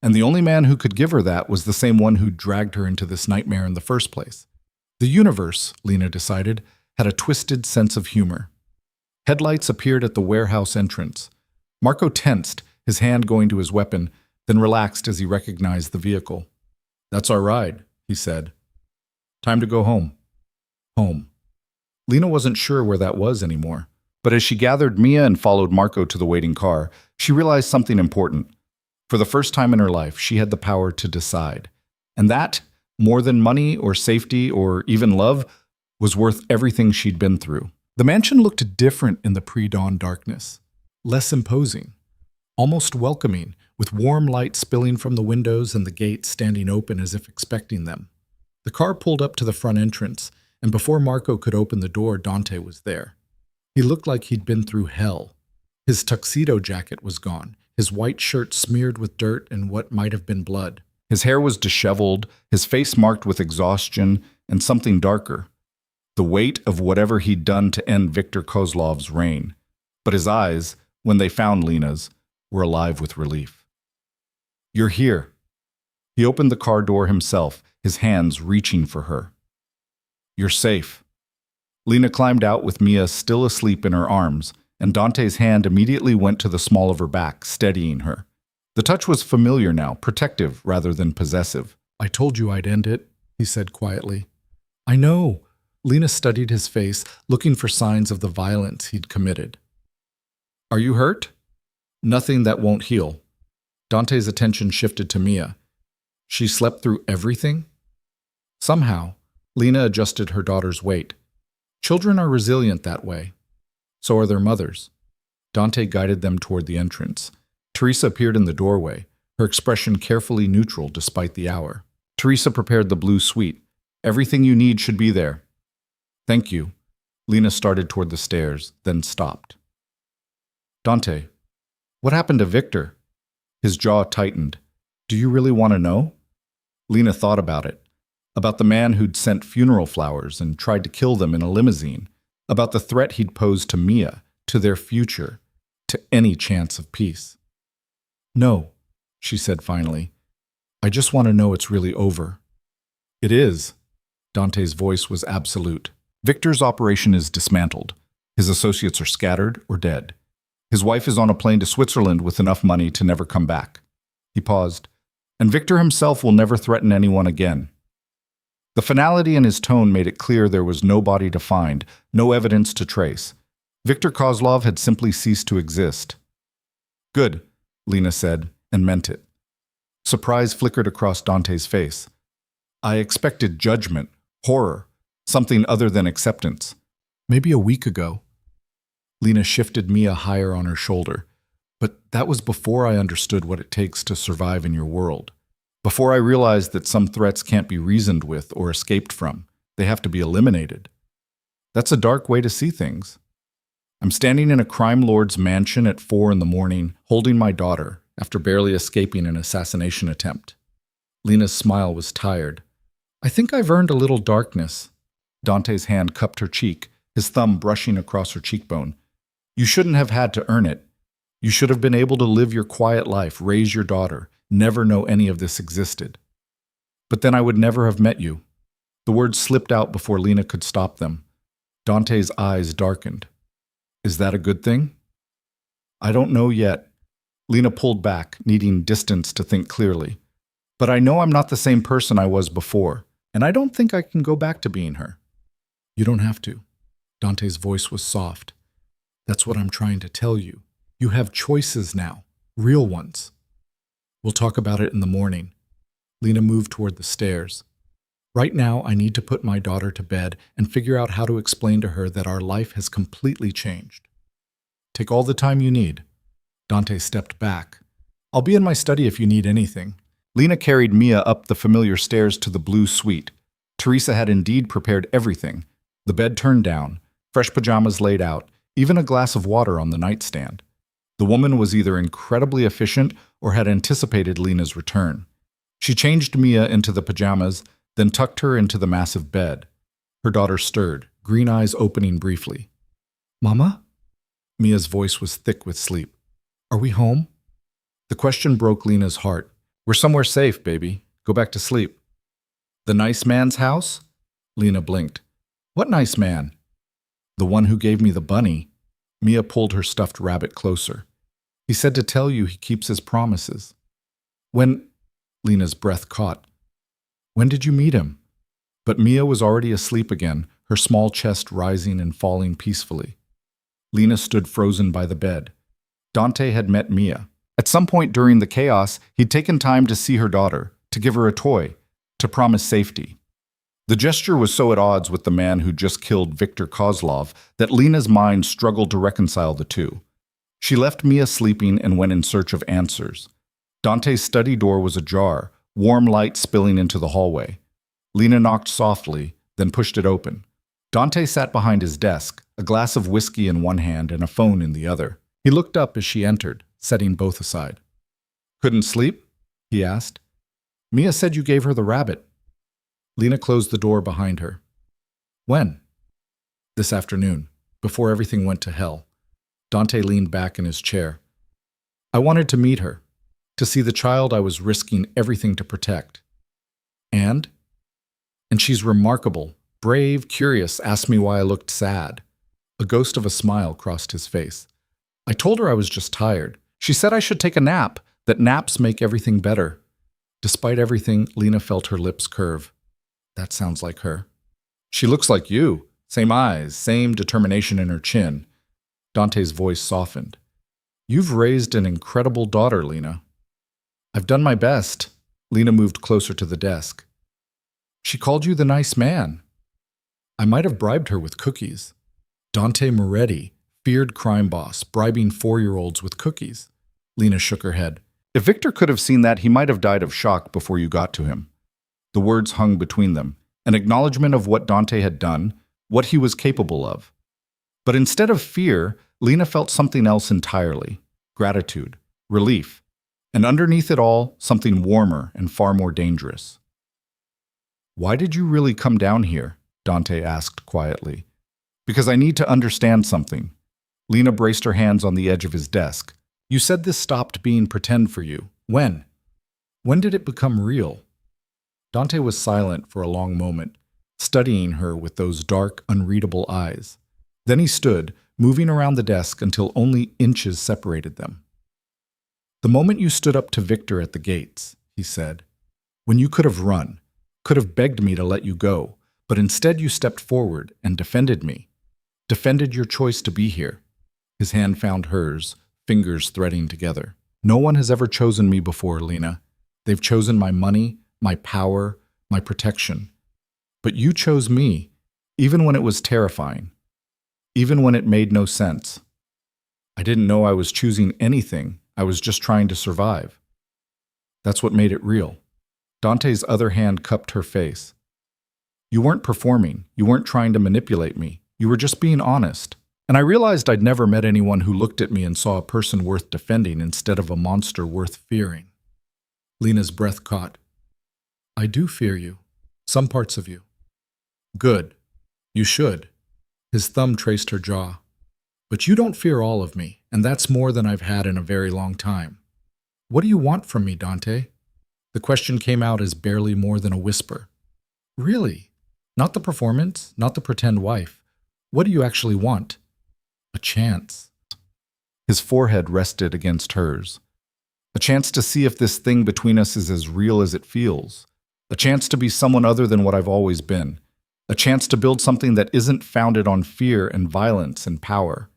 Speaker 1: And the only man who could give her that was the same one who dragged her into this nightmare in the first place. The universe, Lena decided, had a twisted sense of humor. Headlights appeared at the warehouse entrance. Marco tensed, his hand going to his weapon, then relaxed as he recognized the vehicle. That's our ride, he said. Time to go home. Home. Lena wasn't sure where that was anymore. But as she gathered Mia and followed Marco to the waiting car, she realized something important. For the first time in her life, she had the power to decide. And that, more than money or safety or even love, was worth everything she'd been through. The mansion looked different in the pre-dawn darkness. Less imposing. Almost welcoming, with warm light spilling from the windows and the gate standing open as if expecting them. The car pulled up to the front entrance, and before Marco could open the door, Dante was there. He looked like he'd been through hell. His tuxedo jacket was gone, his white shirt smeared with dirt and what might have been blood. His hair was disheveled, his face marked with exhaustion and something darker. The weight of whatever he'd done to end Victor Kozlov's reign. But his eyes, when they found Lena's, were alive with relief. You're here. He opened the car door himself, his hands reaching for her. You're safe. Lena climbed out with Mia still asleep in her arms, and Dante's hand immediately went to the small of her back, steadying her. The touch was familiar now, protective rather than possessive. I told you I'd end it, he said quietly. I know. Lena studied his face, looking for signs of the violence he'd committed. Are you hurt? Nothing that won't heal. Dante's attention shifted to Mia. She slept through everything? Somehow, Lena adjusted her daughter's weight. Children are resilient that way. So are their mothers. Dante guided them toward the entrance. Teresa appeared in the doorway, her expression carefully neutral despite the hour. Teresa prepared the blue suite. Everything you need should be there. Thank you. Lena started toward the stairs, then stopped. Dante, what happened to Victor? His jaw tightened. Do you really want to know? Lena thought about it. About the man who'd sent funeral flowers and tried to kill them in a limousine. About the threat he'd posed to Mia, to their future, to any chance of peace. No, she said finally. I just want to know it's really over. It is. Dante's voice was absolute. Victor's operation is dismantled. His associates are scattered or dead. His wife is on a plane to Switzerland with enough money to never come back. He paused. And Victor himself will never threaten anyone again. The finality in his tone made it clear there was no body to find, no evidence to trace. Victor Coslov had simply ceased to exist. Good, Lena said, and meant it. Surprise flickered across Dante's face. I expected judgment, horror, something other than acceptance. Maybe a week ago. Lena shifted Mia higher on her shoulder. But that was before I understood what it takes to survive in your world. Before I realized that some threats can't be reasoned with or escaped from. They have to be eliminated. That's a dark way to see things. I'm standing in a crime lord's mansion at 4 a.m, holding my daughter, after barely escaping an assassination attempt. Lena's smile was tired. I think I've earned a little darkness. Dante's hand cupped her cheek, his thumb brushing across her cheekbone. You shouldn't have had to earn it. You should have been able to live your quiet life, raise your daughter, never know any of this existed. But then I would never have met you. The words slipped out before Lena could stop them. Dante's eyes darkened. Is that a good thing? I don't know yet. Lena pulled back, needing distance to think clearly. But I know I'm not the same person I was before, and I don't think I can go back to being her. You don't have to. Dante's voice was soft. That's what I'm trying to tell you. You have choices now, real ones. We'll talk about it in the morning. Lena moved toward the stairs. Right now, I need to put my daughter to bed and figure out how to explain to her that our life has completely changed. Take all the time you need. Dante stepped back. I'll be in my study if you need anything. Lena carried Mia up the familiar stairs to the blue suite. Teresa had indeed prepared everything. The bed turned down, fresh pajamas laid out, even a glass of water on the nightstand. The woman was either incredibly efficient or had anticipated Lena's return. She changed Mia into the pajamas, then tucked her into the massive bed. Her daughter stirred, green eyes opening briefly. Mama? Mia's voice was thick with sleep. Are we home? The question broke Lena's heart. We're somewhere safe, baby. Go back to sleep. The nice man's house? Lena blinked. What nice man? The one who gave me the bunny. Mia pulled her stuffed rabbit closer. He said to tell you he keeps his promises. When? Lena's breath caught. When did you meet him? But Mia was already asleep again, her small chest rising and falling peacefully. Lena stood frozen by the bed. Dante had met Mia. At some point during the chaos, he'd taken time to see her daughter, to give her a toy, to promise safety. The gesture was so at odds with the man who just killed Victor Coslov that Lena's mind struggled to reconcile the two. She left Mia sleeping and went in search of answers. Dante's study door was ajar, warm light spilling into the hallway. Lena knocked softly, then pushed it open. Dante sat behind his desk, a glass of whiskey in one hand and a phone in the other. He looked up as she entered, setting both aside. Couldn't sleep? He asked. Mia said you gave her the rabbit. Lena closed the door behind her. When? This afternoon, before everything went to hell. Dante leaned back in his chair. I wanted to meet her, to see the child I was risking everything to protect. And she's remarkable, brave, curious, asked me why I looked sad. A ghost of a smile crossed his face. I told her I was just tired. She said I should take a nap, that naps make everything better. Despite everything, Lena felt her lips curve. That sounds like her. She looks like you. Same eyes, same determination in her chin. Dante's voice softened. You've raised an incredible daughter, Lena. I've done my best. Lena moved closer to the desk. She called you the nice man. I might have bribed her with cookies. Dante Moretti, feared crime boss, bribing 4-year-olds with cookies. Lena shook her head. If Victor could have seen that, he might have died of shock before you got to him. The words hung between them, an acknowledgement of what Dante had done, what he was capable of. But instead of fear, Lena felt something else entirely. Gratitude, relief, and underneath it all, something warmer and far more dangerous. Why did you really come down here? Dante asked quietly. Because I need to understand something. Lena braced her hands on the edge of his desk. You said this stopped being pretend for you. When? When did it become real? Dante was silent for a long moment, studying her with those dark, unreadable eyes. Then he stood, moving around the desk until only inches separated them. "The moment you stood up to Victor at the gates," he said, "when you could have run, could have begged me to let you go, but instead you stepped forward and defended me, defended your choice to be here." His hand found hers, fingers threading together. "No one has ever chosen me before, Lena. They've chosen my money, my power, my protection. But you chose me, even when it was terrifying, even when it made no sense. I didn't know I was choosing anything. I was just trying to survive. That's what made it real." Dante's other hand cupped her face. "You weren't performing. You weren't trying to manipulate me. You were just being honest. And I realized I'd never met anyone who looked at me and saw a person worth defending instead of a monster worth fearing." Lena's breath caught. "I do fear you. Some parts of you." "Good. You should." His thumb traced her jaw. "But you don't fear all of me, and that's more than I've had in a very long time. What do you want from me, Dante?" The question came out as barely more than a whisper. "Really? Not the performance, not the pretend wife. What do you actually want?" "A chance." His forehead rested against hers. "A chance to see if this thing between us is as real as it feels. A chance to be someone other than what I've always been. A chance to build something that isn't founded on fear and violence and power.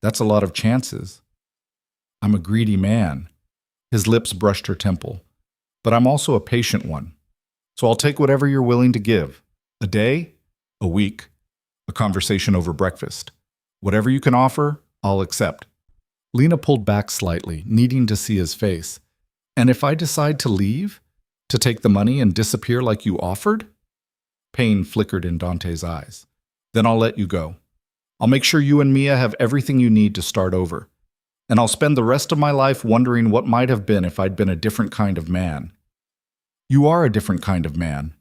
Speaker 1: That's a lot of chances. I'm a greedy man." His lips brushed her temple. "But I'm also a patient one. So I'll take whatever you're willing to give. A day? A week? A conversation over breakfast? Whatever you can offer, I'll accept." Lena pulled back slightly, needing to see his face. "And if I decide to leave? To take the money and disappear like you offered?" Pain flickered in Dante's eyes. "Then I'll let you go. I'll make sure you and Mia have everything you need to start over. And I'll spend the rest of my life wondering what might have been if I'd been a different kind of man." "You are a different kind of man."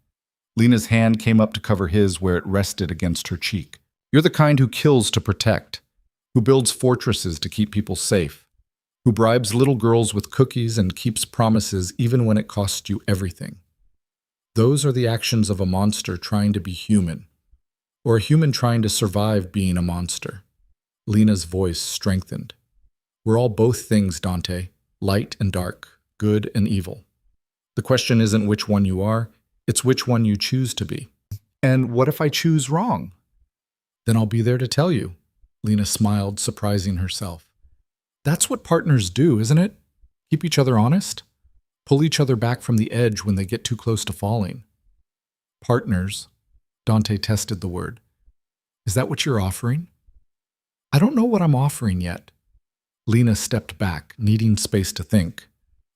Speaker 1: Lena's hand came up to cover his where it rested against her cheek. "You're the kind who kills to protect, who builds fortresses to keep people safe, who bribes little girls with cookies and keeps promises even when it costs you everything. Those are the actions of a monster trying to be human, or a human trying to survive being a monster." Lena's voice strengthened. "We're all both things, Dante, light and dark, good and evil. The question isn't which one you are, it's which one you choose to be." "And what if I choose wrong?" "Then I'll be there to tell you." Lena smiled, surprising herself. "That's what partners do, isn't it? Keep each other honest? Pull each other back from the edge when they get too close to falling." "Partners," Dante tested the word. "Is that what you're offering?" "I don't know what I'm offering yet." Lena stepped back, needing space to think.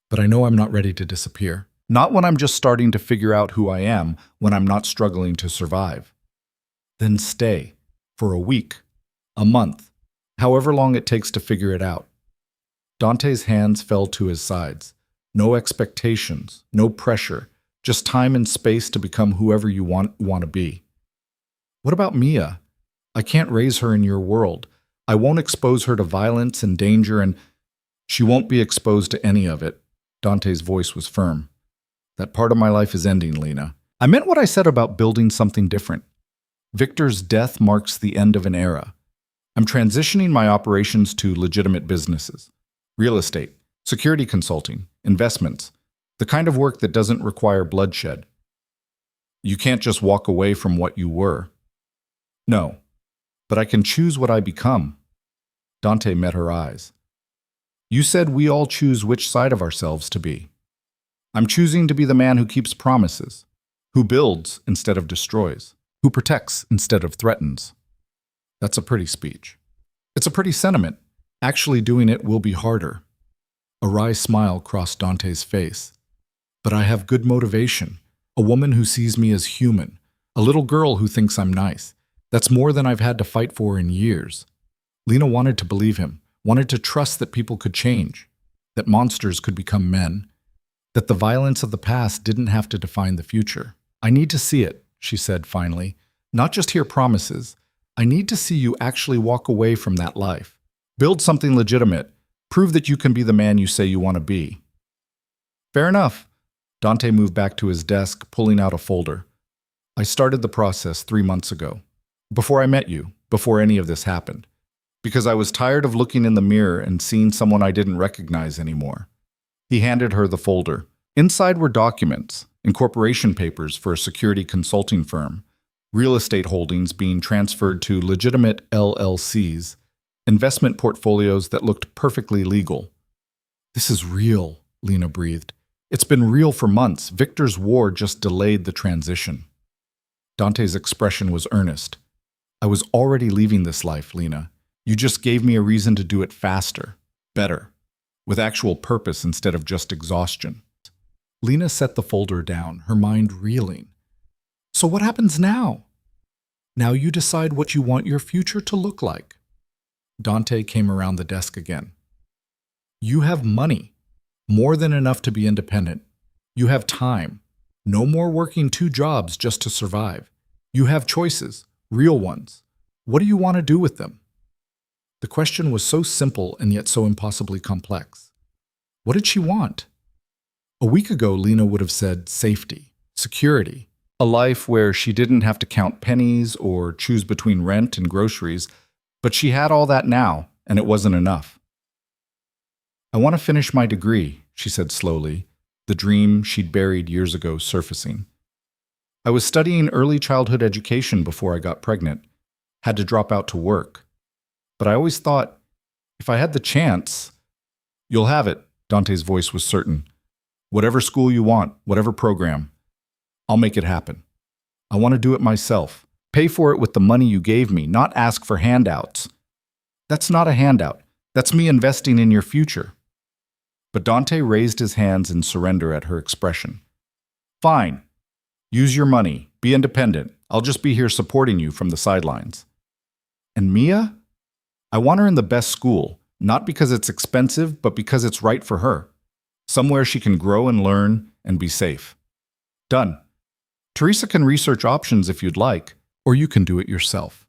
Speaker 1: "But I know I'm not ready to disappear. Not when I'm just starting to figure out who I am, when I'm not struggling to survive." "Then stay. For a week. A month. However long it takes to figure it out." Dante's hands fell to his sides. "No expectations, no pressure, just time and space to become whoever you want to be." "What about Mia? I can't raise her in your world. I won't expose her to violence and danger, and—" "She won't be exposed to any of it." Dante's voice was firm. "That part of my life is ending, Lena. I meant what I said about building something different. Victor's death marks the end of an era. I'm transitioning my operations to legitimate businesses. Real estate, security consulting, investments, the kind of work that doesn't require bloodshed. You can't just walk away from what you were." "No, but I can choose what I become." Dante met her eyes. "You said we all choose which side of ourselves to be. I'm choosing to be the man who keeps promises, who builds instead of destroys, who protects instead of threatens." That's a pretty speech. It's a pretty sentiment. Actually doing it will be harder. A wry smile crossed Dante's face. "But I have good motivation, a woman who sees me as human, a little girl who thinks I'm nice. That's more than I've had to fight for in years." Lena wanted to believe him, wanted to trust that people could change, that monsters could become men, that the violence of the past didn't have to define the future. "I need to see it," she said finally, "not just hear promises. I need to see you actually walk away from that life. Build something legitimate. Prove that you can be the man you say you want to be." "Fair enough. Dante moved back to his desk, pulling out a folder. I started the process 3 months ago. Before I met you, before any of this happened. Because I was tired of looking in the mirror and seeing someone I didn't recognize anymore. He handed her the folder. Inside were documents, incorporation papers for a security consulting firm, real estate holdings being transferred to legitimate LLCs, investment portfolios that looked perfectly legal. This is real, Lena breathed. It's been real for months. Victor's war just delayed the transition. Dante's expression was earnest. I was already leaving this life, Lena. You just gave me a reason to do it faster, better, with actual purpose instead of just exhaustion. Lena set the folder down, her mind reeling. So what happens now? Now you decide what you want your future to look like. Dante came around the desk again. You have money, more than enough to be independent. You have time, no more working 2 jobs just to survive. You have choices, real ones. What do you want to do with them? The question was so simple and yet so impossibly complex. What did she want? A week ago, Lena would have said safety, security, a life where she didn't have to count pennies or choose between rent and groceries, but she had all that now, and it wasn't enough. I want to finish my degree, she said slowly, the dream she'd buried years ago surfacing. I was studying early childhood education before I got pregnant, had to drop out to work. But I always thought, if I had the chance, you'll have it, Dante's voice was certain. Whatever school you want, whatever program, I'll make it happen. I want to do it myself. Pay for it with the money you gave me, not ask for handouts. That's not a handout. That's me investing in your future. But Dante raised his hands in surrender at her expression. Fine. Use your money. Be independent. I'll just be here supporting you from the sidelines. And Mia? I want her in the best school, not because it's expensive, but because it's right for her. Somewhere she can grow and learn and be safe. Done. Teresa can research options if you'd like, or you can do it yourself.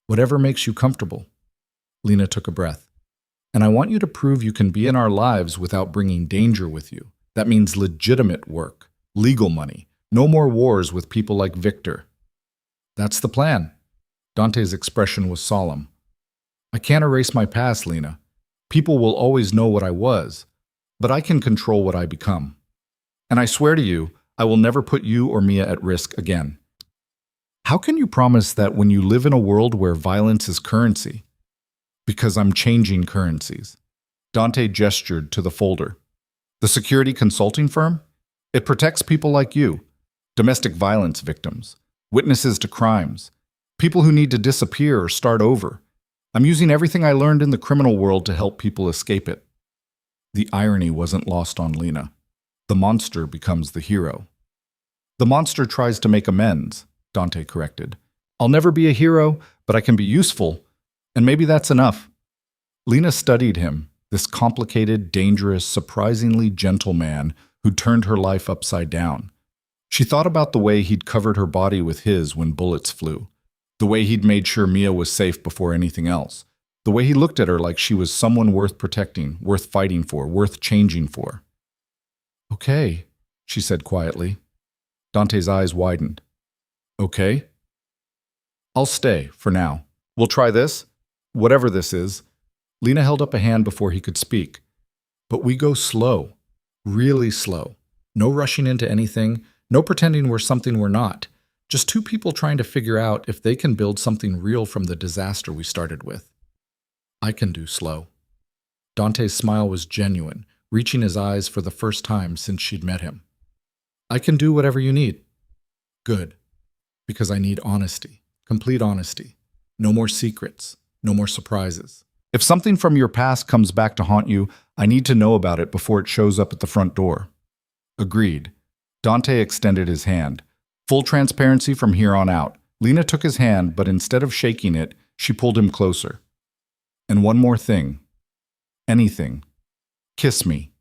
Speaker 1: Whatever makes you comfortable. Lena took a breath. And I want you to prove you can be in our lives without bringing danger with you. That means legitimate work, legal money, no more wars with people like Victor. That's the plan. Dante's expression was solemn. I can't erase my past, Lena. People will always know what I was, but I can control what I become. And I swear to you, I will never put you or Mia at risk again. How can you promise that when you live in a world where violence is currency? Because I'm changing currencies. Dante gestured to the folder. The security consulting firm? It protects people like you, domestic violence victims, witnesses to crimes, people who need to disappear or start over. I'm using everything I learned in the criminal world to help people escape it. The irony wasn't lost on Lena. The monster becomes the hero. The monster tries to make amends, Dante corrected. I'll never be a hero, but I can be useful, and maybe that's enough. Lena studied him, this complicated, dangerous, surprisingly gentle man who turned her life upside down. She thought about the way he'd covered her body with his when bullets flew, the way he'd made sure Mia was safe before anything else, the way he looked at her like she was someone worth protecting, worth fighting for, worth changing for. Okay, she said quietly. Dante's eyes widened. Okay? I'll stay, for now. We'll try this, whatever this is. Lena held up a hand before he could speak. But we go slow, really slow. No rushing into anything, no pretending we're something we're not. Just 2 people trying to figure out if they can build something real from the disaster we started with. I can do slow. Dante's smile was genuine, reaching his eyes for the first time since she'd met him. I can do whatever you need. Good. Because I need honesty, complete honesty. No more secrets, no more surprises. If something from your past comes back to haunt you, I need to know about it before it shows up at the front door. Agreed. Dante extended his hand. Full transparency from here on out. Lena took his hand, but instead of shaking it, she pulled him closer. And one more thing. Anything. Kiss me.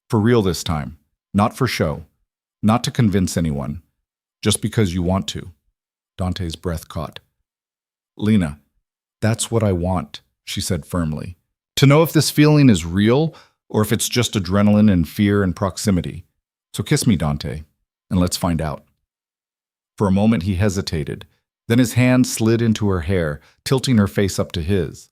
Speaker 1: For real this time. Not for show. Not to convince anyone. Just because you want to. Dante's breath caught. Lena, that's what I want, she said firmly. To know if this feeling is real or if it's just adrenaline and fear and proximity. So kiss me, Dante, and let's find out. For a moment he hesitated. Then his hand slid into her hair, tilting her face up to his.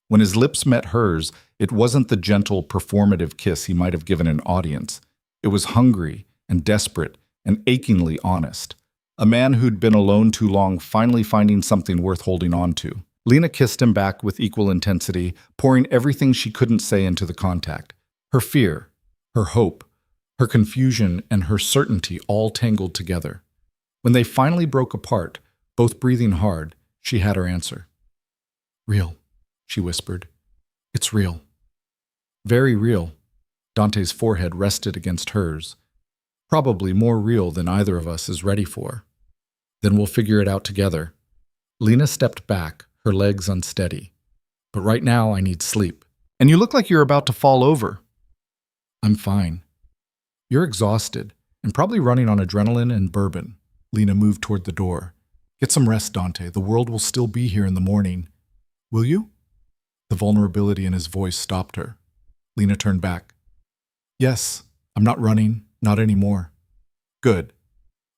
Speaker 1: When his lips met hers, it wasn't the gentle, performative kiss he might have given an audience. It was hungry and desperate and achingly honest. A man who'd been alone too long finally finding something worth holding on to. Lena kissed him back with equal intensity, pouring everything she couldn't say into the contact. Her fear, her hope, her confusion, and her certainty all tangled together. When they finally broke apart, both breathing hard, she had her answer. "Real," she whispered. "It's real." Very real. Dante's forehead rested against hers. Probably more real than either of us is ready for. Then we'll figure it out together. Lena stepped back, her legs unsteady. But right now I need sleep. And you look like you're about to fall over. I'm fine. You're exhausted and probably running on adrenaline and bourbon. Lena moved toward the door. Get some rest, Dante. The world will still be here in the morning. Will you? The vulnerability in his voice stopped her. Lena turned back. Yes, I'm not running, not anymore. Good.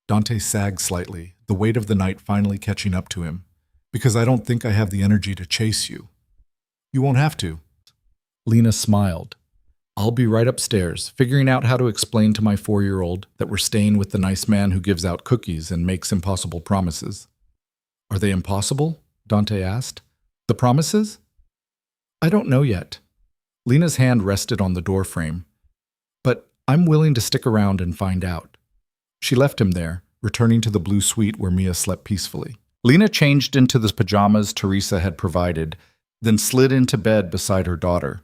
Speaker 1: Dante sagged slightly, the weight of the night finally catching up to him. Because I don't think I have the energy to chase you. You won't have to. Lena smiled. I'll be right upstairs, figuring out how to explain to my 4-year-old that we're staying with the nice man who gives out cookies and makes impossible promises. Are they impossible? Dante asked. The promises? I don't know yet. Lena's hand rested on the doorframe. But I'm willing to stick around and find out. She left him there, returning to the blue suite where Mia slept peacefully. Lena changed into the pajamas Teresa had provided, then slid into bed beside her daughter.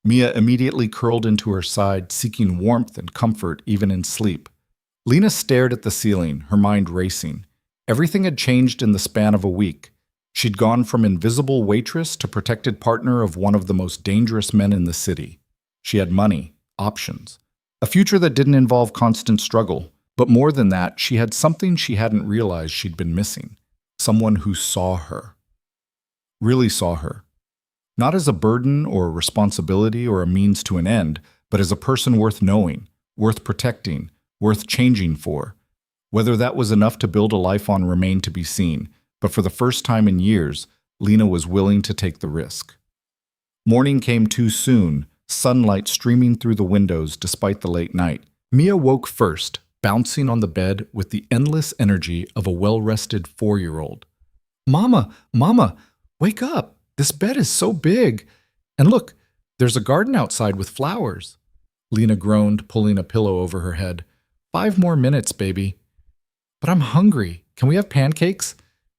Speaker 1: Mia immediately curled into her side, seeking warmth and comfort even in sleep. Lena stared at the ceiling, her mind racing. Everything had changed in the span of a week. She'd gone from invisible waitress to protected partner of one of the most dangerous men in the city. She had money, options, a future that didn't involve constant struggle. But more than that, she had something she hadn't realized she'd been missing. Someone who saw her. Really saw her. Not as a burden or a responsibility or a means to an end, but as a person worth knowing, worth protecting, worth changing for. Whether that was enough to build a life on remained to be seen, but for the first time in years, Lena was willing to take the risk. Morning came too soon, sunlight streaming through the windows despite the late night. Mia woke first, bouncing on the bed with the endless energy of a well-rested 4-year-old. Mama, wake up! This bed is so big! And look, there's a garden outside with flowers. Lena groaned, pulling a pillow over her head. 5 more minutes, baby. But I'm hungry. Can we have pancakes?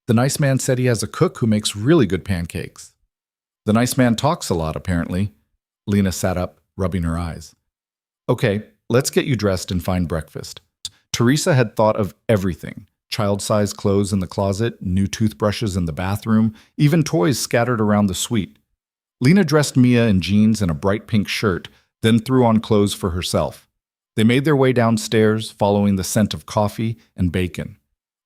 Speaker 1: The nice man said he has a cook who makes really good pancakes. The nice man talks a lot, apparently. Lena sat up, rubbing her eyes. Okay, let's get you dressed and find breakfast. Teresa had thought of everything. Child-sized clothes in the closet, new toothbrushes in the bathroom, even toys scattered around the suite. Lena dressed Mia in jeans and a bright pink shirt, then threw on clothes for herself. They made their way downstairs, following the scent of coffee and bacon.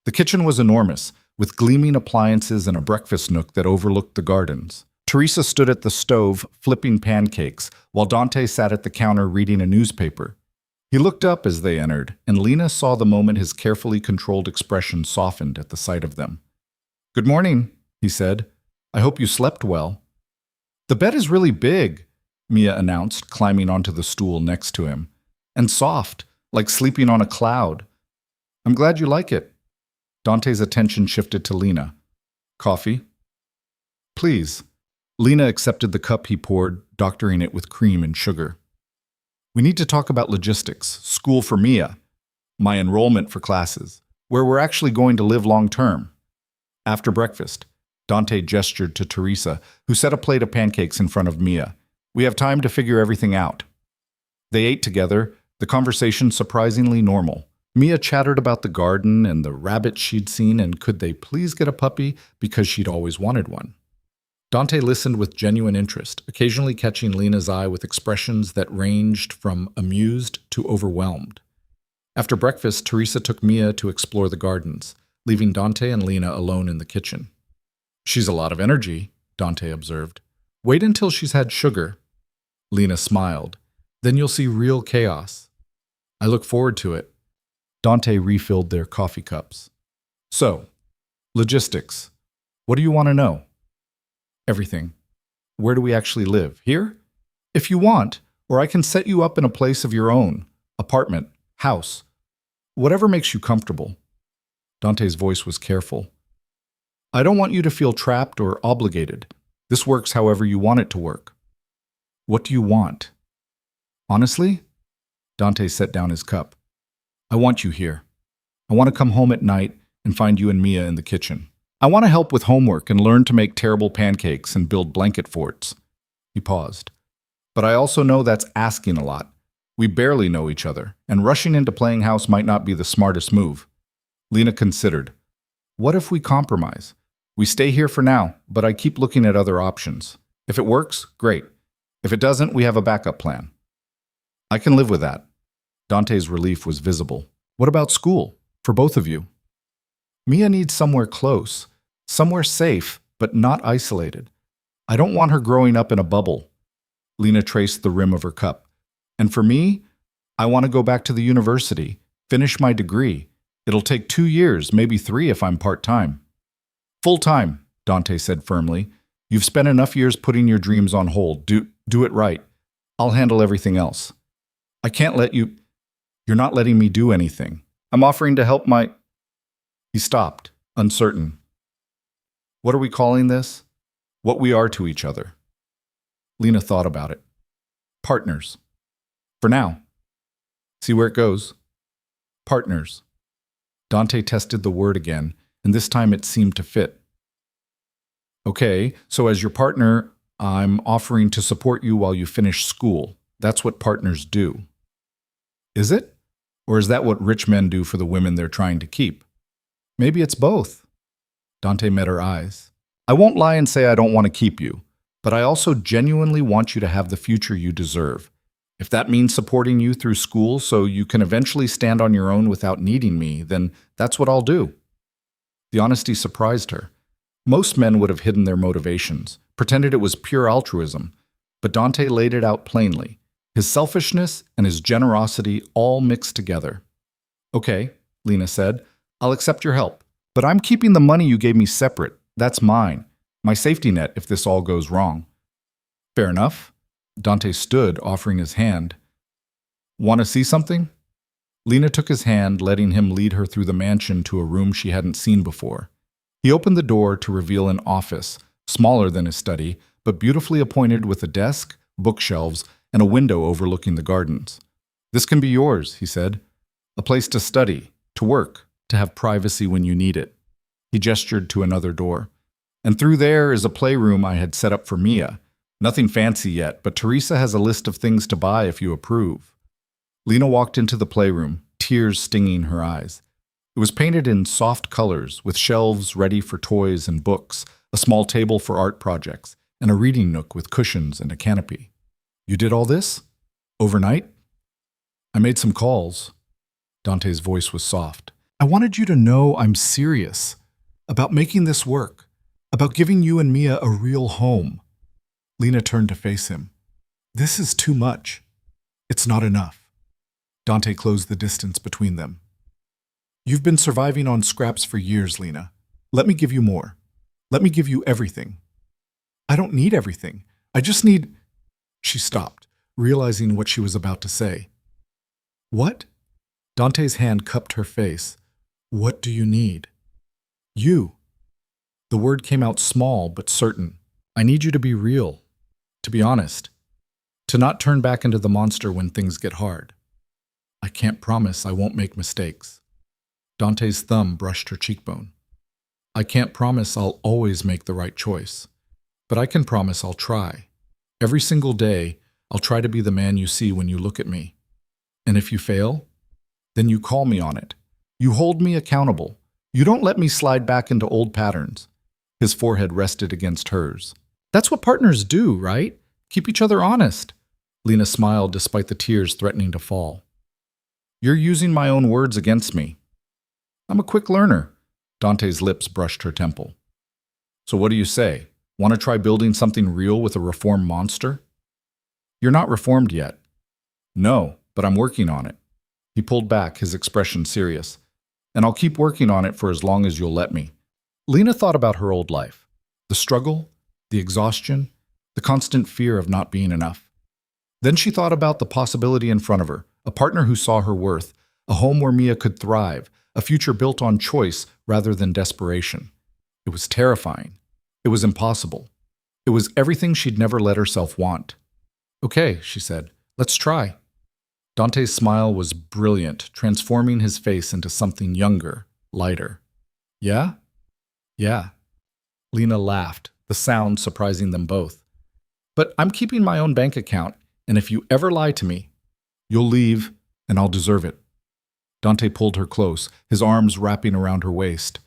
Speaker 1: The kitchen was enormous, with gleaming appliances and a breakfast nook that overlooked the gardens. Teresa stood at the stove, flipping pancakes, while Dante sat at the counter reading a newspaper. He looked up as they entered, and Lena saw the moment his carefully controlled expression softened at the sight of them. Good morning, he said. I hope you slept well. The bed is really big, Mia announced, climbing onto the stool next to him. And soft, like sleeping on a cloud. I'm glad you like it. Dante's attention shifted to Lena. Coffee? Please. Lena accepted the cup he poured, doctoring it with cream and sugar. We need to talk about logistics, school for Mia, my enrollment for classes, where we're actually going to live long term. After breakfast, Dante gestured to Teresa, who set a plate of pancakes in front of Mia. We have time to figure everything out. They ate together, the conversation surprisingly normal. Mia chattered about the garden and the rabbits she'd seen and could they please get a puppy because she'd always wanted one. Dante listened with genuine interest, occasionally catching Lena's eye with expressions that ranged from amused to overwhelmed. After breakfast, Teresa took Mia to explore the gardens, leaving Dante and Lena alone in the kitchen. She's a lot of energy, Dante observed. Wait until she's had sugar. Lena smiled. Then you'll see real chaos. I look forward to it. Dante refilled their coffee cups. So, logistics. What do you want to know? Everything. Where do we actually live? Here? If you want, or I can set you up in a place of your own. Apartment, house. Whatever makes you comfortable. Dante's voice was careful. I don't want you to feel trapped or obligated. This works however you want it to work. What do you want? Honestly? Dante set down his cup. I want you here. I want to come home at night and find you and Mia in the kitchen. I want to help with homework and learn to make terrible pancakes and build blanket forts. He paused. But I also know that's asking a lot. We barely know each other, and rushing into playing house might not be the smartest move. Lena considered. What if we compromise? We stay here for now, but I keep looking at other options. If it works, great. If it doesn't, we have a backup plan. I can live with that. Dante's relief was visible. What about school? For both of you? Mia needs somewhere close, somewhere safe, but not isolated. I don't want her growing up in a bubble. Lena traced the rim of her cup. And for me, I want to go back to the university, finish my degree. It'll take 2 years, maybe 3 if I'm part-time. Full-time, Dante said firmly. You've spent enough years putting your dreams on hold. Do it right. I'll handle everything else. I can't let you... You're not letting me do anything. I'm offering to help my... He stopped, uncertain. What are we calling this? What we are to each other. Lena thought about it. Partners. For now. See where it goes. Partners. Dante tested the word again, and this time it seemed to fit. Okay, so as your partner, I'm offering to support you while you finish school. That's what partners do. Is it? Or is that what rich men do for the women they're trying to keep? Maybe it's both. Dante met her eyes. I won't lie and say I don't want to keep you, but I also genuinely want you to have the future you deserve. If that means supporting you through school so you can eventually stand on your own without needing me, then that's what I'll do. The honesty surprised her. Most men would have hidden their motivations, pretended it was pure altruism, but Dante laid it out plainly. His selfishness and his generosity all mixed together. Okay, Lena said, I'll accept your help, but I'm keeping the money you gave me separate. That's mine, my safety net if this all goes wrong. Fair enough. Dante stood, offering his hand. Want to see something? Lena took his hand, letting him lead her through the mansion to a room she hadn't seen before. He opened the door to reveal an office, smaller than his study, but beautifully appointed with a desk, bookshelves, and a window overlooking the gardens. This can be yours, he said. A place to study, to work, to have privacy when you need it. He gestured to another door. And through there is a playroom I had set up for Mia. Nothing fancy yet, but Teresa has a list of things to buy if you approve. Lena walked into the playroom, tears stinging her eyes. It was painted in soft colors, with shelves ready for toys and books, a small table for art projects, and a reading nook with cushions and a canopy. You did all this? Overnight? I made some calls. Dante's voice was soft. I wanted you to know I'm serious about making this work, about giving you and Mia a real home. Lena turned to face him. This is too much. It's not enough. Dante closed the distance between them. You've been surviving on scraps for years, Lena. Let me give you more. Let me give you everything. I don't need everything. I just need... She stopped, realizing what she was about to say. What? Dante's hand cupped her face. What do you need? You. The word came out small but certain. I need you to be real. To be honest, to not turn back into the monster when things get hard. I can't promise I won't make mistakes. Dante's thumb brushed her cheekbone. I can't promise I'll always make the right choice, but I can promise I'll try. Every single day, I'll try to be the man you see when you look at me. And if you fail, then you call me on it. You hold me accountable. You don't let me slide back into old patterns. His forehead rested against hers. That's what partners do, right? Keep each other honest. Lena smiled despite the tears threatening to fall. You're using my own words against me. I'm a quick learner. Dante's lips brushed her temple. So what do you say? Want to try building something real with a reformed monster? You're not reformed yet. No, but I'm working on it. He pulled back, his expression serious. "And I'll keep working on it for as long as you'll let me." Lena thought about her old life. The struggle, the exhaustion, the constant fear of not being enough. Then she thought about the possibility in front of her, a partner who saw her worth, a home where Mia could thrive, a future built on choice rather than desperation. It was terrifying. It was impossible. It was everything she'd never let herself want. "Okay," she said, "let's try." Dante's smile was brilliant, transforming his face into something younger, lighter. "Yeah?" "Yeah." Lena laughed, the sound surprising them both. "But I'm keeping my own bank account, and if you ever lie to me, you'll leave, and I'll deserve it." Dante pulled her close, his arms wrapping around her waist.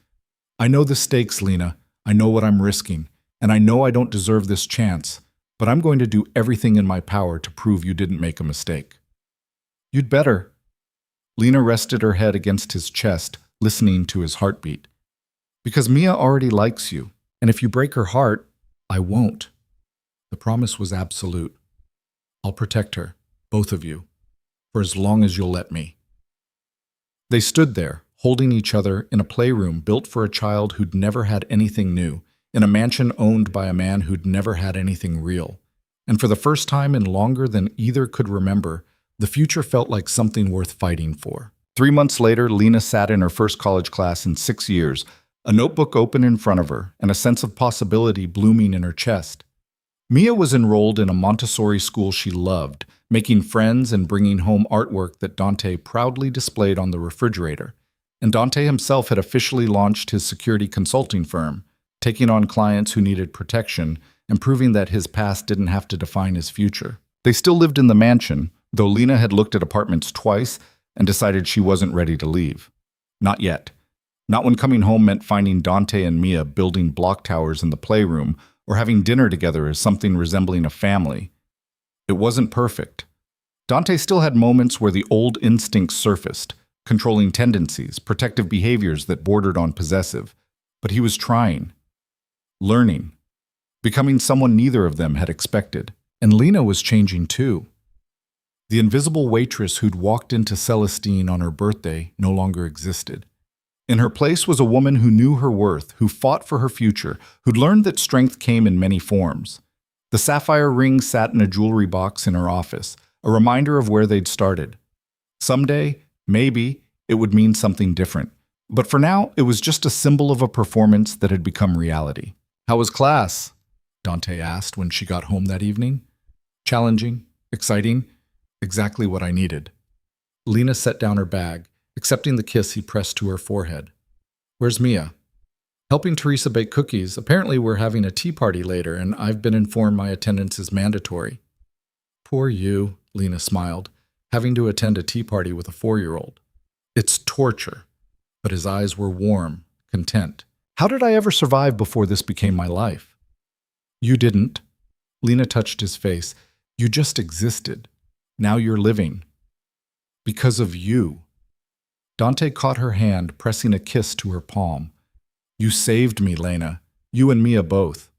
Speaker 1: "I know the stakes, Lena. I know what I'm risking, and I know I don't deserve this chance, but I'm going to do everything in my power to prove you didn't make a mistake." "You'd better." Lena rested her head against his chest, listening to his heartbeat. "Because Mia already likes you, and if you break her heart, I won't." The promise was absolute. "I'll protect her, both of you, for as long as you'll let me." They stood there, holding each other in a playroom built for a child who'd never had anything new, in a mansion owned by a man who'd never had anything real. And for the first time in longer than either could remember, the future felt like something worth fighting for. 3 months later, Lena sat in her first college class in 6 years, a notebook open in front of her and a sense of possibility blooming in her chest. Mia was enrolled in a Montessori school she loved, making friends and bringing home artwork that Dante proudly displayed on the refrigerator. And Dante himself had officially launched his security consulting firm, taking on clients who needed protection and proving that his past didn't have to define his future. They still lived in the mansion, though Lena had looked at apartments twice and decided she wasn't ready to leave. Not yet. Not when coming home meant finding Dante and Mia building block towers in the playroom or having dinner together as something resembling a family. It wasn't perfect. Dante still had moments where the old instincts surfaced, controlling tendencies, protective behaviors that bordered on possessive. But he was trying, learning, becoming someone neither of them had expected. And Lena was changing too. The invisible waitress who'd walked into Celestine on her birthday no longer existed. In her place was a woman who knew her worth, who fought for her future, who'd learned that strength came in many forms. The sapphire ring sat in a jewelry box in her office, a reminder of where they'd started. Someday, maybe, it would mean something different. But for now, it was just a symbol of a performance that had become reality. "How was class?" Dante asked when she got home that evening. "Challenging, exciting, exactly what I needed." Lena set down her bag, accepting the kiss he pressed to her forehead. "Where's Mia?" "Helping Teresa bake cookies. Apparently we're having a tea party later, and I've been informed my attendance is mandatory." "Poor you," Lena smiled, "having to attend a tea party with a 4-year-old. It's torture." But his eyes were warm, content. "How did I ever survive before this became my life?" "You didn't." Lena touched his face. "You just existed. Now you're living. Because of you." Dante caught her hand, pressing a kiss to her palm. "You saved me, Lena. You and Mia both."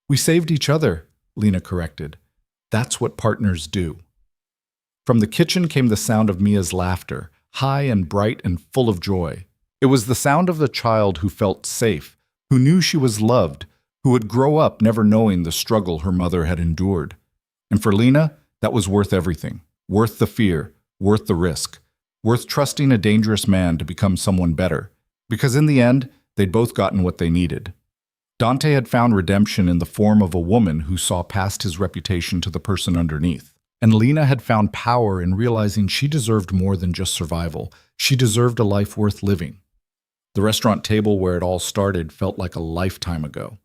Speaker 1: "We saved each other," Lena corrected. "That's what partners do." From the kitchen came the sound of Mia's laughter, high and bright and full of joy. It was the sound of the child who felt safe, who knew she was loved, who would grow up never knowing the struggle her mother had endured. And for Lena, that was worth everything. Worth the fear, worth the risk, worth trusting a dangerous man to become someone better. Because in the end, they'd both gotten what they needed. Dante had found redemption in the form of a woman who saw past his reputation to the person underneath. And Lena had found power in realizing she deserved more than just survival. She deserved a life worth living. The restaurant table where it all started felt like a lifetime ago.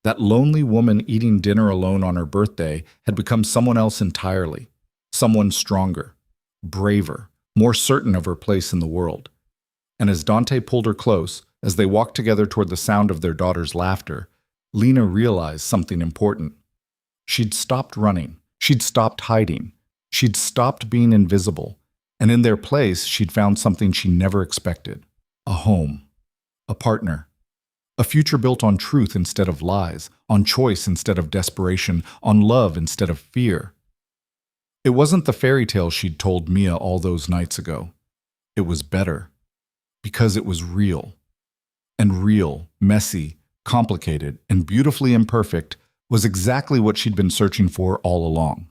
Speaker 1: That lonely woman eating dinner alone on her birthday had become someone else entirely. Someone stronger, braver, more certain of her place in the world. And as Dante pulled her close, as they walked together toward the sound of their daughter's laughter, Lena realized something important. She'd stopped running. She'd stopped hiding. She'd stopped being invisible. And in their place, she'd found something she never expected. A home. A partner. A future built on truth instead of lies, on choice instead of desperation, on love instead of fear. It wasn't the fairy tale she'd told Mia all those nights ago. it was better. Because it was real. And real, messy, complicated, and beautifully imperfect was exactly what she'd been searching for all along.